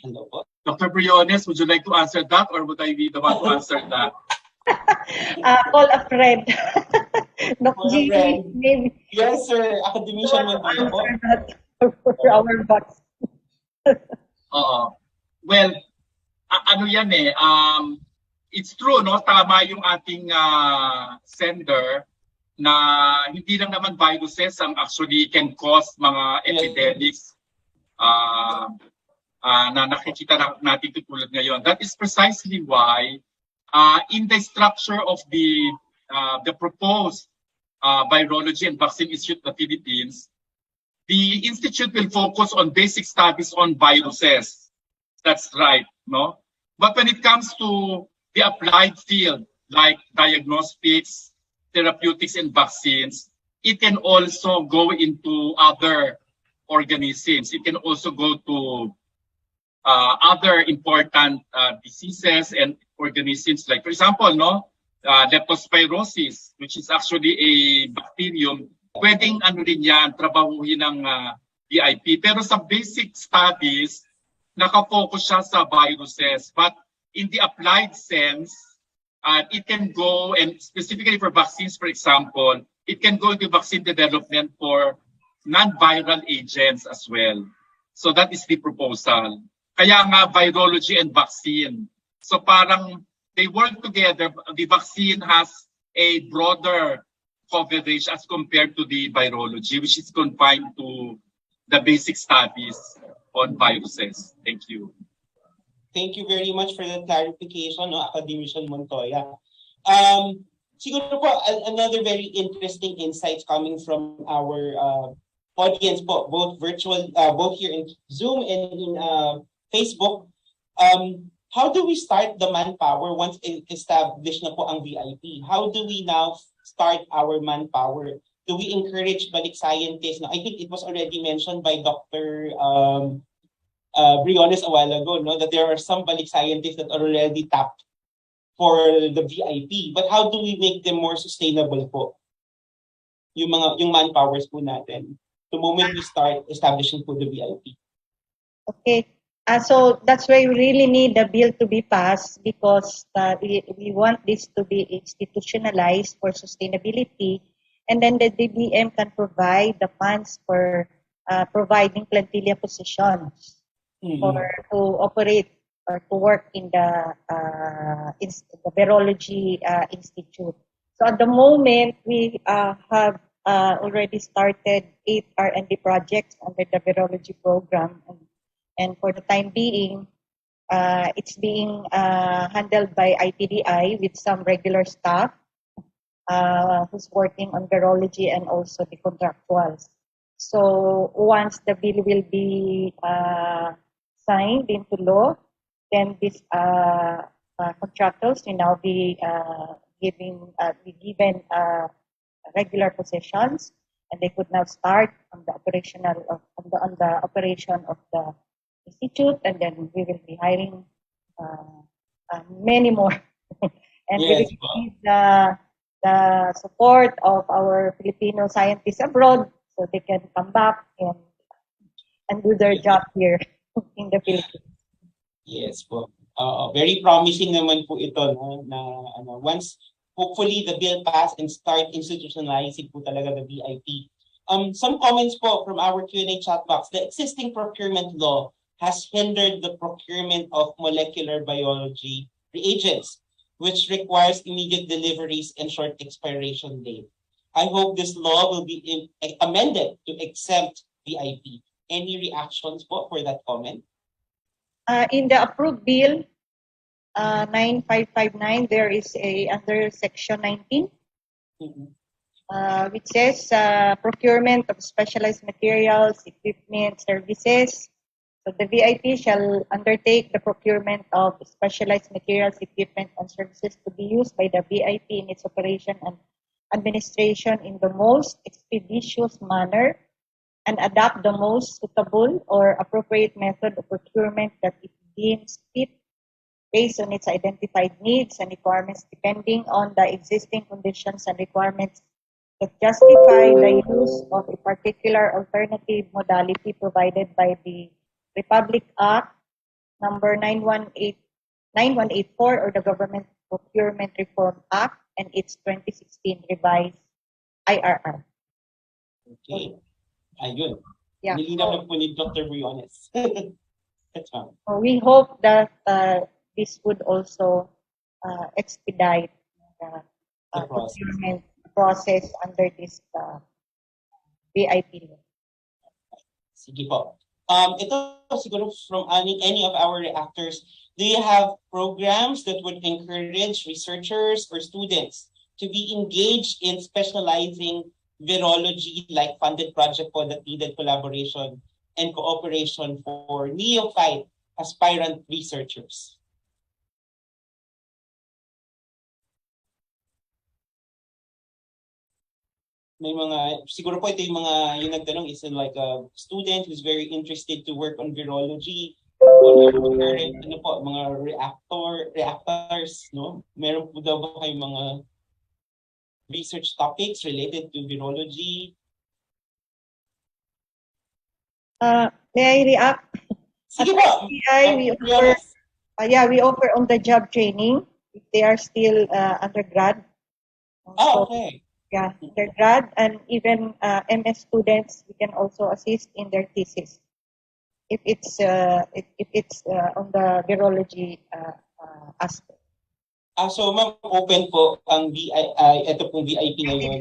Hello po. Dr. Briones, would you like to answer that, or would I be the one to answer that? Call a friend. Maybe. Yes, sir. Academician Montoya po. For our box. Well, ano yan eh, it's true, no? Tama yung ating sender na hindi lang naman viruses ang actually can cause mga epidemics na nakikita natin tulad ngayon. That is precisely why in the structure of the proposed Virology and Vaccine Institute of the Philippines, the institute will focus on basic studies on viruses. That's right, no? But when it comes to the applied field, like diagnostics, therapeutics, and vaccines, it can also go into other organisms. It can also go to other important diseases and organisms, like, for example, no, leptospirosis, which is actually a bacterium, pwedeng ano rin yan, trabahuhin ng VIP. Pero sa basic studies, nakafocus siya sa viruses. But in the applied sense, it can go, and specifically for vaccines, for example, it can go into vaccine development for non-viral agents as well. So that is the proposal. Kaya nga virology and vaccine. So parang they work together. The vaccine has a broader coverage as compared to the virology, which is confined to the basic studies on viruses. Thank you. Thank you very much for that clarification, no, Academician Montoya. Siguro po, another very interesting insights coming from our audience po, both virtual, both here in Zoom and in Facebook. How do we start the manpower once established na po ang VIP? How do we now start our manpower? Do we encourage balik scientists? Now, I think it was already mentioned by Dr. Briones a while ago, no, that there are some balik scientists that are already tapped for the VIP. But how do we make them more sustainable po? Yung manpowers po natin. The moment we start establishing po the VIP. Okay. So that's why we really need the bill to be passed, because we want this to be institutionalized for sustainability, and then the DBM can provide the funds for providing plantilla positions to operate or to work in the Virology Institute. So at the moment, we have already started 8 R&D projects under the virology program. And for the time being, it's being handled by ITDI with some regular staff who's working on virology and also the contractuals. So once the bill will be signed into law, then these contractors will now be given regular positions, and they could now start on the operation of the institute, and then we will be hiring many more. And Yes, we will need the support of our Filipino scientists abroad, so they can come back and do their job here in the Philippines. Yes po. Very promising naman po ito, no, na once hopefully the bill pass and start institutionalizing po talaga the VIP. Some comments po from our Q&A chat box. The existing procurement law has hindered the procurement of molecular biology reagents, which requires immediate deliveries and short expiration date. I hope this law will be amended to exempt VIP. Any reactions po for that comment? In the approved bill 9559, there is under section 19, which says procurement of specialized materials, equipment, services. So the VIP shall undertake the procurement of specialized materials, equipment, and services to be used by the VIP in its operation and administration in the most expeditious manner, and adopt the most suitable or appropriate method of procurement that it deems fit based on its identified needs and requirements, depending on the existing conditions and requirements that justify the use of a particular alternative modality provided by the Republic Act number 9184 or the Government Procurement Reform Act and its 2016 revised IRR. Okay. Ayun. Yeah. Nilinaw na po ni Dr. Briones. That's fine. We hope that this would also expedite the procurement process under this VIP law. Sige po. Ito siguro from any of our reactors, do you have programs that would encourage researchers or students to be engaged in specializing virology, like funded project po that needed collaboration and cooperation for neophyte aspirant researchers? May mga, siguro po ito yung nagtanong is like a student who's very interested to work on virology. mga reactors, no? Meron po daw ba kayong mga research topics related to virology? May I react? Sige At po. STI, we offer on-the-job training if they are still undergrad. Okay. Yeah, undergrad and even MS students, we can also assist in their thesis if it's on the virology aspect. So ma'am, open po ang ito pong VIP ngayon.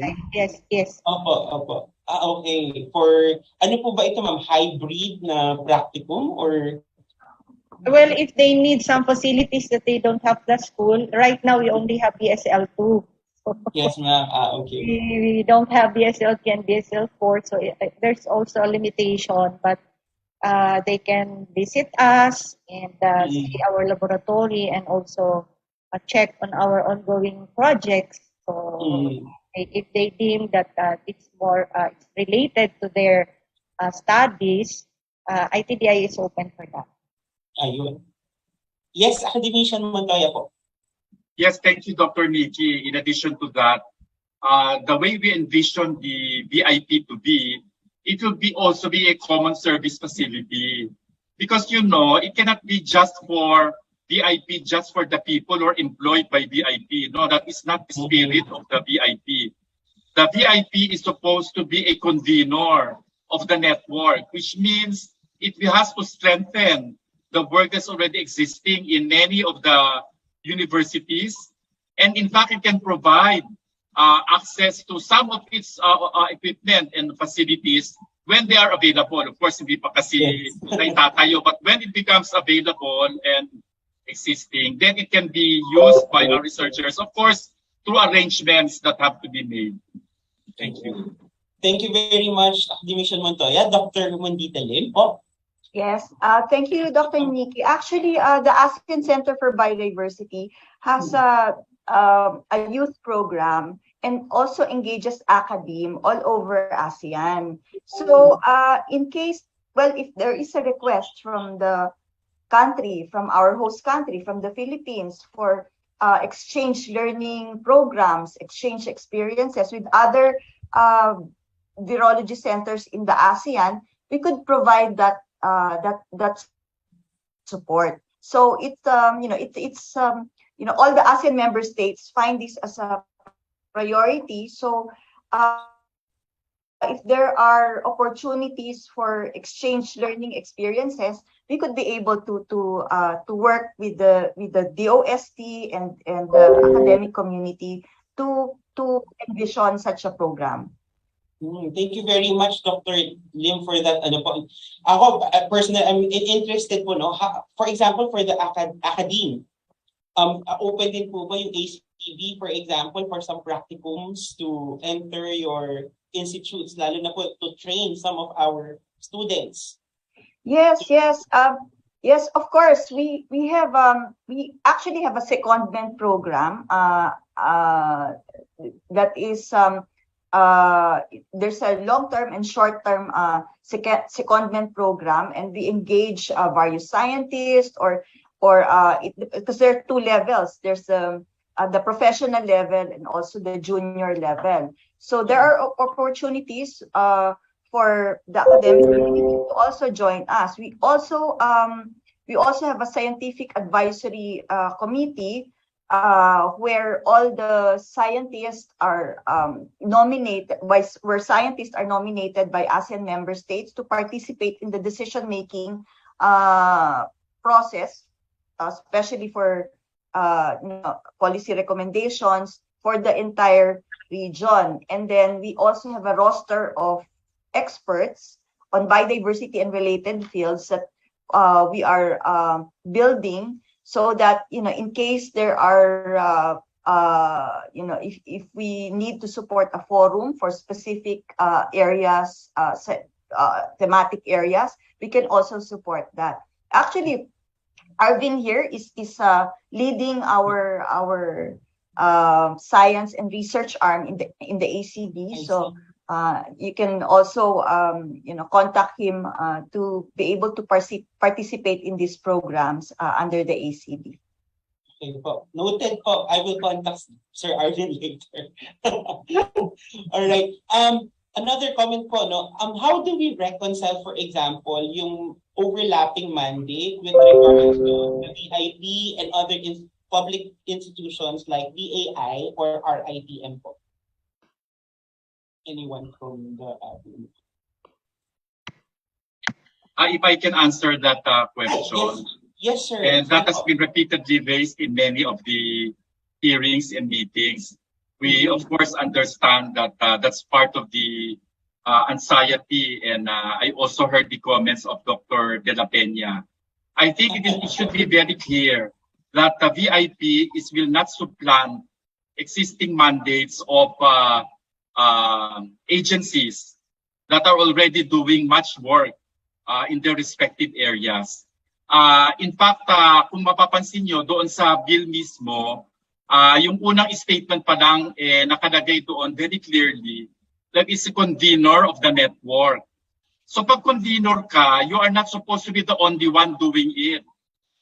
Yes. Opo. Okay. For ano po ba ito ma'am? Hybrid na practicum or? Well, if they need some facilities that they don't have the school, right now we only have BSL2. Yes, ma'am. Okay. We don't have BSL3 and BSL4, so there's also a limitation, but they can visit us and see our laboratory and also check on our ongoing projects. So if they deem that it's more it's related to their studies, ITDI is open for that. Ayun. Yes, Academician Montoya po. Yes, thank you, Dr. Nikki. In addition to that, the way we envision the VIP to be, it will also be a common service facility. Because, it cannot be just for VIP, just for the people who are employed by VIP. No, that is not the spirit of the VIP. The VIP is supposed to be a convener of the network, which means it has to strengthen the work that's already existing in many of the universities, and in fact, it can provide access to some of its equipment and facilities when they are available. Of course, hindi pa kasi naitatayo, but when it becomes available and existing, then it can be used by our researchers, of course, through arrangements that have to be made. Thank you. Thank you very much, Academician Montoya. Dr. Mandita Lim po. Yes, thank you, Dr. Nikki. Actually, the ASEAN Center for Biodiversity has a youth program and also engages academe all over ASEAN. So in case, if there is a request from the country, from our host country, from the Philippines for exchange learning programs, exchange experiences with other virology centers in the ASEAN, we could provide that support. So it's all the ASEAN member states find this as a priority. So if there are opportunities for exchange learning experiences, we could be able to work with the DOST and the academic community to envision such a program. Thank you very much, Dr. Lim, for that. Ako, personally, I'm interested po, no? For example, for the academe, open din po ba yung ACTV, for example, for some practicums to enter your institutes, lalo na po to train some of our students? Yes, of course. We actually have a secondment program that is there's a long-term and short-term secondment program, and we engage various scientists because there are two levels. There's the professional level and also the junior level. So there are opportunities for the academic community to also join us. We also have a scientific advisory committee where all the scientists are nominated by ASEAN member states to participate in the decision-making process, especially for policy recommendations for the entire region. And then we also have a roster of experts on biodiversity and related fields that we are building, so that in case there are if we need to support a forum for specific areas, thematic areas, we can also support that. Actually, Arvin here is leading our science and research arm in the ACB. So You can also contact him to be able to participate in these programs under the ACB. Okay po. Noted po. I will contact Sir Arvin later. All right. Another comment po, no? How do we reconcile, for example, yung overlapping mandate with regards to the VIP and other public institutions like BAI or RITM po? Anyone from the if I can answer that question. Yes, sir. And that has been repeatedly raised in many of the hearings and meetings. We, of course, understand that that's part of the anxiety, and I also heard the comments of Dr. De La Peña. I think it should be very clear that the VIP will not supplant existing mandates of agencies that are already doing much work in their respective areas. In fact, kung mapapansin nyo, doon sa bill mismo, yung unang statement pa lang nakalagay doon very clearly that is a convener of the network. So pag convener ka, you are not supposed to be the only one doing it.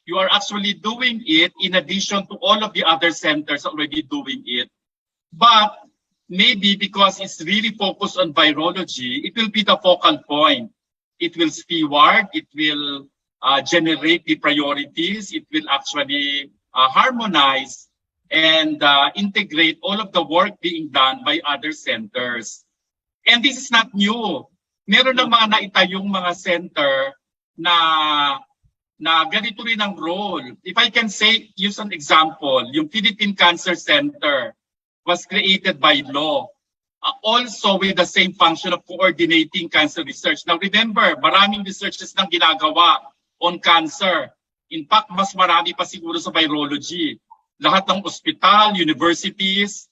You are actually doing it in addition to all of the other centers already doing it. But maybe because it's really focused on virology, it will be the focal point. It will steward, it will generate the priorities, it will actually harmonize and integrate all of the work being done by other centers. And this is not new. Meron ng mga naitayong mga center na ganito rin ang role. If I can say, use an example, yung Philippine Cancer Center was created by law, also with the same function of coordinating cancer research. Now remember, maraming researches nang ginagawa on cancer. In fact, mas marami pa siguro sa virology. Lahat ng ospital, universities,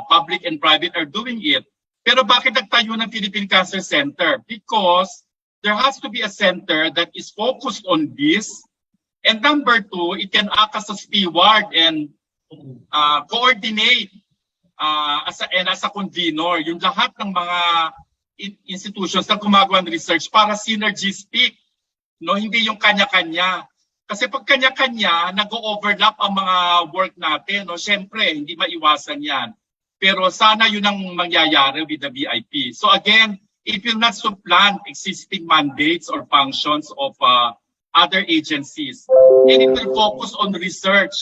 public and private are doing it. Pero bakit nagtayo ng Philippine Cancer Center? Because there has to be a center that is focused on this. And number two, it can act as a steward and coordinate as a convener yung lahat ng mga institutions na gumagawa ng research para synergistic. No, hindi yung kanya-kanya. Kasi pag kanya-kanya, nag-overlap ang mga work natin. No? Siyempre, hindi maiwasan yan. Pero sana yun ang mangyayari with the VIP. So again, it will not supplant existing mandates or functions of other agencies. And it will focus on research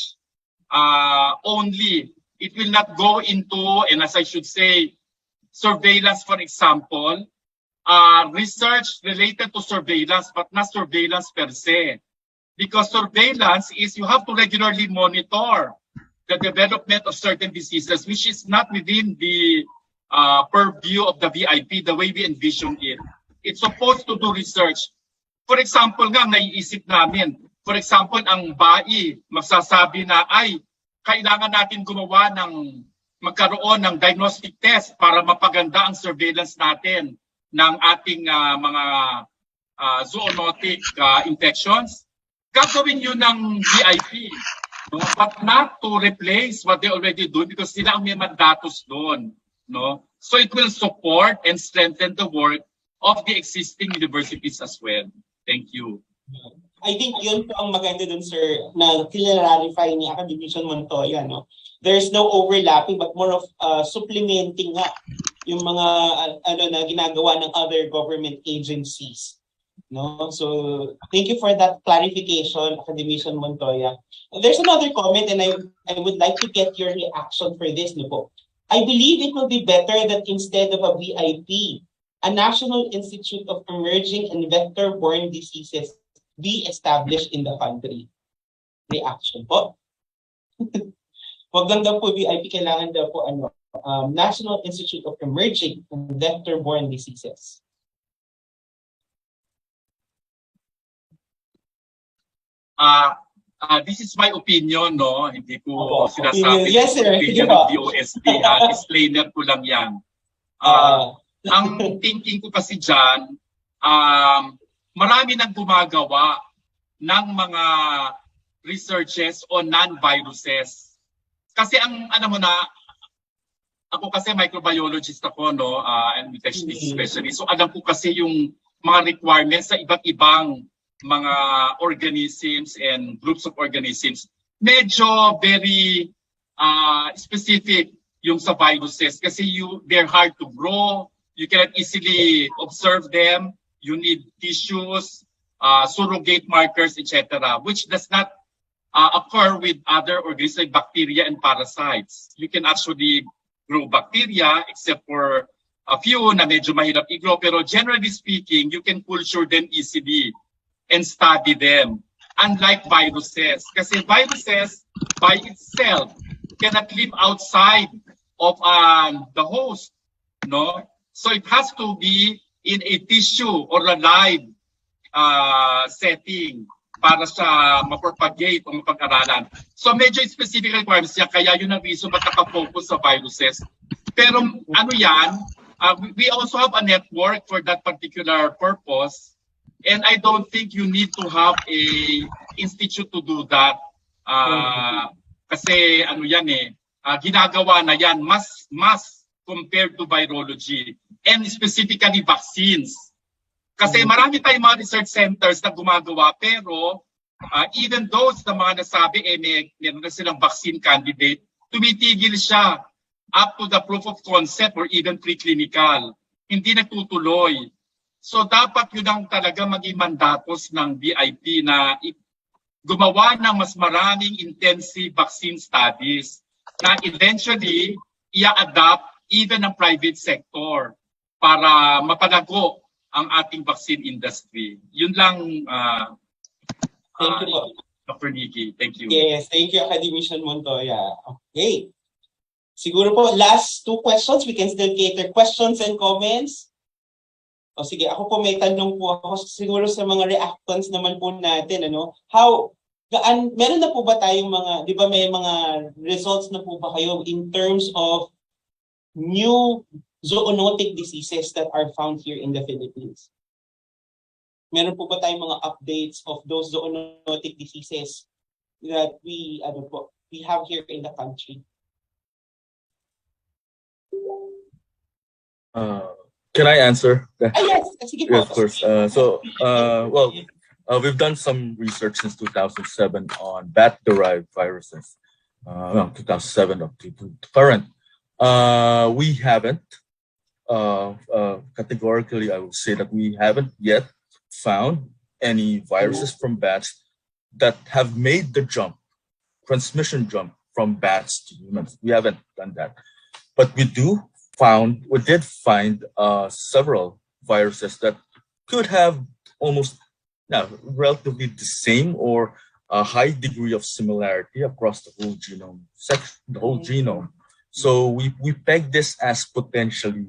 only. It will not go into, and as I should say, surveillance, for example, research related to surveillance, but not surveillance per se. Because surveillance is you have to regularly monitor the development of certain diseases, which is not within the purview of the VIP, the way we envision it. It's supposed to do research. For example nga, naiisip namin, for example, ang BAI, magsasabi na, ay, kailangan natin gumawa magkaroon ng diagnostic test para mapaganda ang surveillance natin ng ating mga zoonotic infections. Gagawin yun ng VIP, no? But not to replace what they already do because sila ang may mandatos doon. No? So it will support and strengthen the work of the existing universities as well. Thank you. I think yun po ang maganda dun, sir, na clarify ni Academician Montoya, no? There's no overlapping but more of supplementing nga yung mga na ginagawa ng other government agencies. No? So thank you for that clarification, Academician Montoya. There's another comment and I would like to get your reaction for this, no po. I believe it will be better that instead of a VIP, a National Institute of Emerging and Vector-Borne Diseases be established in the country. Reaction po. Wag lang daw po VIP, kailangan daw po National Institute of Emerging and Vector-Borne Diseases. This is my opinion, no? Hindi ko sinasabi yes, sir. Opinion of DOST. Disclaimer ko lang yan. Ang thinking ko kasi dyan, marami nang gumagawa ng mga researches on non-viruses. Kasi ang ako kasi microbiologist ako, no, and infectious specialist. So alam ko kasi yung mga requirements sa iba't ibang mga organisms and groups of organisms. Medyo very specific yung sa viruses kasi they're hard to grow. You cannot easily observe them. You need tissues, surrogate markers, etc., which does not occur with other organisms like bacteria and parasites. You can actually grow bacteria except for a few na medyo mahirap i-grow, pero generally speaking, you can culture them easily and study them. Unlike viruses, kasi viruses by itself cannot live outside of the host, no? So it has to be in a tissue or a live setting para sa mapropagate o mapag-aralan. So medyo specific requirements niya, kaya yun ang reason ba't nakafocus sa viruses. Pero ano yan, we also have a network for that particular purpose, and I don't think you need to have a institute to do that. Kasi ano yan ginagawa na yan mas compared to virology and specifically vaccines. Kasi marami tayong mga research centers na gumagawa, pero even those na mga nasabi, meron na silang vaccine candidate, tumitigil siya up to the proof of concept or even preclinical. Hindi nagtutuloy. So dapat yun ang talaga maging mandatos ng BIP na gumawa ng mas maraming intensive vaccine studies na eventually i-adapt even ang private sector para mapalago ang ating vaccine industry. Yun lang, thank you po. Dr. Nikki. Thank you. Yes, thank you, Academician Montoya. Okay. Siguro po, last 2 questions. We can still cater questions and comments. O sige, ako po may tanong po ako siguro sa mga reactants naman po natin. Meron na po ba tayong mga, di ba may mga results na po ba kayo in terms of new zoonotic diseases that are found here in the Philippines? Meron po ba tayong mga updates of those zoonotic diseases that we have here in the country? Can I answer? Yes, sige po. Of course. We've done some research since 2007 on bat-derived viruses. 2007 up to current. We haven't, categorically, I would say that we haven't yet found any viruses from bats that have made the transmission jump from bats to humans. We haven't done that. But we did find several viruses that could have almost relatively the same or a high degree of similarity across the whole genome. So we peg this as potentially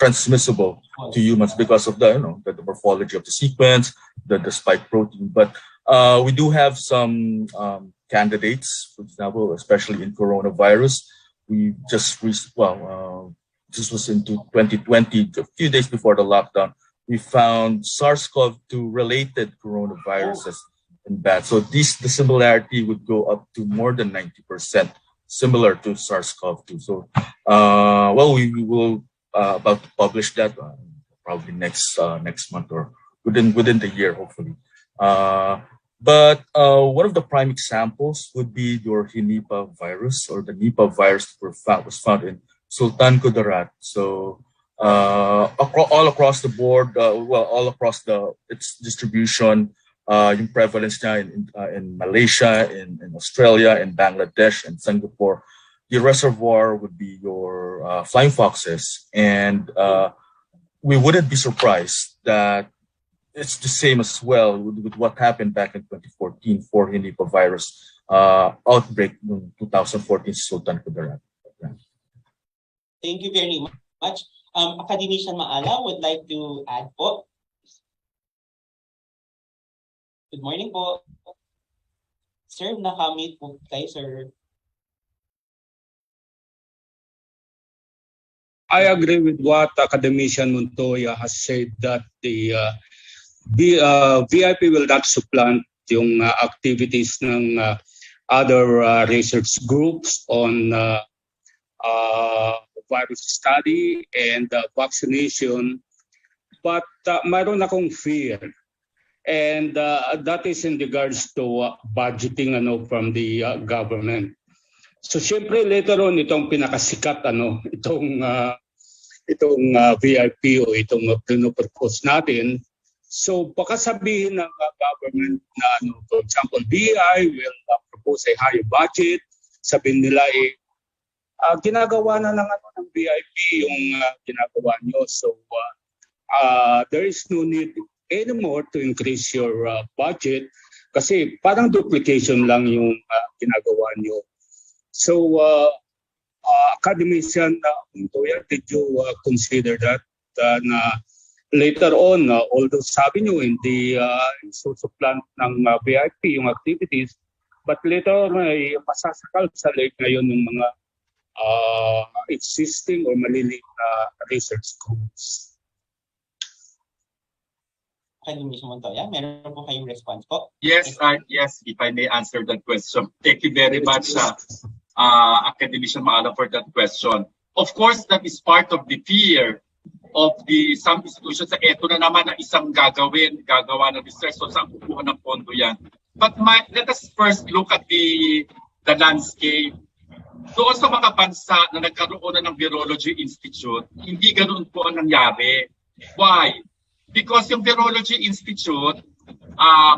transmissible to humans because of the morphology of the sequence, the spike protein. But we do have some candidates, for example, especially in coronavirus. We just this was in 2020, a few days before the lockdown. We found SARS-CoV-2 related coronaviruses in bats. So the similarity would go up to more than 90%. Similar to SARS-CoV-2. So, we will about to publish that probably next month or within the year, hopefully. But one of the prime examples would be your Nipah virus, or the Nipah virus that was found in Sultan Kudarat. So all across the board, all across its distribution. Yung prevalence niya in Malaysia, in Australia, in Bangladesh, and Singapore. The reservoir would be your flying foxes, and we wouldn't be surprised that it's the same as well with what happened back in 2014 for Nipah virus outbreak in 2014 Sultan Kudarat. Thank you very much. Academician Maala would like to add po. Good morning po. Sir, nakamute po tayo, sir. I agree with what Academician Montoya has said, that the VIP will not supplant yung activities ng other research groups on virus study and vaccination. But mayroon akong fear. And that is in regards to budgeting from the government. So syempre later on itong pinakasikat itong VIP o itong pinopropose natin. So baka sabihin ng government na for example BI will propose a higher budget. Sabihin nila ginagawa na ng VIP yung ginagawa nyo. So there is no need anymore to increase your budget kasi parang duplication lang yung ginagawa nyo. So, academician Montoya, did you consider that na later on, although sabi nyo hindi plan ng VIP yung activities, but later on ay masasakal sa lake ngayon yung mga existing or maliliit na research groups? Academician Montoya, meron po kayong response po? Yes, yes, if I may answer that question. Thank you very much, Academician Maala, for that question. Of course, that is part of the fear of some institutions. Ito na naman ang isang gagawa ng research, so saan kukuha ng pondo yan. But let us first look at the landscape. Doon sa mga bansa na nagkaroon na ng Virology Institute, hindi ganoon po ang nangyari. Why? Because yung Virology Institute,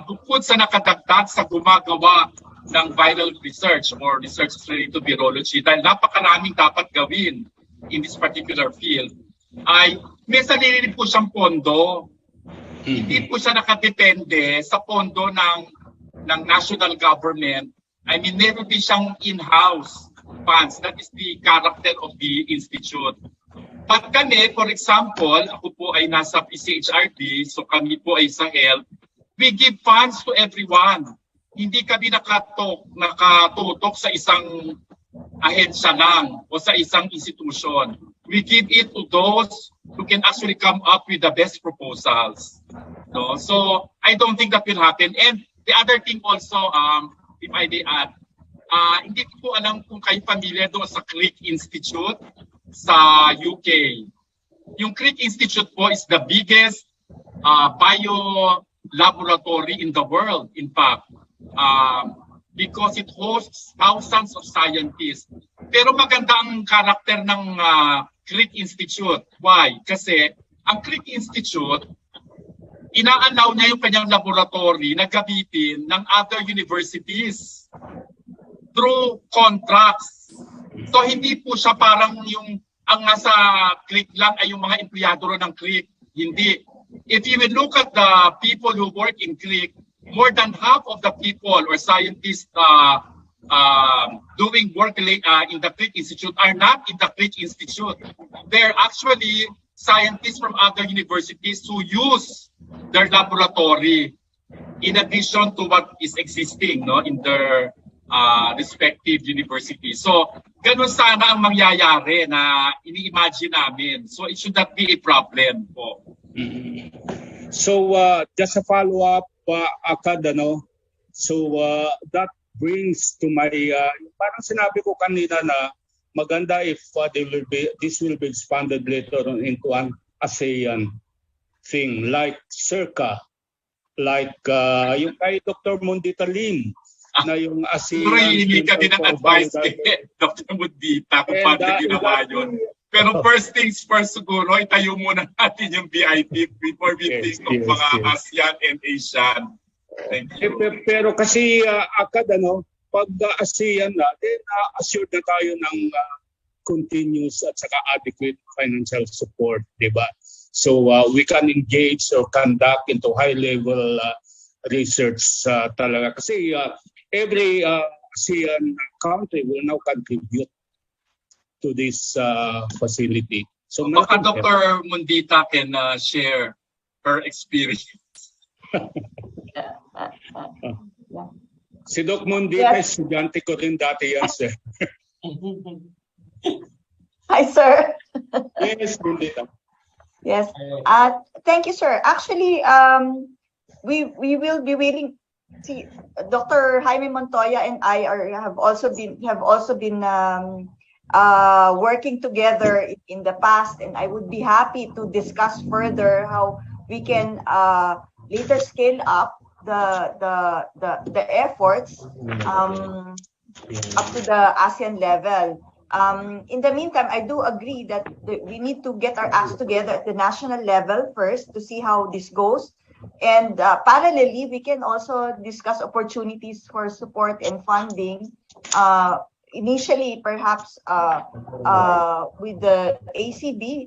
bukod sa nakadagdag sa gumagawa ng viral research or research related to virology, dahil napakaraming dapat gawin in this particular field, ay may sarili po siyang pondo. Hindi po siya nakadepende sa pondo ng national government. I mean, meron din siyang in-house funds. That is the character of the institute. But kami, for example, ako po ay nasa PCHRD, so kami po ay sa health, we give funds to everyone. Hindi kami nakatutok sa isang ahensya lang o sa isang institution. We give it to those who can actually come up with the best proposals. No? So I don't think that will happen. And the other thing also, if I may add, hindi ko po alam kung kayo familiar doon sa Crick Institute sa UK. Yung Crick Institute po is the biggest bio laboratory in the world, in fact, because it hosts thousands of scientists. Pero maganda ang karakter ng Crick Institute. Why? Kasi ang Crick Institute, ina-allow niya yung kanyang laboratory na gamitin ng other universities through contracts. So hindi po siya parang ang nasa Crick lang ay yung mga empleyado ng Crick. Hindi. If you will look at the people who work in Crick, more than half of the people or scientists doing work in the Crick Institute are not in the Crick Institute. They're actually scientists from other universities who use their laboratory in addition to what is existing in their respective universities. So, ganun sana ang mangyayari na ini-imagine namin. So, it should not be a problem po. So, just a follow-up, Akad, so that brings to my, parang sinabi ko kanina na maganda if this will be expanded later on into an ASEAN thing like CIRCA, like yung kay Dr. Mundita Lim, na yung ASEAN. Pero hindi ka din ang advice kay Dr. Mundita kung paano ginawa yun. Pero first things first siguro, itayo muna natin yung VIP before we think of mga ASEAN and Asian. Thank you. Pero kasi Akad, pag ASEAN na, then assured na tayo ng continuous at saka adequate financial support, di ba? So we can engage or conduct into high-level research talaga. Kasi every ASEAN country will now contribute to this facility. So baka Dr. Mundita can share her experience. Si Doc Mundita, estudyante ko rin dati yan, sir. Hi, sir. Yes, Mundita. Yes. Thank you, sir. Actually, we will be waiting. See, Dr. Jaime Montoya and I have also been working together in the past, and I would be happy to discuss further how we can later scale up the efforts up to the ASEAN level. In the meantime, I do agree that we need to get our acts together at the national level first to see how this goes. And parallelly, we can also discuss opportunities for support and funding. Initially, perhaps with the ACB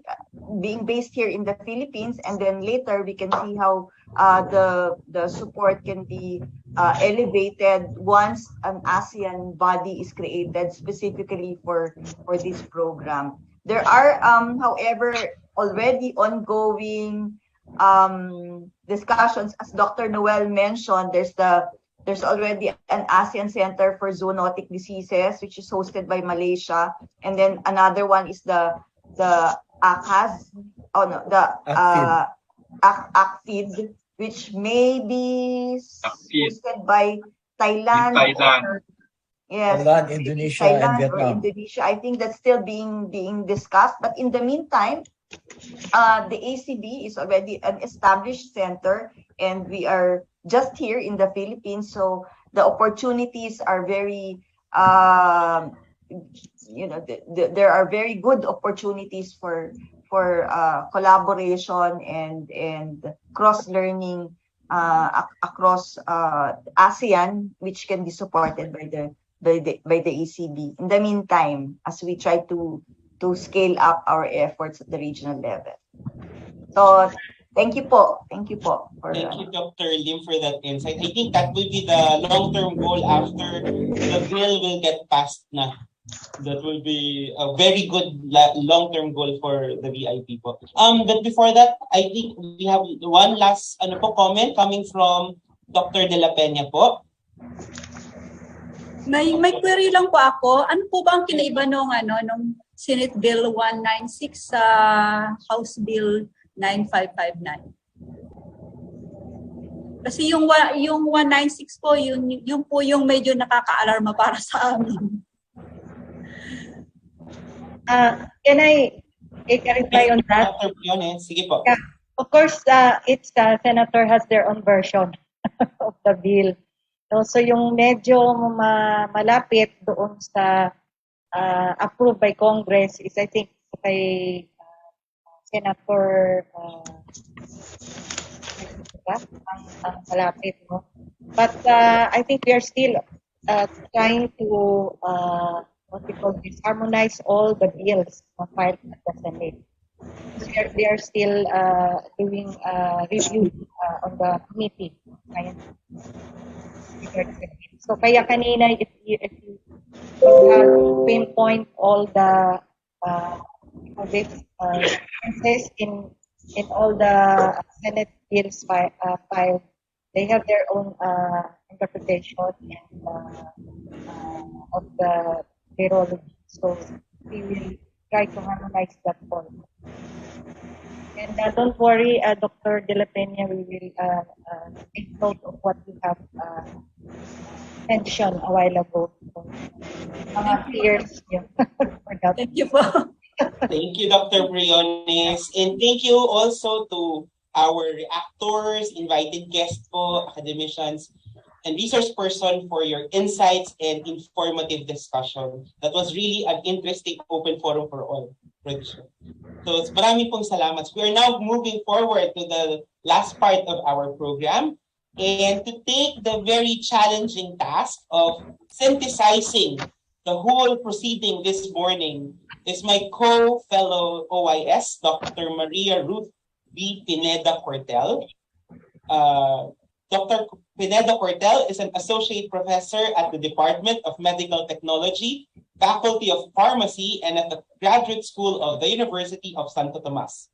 being based here in the Philippines, and then later we can see how the support can be elevated once an ASEAN body is created specifically for this program. There are, however, already ongoing discussions. As Dr. Noel mentioned, there's already an ASEAN Center for Zoonotic Diseases, which is hosted by Malaysia, and then another one is the ACAS, ACFID, which may be hosted by Thailand. Yes, Thailand, Indonesia, and Thailand or Vietnam. Indonesia. I think that's still being discussed. But in the meantime, the ACB is already an established center, and we are just here in the Philippines. So the opportunities are very, there are very good opportunities for collaboration and cross-learning across ASEAN, which can be supported by the ACB. In the meantime, as we try to scale up our efforts at the regional level. So thank you po. Thank you, Dr. Lim, for that insight. I think that will be the long-term goal after the bill will get passed na. That will be a very good long-term goal for the VIP po. But before that, I think we have one last comment coming from Dr. De La Peña po. May query lang po ako. Ano po ba ang kinaiba nung Senate Bill 196 sa House Bill 9559? Kasi yung 196 po, yun po yung medyo nakaka-alarma para sa amin. Can I clarify on that? Sige po. Yeah, of course, each senator has their own version of the bill. So yung medyo malapit doon sa approved by Congress is, I think, kay Senator ang malapit, no? But I think we are still trying to harmonize all the bills filed at the Senate. They are still doing review on the committee. So kaya kanina, if you have pinpoint all the differences in all the Senate bills filed, they have their own interpretation of the virology. So we will try to harmonize that point. And don't worry, Dr. De La Peña, we will take note of what you have mentioned a while ago. Fears. Thank you po. Thank you, Dr. Briones. And thank you also to our reactors, invited guests po, academicians, and resource person for your insights and informative discussion. That was really an interesting open forum for all. So maraming pong salamat. We are now moving forward to the last part of our program, and to take the very challenging task of synthesizing the whole proceeding this morning is my co-fellow OIS, Dr. Maria Ruth B. Pineda-Cortel. Dr. Pineda-Cortel is an associate professor at the Department of Medical Technology, Faculty of Pharmacy, and at the Graduate School of the University of Santo Tomas.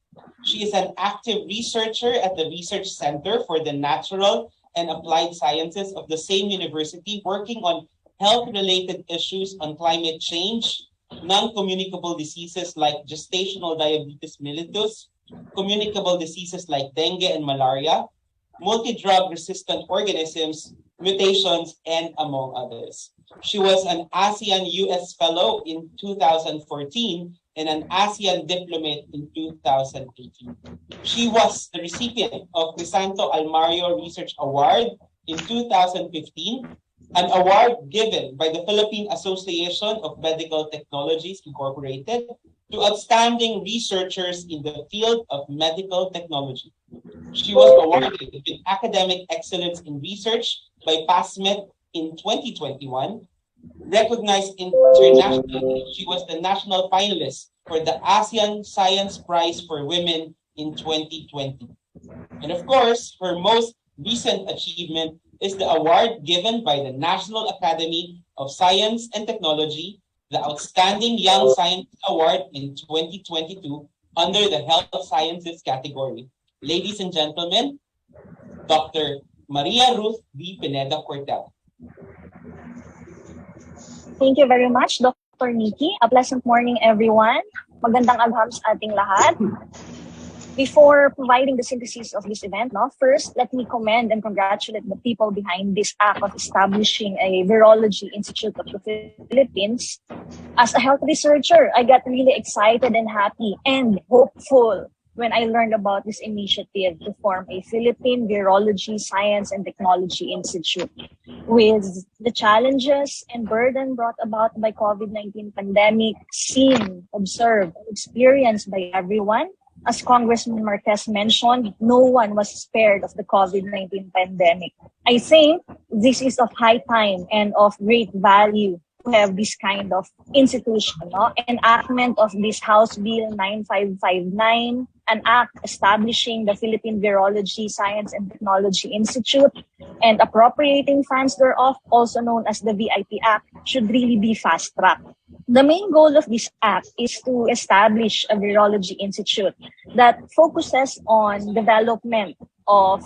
She is an active researcher at the Research Center for the Natural and Applied Sciences of the same university, working on health-related issues on climate change, non-communicable diseases like gestational diabetes mellitus, communicable diseases like dengue and malaria, multi-drug resistant organisms, mutations, and among others. She was an ASEAN US Fellow in 2014 and an ASEAN Diplomat in 2018. She was the recipient of Crisanto Almario Research Award in 2015, an award given by the Philippine Association of Medical Technologies Incorporated to outstanding researchers in the field of medical technology. She was awarded with Academic Excellence in Research by PASMED in 2021. Recognized internationally, she was the national finalist for the ASEAN Science Prize for Women in 2020. And of course, her most recent achievement is the award given by the National Academy of Science and Technology, the Outstanding Young Scientist Award in 2022 under the Health Sciences category. Ladies and gentlemen, Dr. Maria Ruth V. Pineda Cortel. Thank you very much, Dr. Nikki. A pleasant morning, everyone. Magandang agham sa ating lahat. Before providing the synthesis of this event, first, let me commend and congratulate the people behind this act of establishing a Virology Institute of the Philippines. As a health researcher, I got really excited and happy and hopeful when I learned about this initiative to form a Philippine Virology Science and Technology Institute. With the challenges and burden brought about by COVID-19 pandemic seen, observed, and experienced by everyone, as Congressman Marquez mentioned, no one was spared of the COVID-19 pandemic. I think this is of high time and of great value to have this kind of institution. Enactment of this House Bill 9559, an act establishing the Philippine Virology Science and Technology Institute, and appropriating funds thereof, also known as the VIP Act, should really be fast-tracked. The main goal of this act is to establish a virology institute that focuses on development of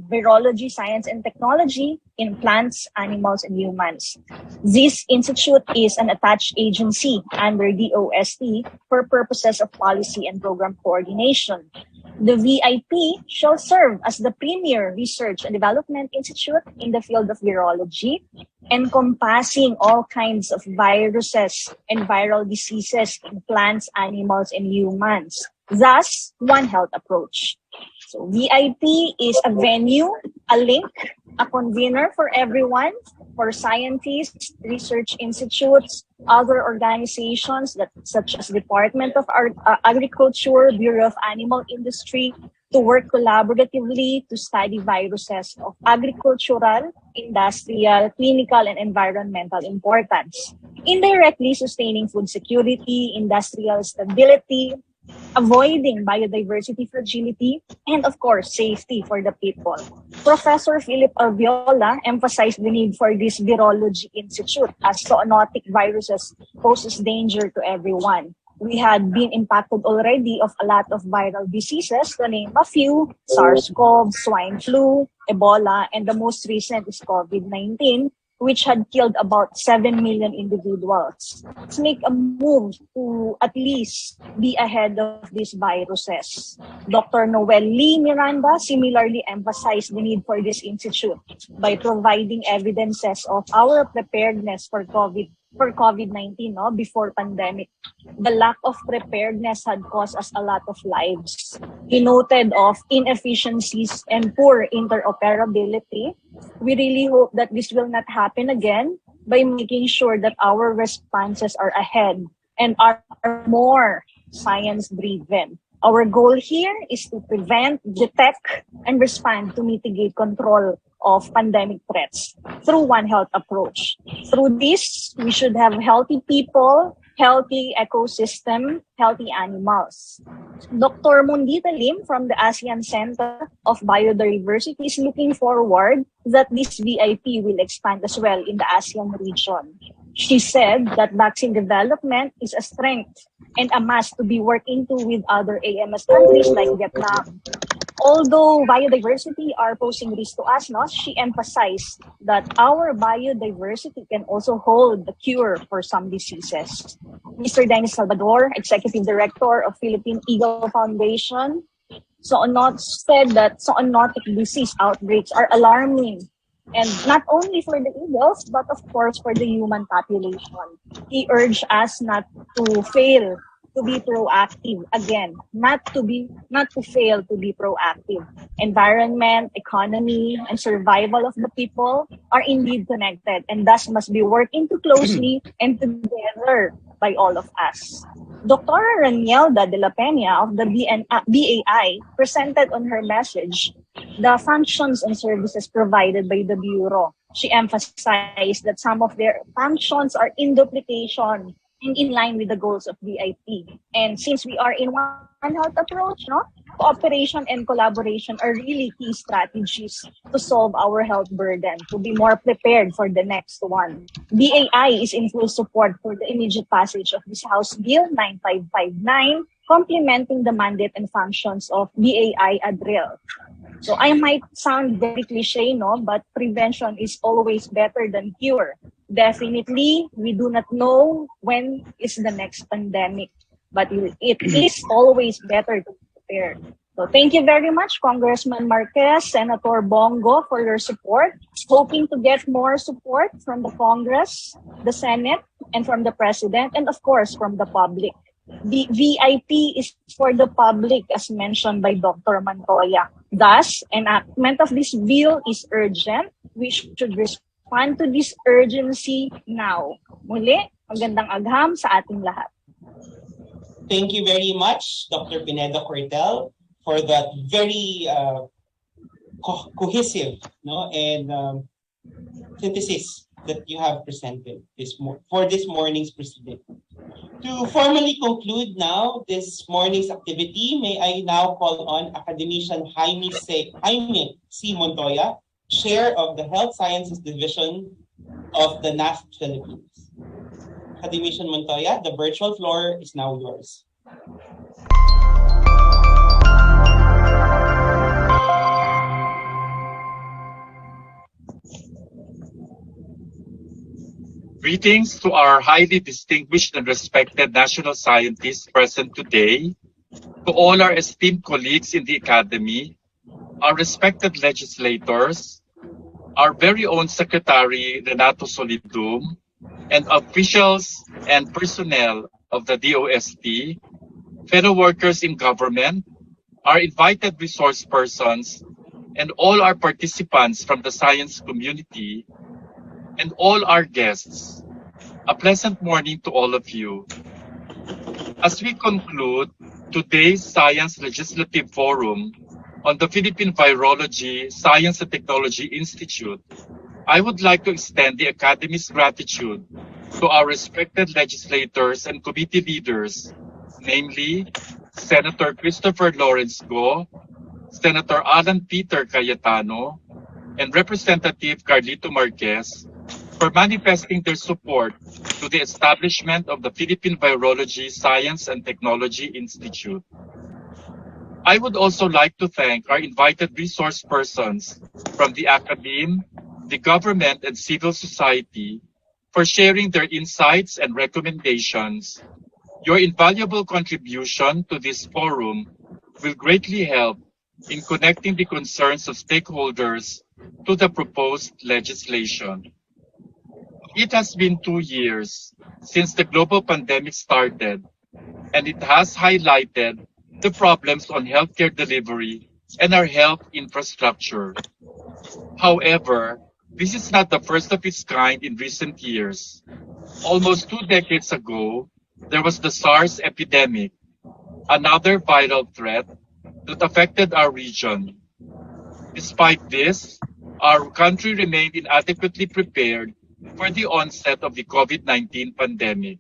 virology, science, and technology in plants, animals, and humans. This institute is an attached agency under DOST for purposes of policy and program coordination. The VIP shall serve as the premier research and development institute in the field of virology, encompassing all kinds of viruses and viral diseases in plants, animals, and humans. Thus, One Health approach. So VIP is a venue, a link, a convener for everyone, for scientists, research institutes, other organizations that, such as Department of Agriculture, Bureau of Animal Industry, to work collaboratively to study viruses of agricultural, industrial, clinical, and environmental importance, indirectly sustaining food security, industrial stability, avoiding biodiversity fragility, and of course, safety for the people. Professor Philip Alviola emphasized the need for this Virology Institute as zoonotic viruses poses danger to everyone. We had been impacted already of a lot of viral diseases, to name a few: SARS-CoV, swine flu, Ebola, and the most recent is COVID-19, which had killed about 7 million individuals. Let's make a move to at least be ahead of these viruses. Dr. Noel Lee Miranda similarly emphasized the need for this institute by providing evidences of our preparedness for COVID-19 before pandemic. The lack of preparedness had cost us a lot of lives. He noted of inefficiencies and poor interoperability. We really hope that this will not happen again by making sure that our responses are ahead and are more science-driven. Our goal here is to prevent, detect, and respond to mitigate control of pandemic threats through One Health approach. Through this, we should have healthy people, healthy ecosystem, healthy animals. Dr. Mundita Lim from the ASEAN Center of Biodiversity is looking forward that this VIP will expand as well in the ASEAN region. She said that vaccine development is a strength and a must to be worked into with other AMS countries like Vietnam. Although biodiversity are posing risk to us, she emphasized that our biodiversity can also hold the cure for some diseases. Mr. Dennis Salvador, Executive Director of Philippine Eagle Foundation, said that zoonotic disease outbreaks are alarming And not only for the eagles, but of course for the human population. He urged us not to fail to be proactive. Again, not to fail to be proactive. Environment, economy, and survival of the people are indeed connected and thus must be working too closely and together by all of us. Dr. Ranielda de la Peña of the BAI presented on her message the functions and services provided by the Bureau. She emphasized that some of their functions are in duplication and in line with the goals of VIP. And since we are in One Health approach, cooperation and collaboration are really key strategies to solve our health burden, to be more prepared for the next one. BAI is in full support for the immediate passage of this House Bill 9559, complementing the mandate and functions of BAI ADRIL. So I might sound very cliche, but prevention is always better than cure. Definitely, we do not know when is the next pandemic, but it is always better to be prepared. So thank you very much, Congressman Marquez, Senator Bongo, for your support. Hoping to get more support from the Congress, the Senate, and from the President, and of course, from the public. The VIP is for the public, as mentioned by Dr. Montoya. Thus, enactment of this bill is urgent. We should respond to this urgency now. Muli, magandang agham sa ating lahat. Thank you very much, Dr. Pineda Cortel, for that very cohesive and synthesis that you have presented for this morning's proceeding. To formally conclude now this morning's activity, may I now call on Academician Jaime C. Montoya, Chair of the Health Sciences Division of the NAFT Philippines. Academician Montoya, the virtual floor is now yours. Greetings to our highly distinguished and respected national scientists present today, to all our esteemed colleagues in the Academy, our respected legislators, our very own Secretary Renato Solidum, and officials and personnel of the DOST, fellow workers in government, our invited resource persons, and all our participants from the science community, and all our guests. A pleasant morning to all of you. As we conclude today's Science Legislative Forum on the Philippine Virology Science and Technology Institute, I would like to extend the Academy's gratitude to our respected legislators and committee leaders, namely Senator Christopher Lawrence Go, Senator Alan Peter Cayetano, and Representative Carlito Marquez, for manifesting their support to the establishment of the Philippine Virology Science and Technology Institute. I would also like to thank our invited resource persons from the academe, the government, and civil society for sharing their insights and recommendations. Your invaluable contribution to this forum will greatly help in connecting the concerns of stakeholders to the proposed legislation. It has been 2 years since the global pandemic started, and it has highlighted the problems on healthcare delivery and our health infrastructure. However, this is not the first of its kind in recent years. Almost 2 decades ago, there was the SARS epidemic, another viral threat that affected our region. Despite this, our country remained inadequately prepared for the onset of the COVID-19 pandemic.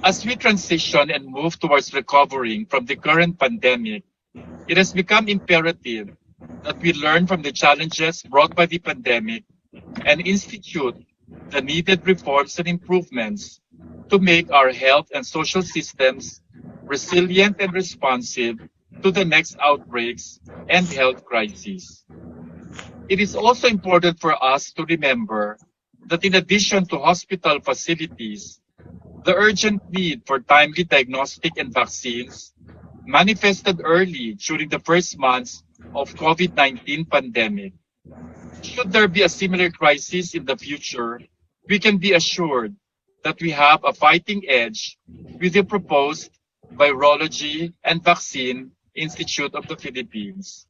As we transition and move towards recovering from the current pandemic, it has become imperative that we learn from the challenges brought by the pandemic and institute the needed reforms and improvements to make our health and social systems resilient and responsive to the next outbreaks and health crises. It is also important for us to remember that in addition to hospital facilities, the urgent need for timely diagnostic and vaccines manifested early during the first months of COVID-19 pandemic. Should there be a similar crisis in the future, we can be assured that we have a fighting edge with the proposed Virology and Vaccine Institute of the Philippines.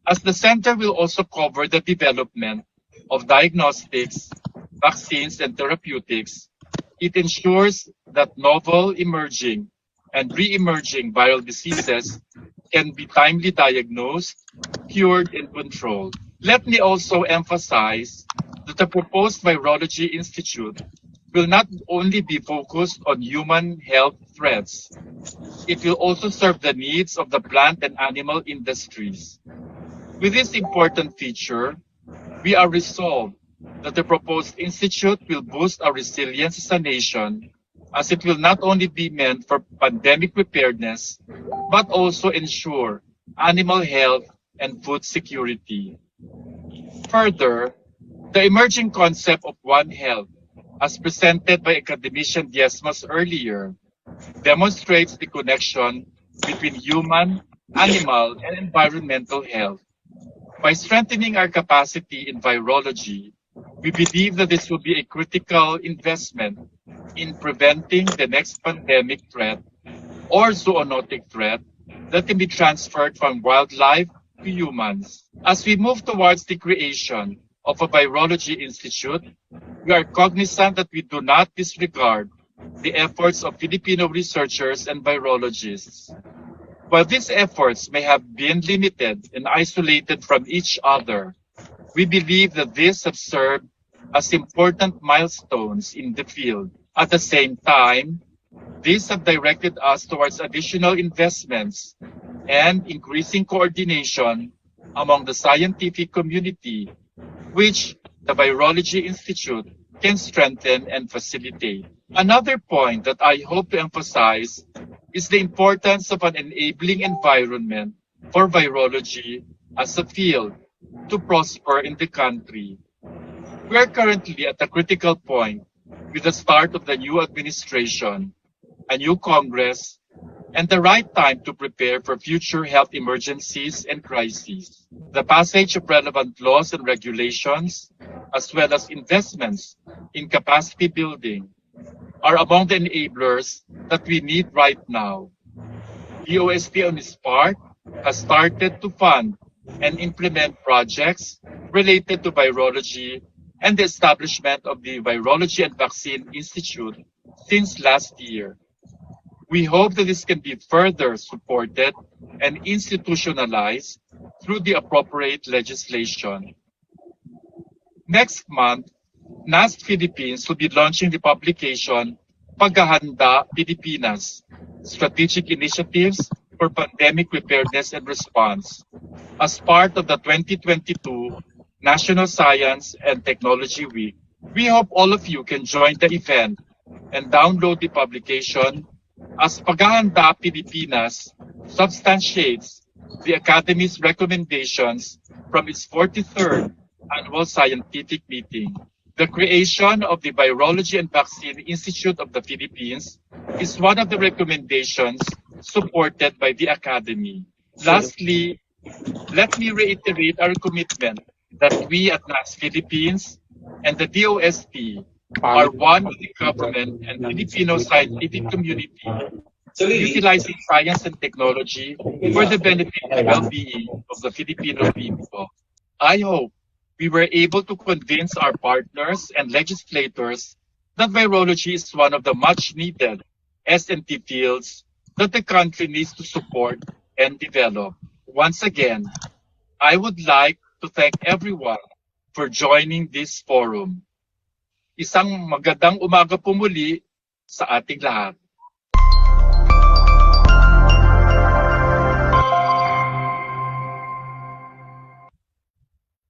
As the center will also cover the development of diagnostics, vaccines, and therapeutics, it ensures that novel, emerging, and re-emerging viral diseases can be timely diagnosed, cured, and controlled. Let me also emphasize that the proposed Virology Institute will not only be focused on human health threats, it will also serve the needs of the plant and animal industries. With this important feature, we are resolved that the proposed institute will boost our resilience as a nation, as it will not only be meant for pandemic preparedness, but also ensure animal health and food security. Further, the emerging concept of One Health, as presented by academician Diezmas earlier, demonstrates the connection between human, animal, and environmental health. By strengthening our capacity in virology, we believe that this will be a critical investment in preventing the next pandemic threat or zoonotic threat that can be transferred from wildlife to humans. As we move towards the creation of a Virology Institute, we are cognizant that we do not disregard the efforts of Filipino researchers and virologists. While these efforts may have been limited and isolated from each other, we believe that these have served as important milestones in the field. At the same time, these have directed us towards additional investments and increasing coordination among the scientific community, which the Virology Institute can strengthen and facilitate. Another point that I hope to emphasize is the importance of an enabling environment for virology as a field to prosper in the country. We are currently at a critical point with the start of the new administration, a new Congress, and the right time to prepare for future health emergencies and crises. The passage of relevant laws and regulations, as well as investments in capacity building, are among the enablers that we need right now. DOST on its part has started to fund and implement projects related to virology and the establishment of the Virology and Vaccine Institute since last year. We hope that this can be further supported and institutionalized through the appropriate legislation. Next month, NAST Philippines will be launching the publication Paghahanda Pilipinas, Strategic Initiatives for Pandemic Preparedness and Response, as part of the 2022 National Science and Technology Week. We hope all of you can join the event and download the publication, as Paghahanda Pilipinas substantiates the Academy's recommendations from its 43rd annual scientific meeting. The creation of the Virology and Vaccine Institute of the Philippines is one of the recommendations supported by the Academy. Lastly, let me reiterate our commitment that we at NAST Philippines and the DOST are one with the government and Filipino scientific community, utilizing science and technology for the benefit and well-being of the Filipino people. I hope we were able to convince our partners and legislators that virology is one of the much-needed S&T fields that the country needs to support and develop. Once again, I would like to thank everyone for joining this forum. Isang magandang umaga po muli sa ating lahat.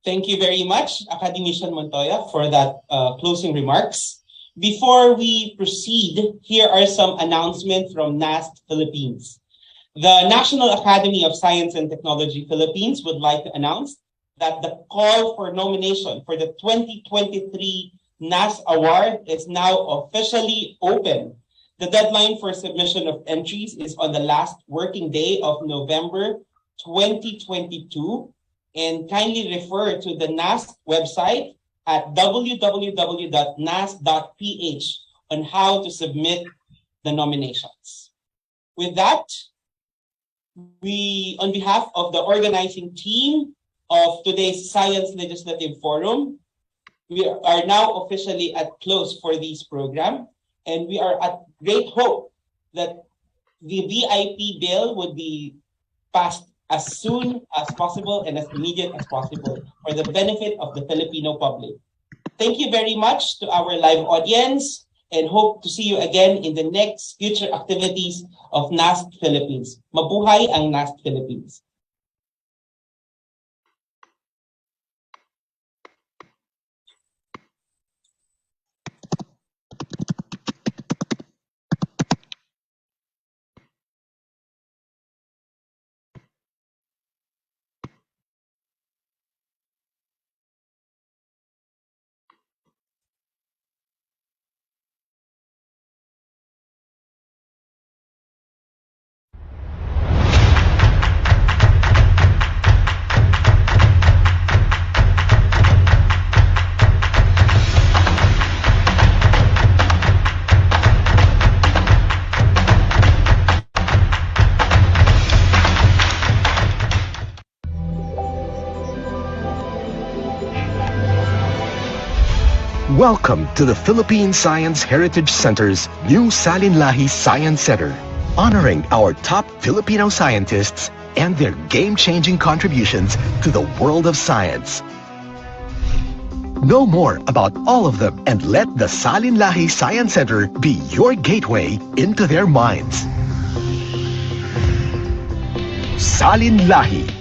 Thank you very much, Academician Montoya, for that closing remarks. Before we proceed, here are some announcements from NAST Philippines. The National Academy of Science and Technology Philippines would like to announce that the call for nomination for the 2023 NAST Award is now officially open. The deadline for submission of entries is on the last working day of November 2022. and kindly refer to the NAST website at www.nast.ph on how to submit the nominations. With that, we, on behalf of the organizing team of today's Science Legislative Forum, we are now officially at close for this program, and we are at great hope that the VIP bill would be passed as soon as possible and as immediate as possible for the benefit of the Filipino public. Thank you very much to our live audience, and hope to see you again in the next future activities of NAST Philippines. Mabuhay ang NAST Philippines. Welcome to the Philippine Science Heritage Center's new Salinlahi Science Center, honoring our top Filipino scientists and their game-changing contributions to the world of science. Know more about all of them and let the Salinlahi Science Center be your gateway into their minds. Salinlahi.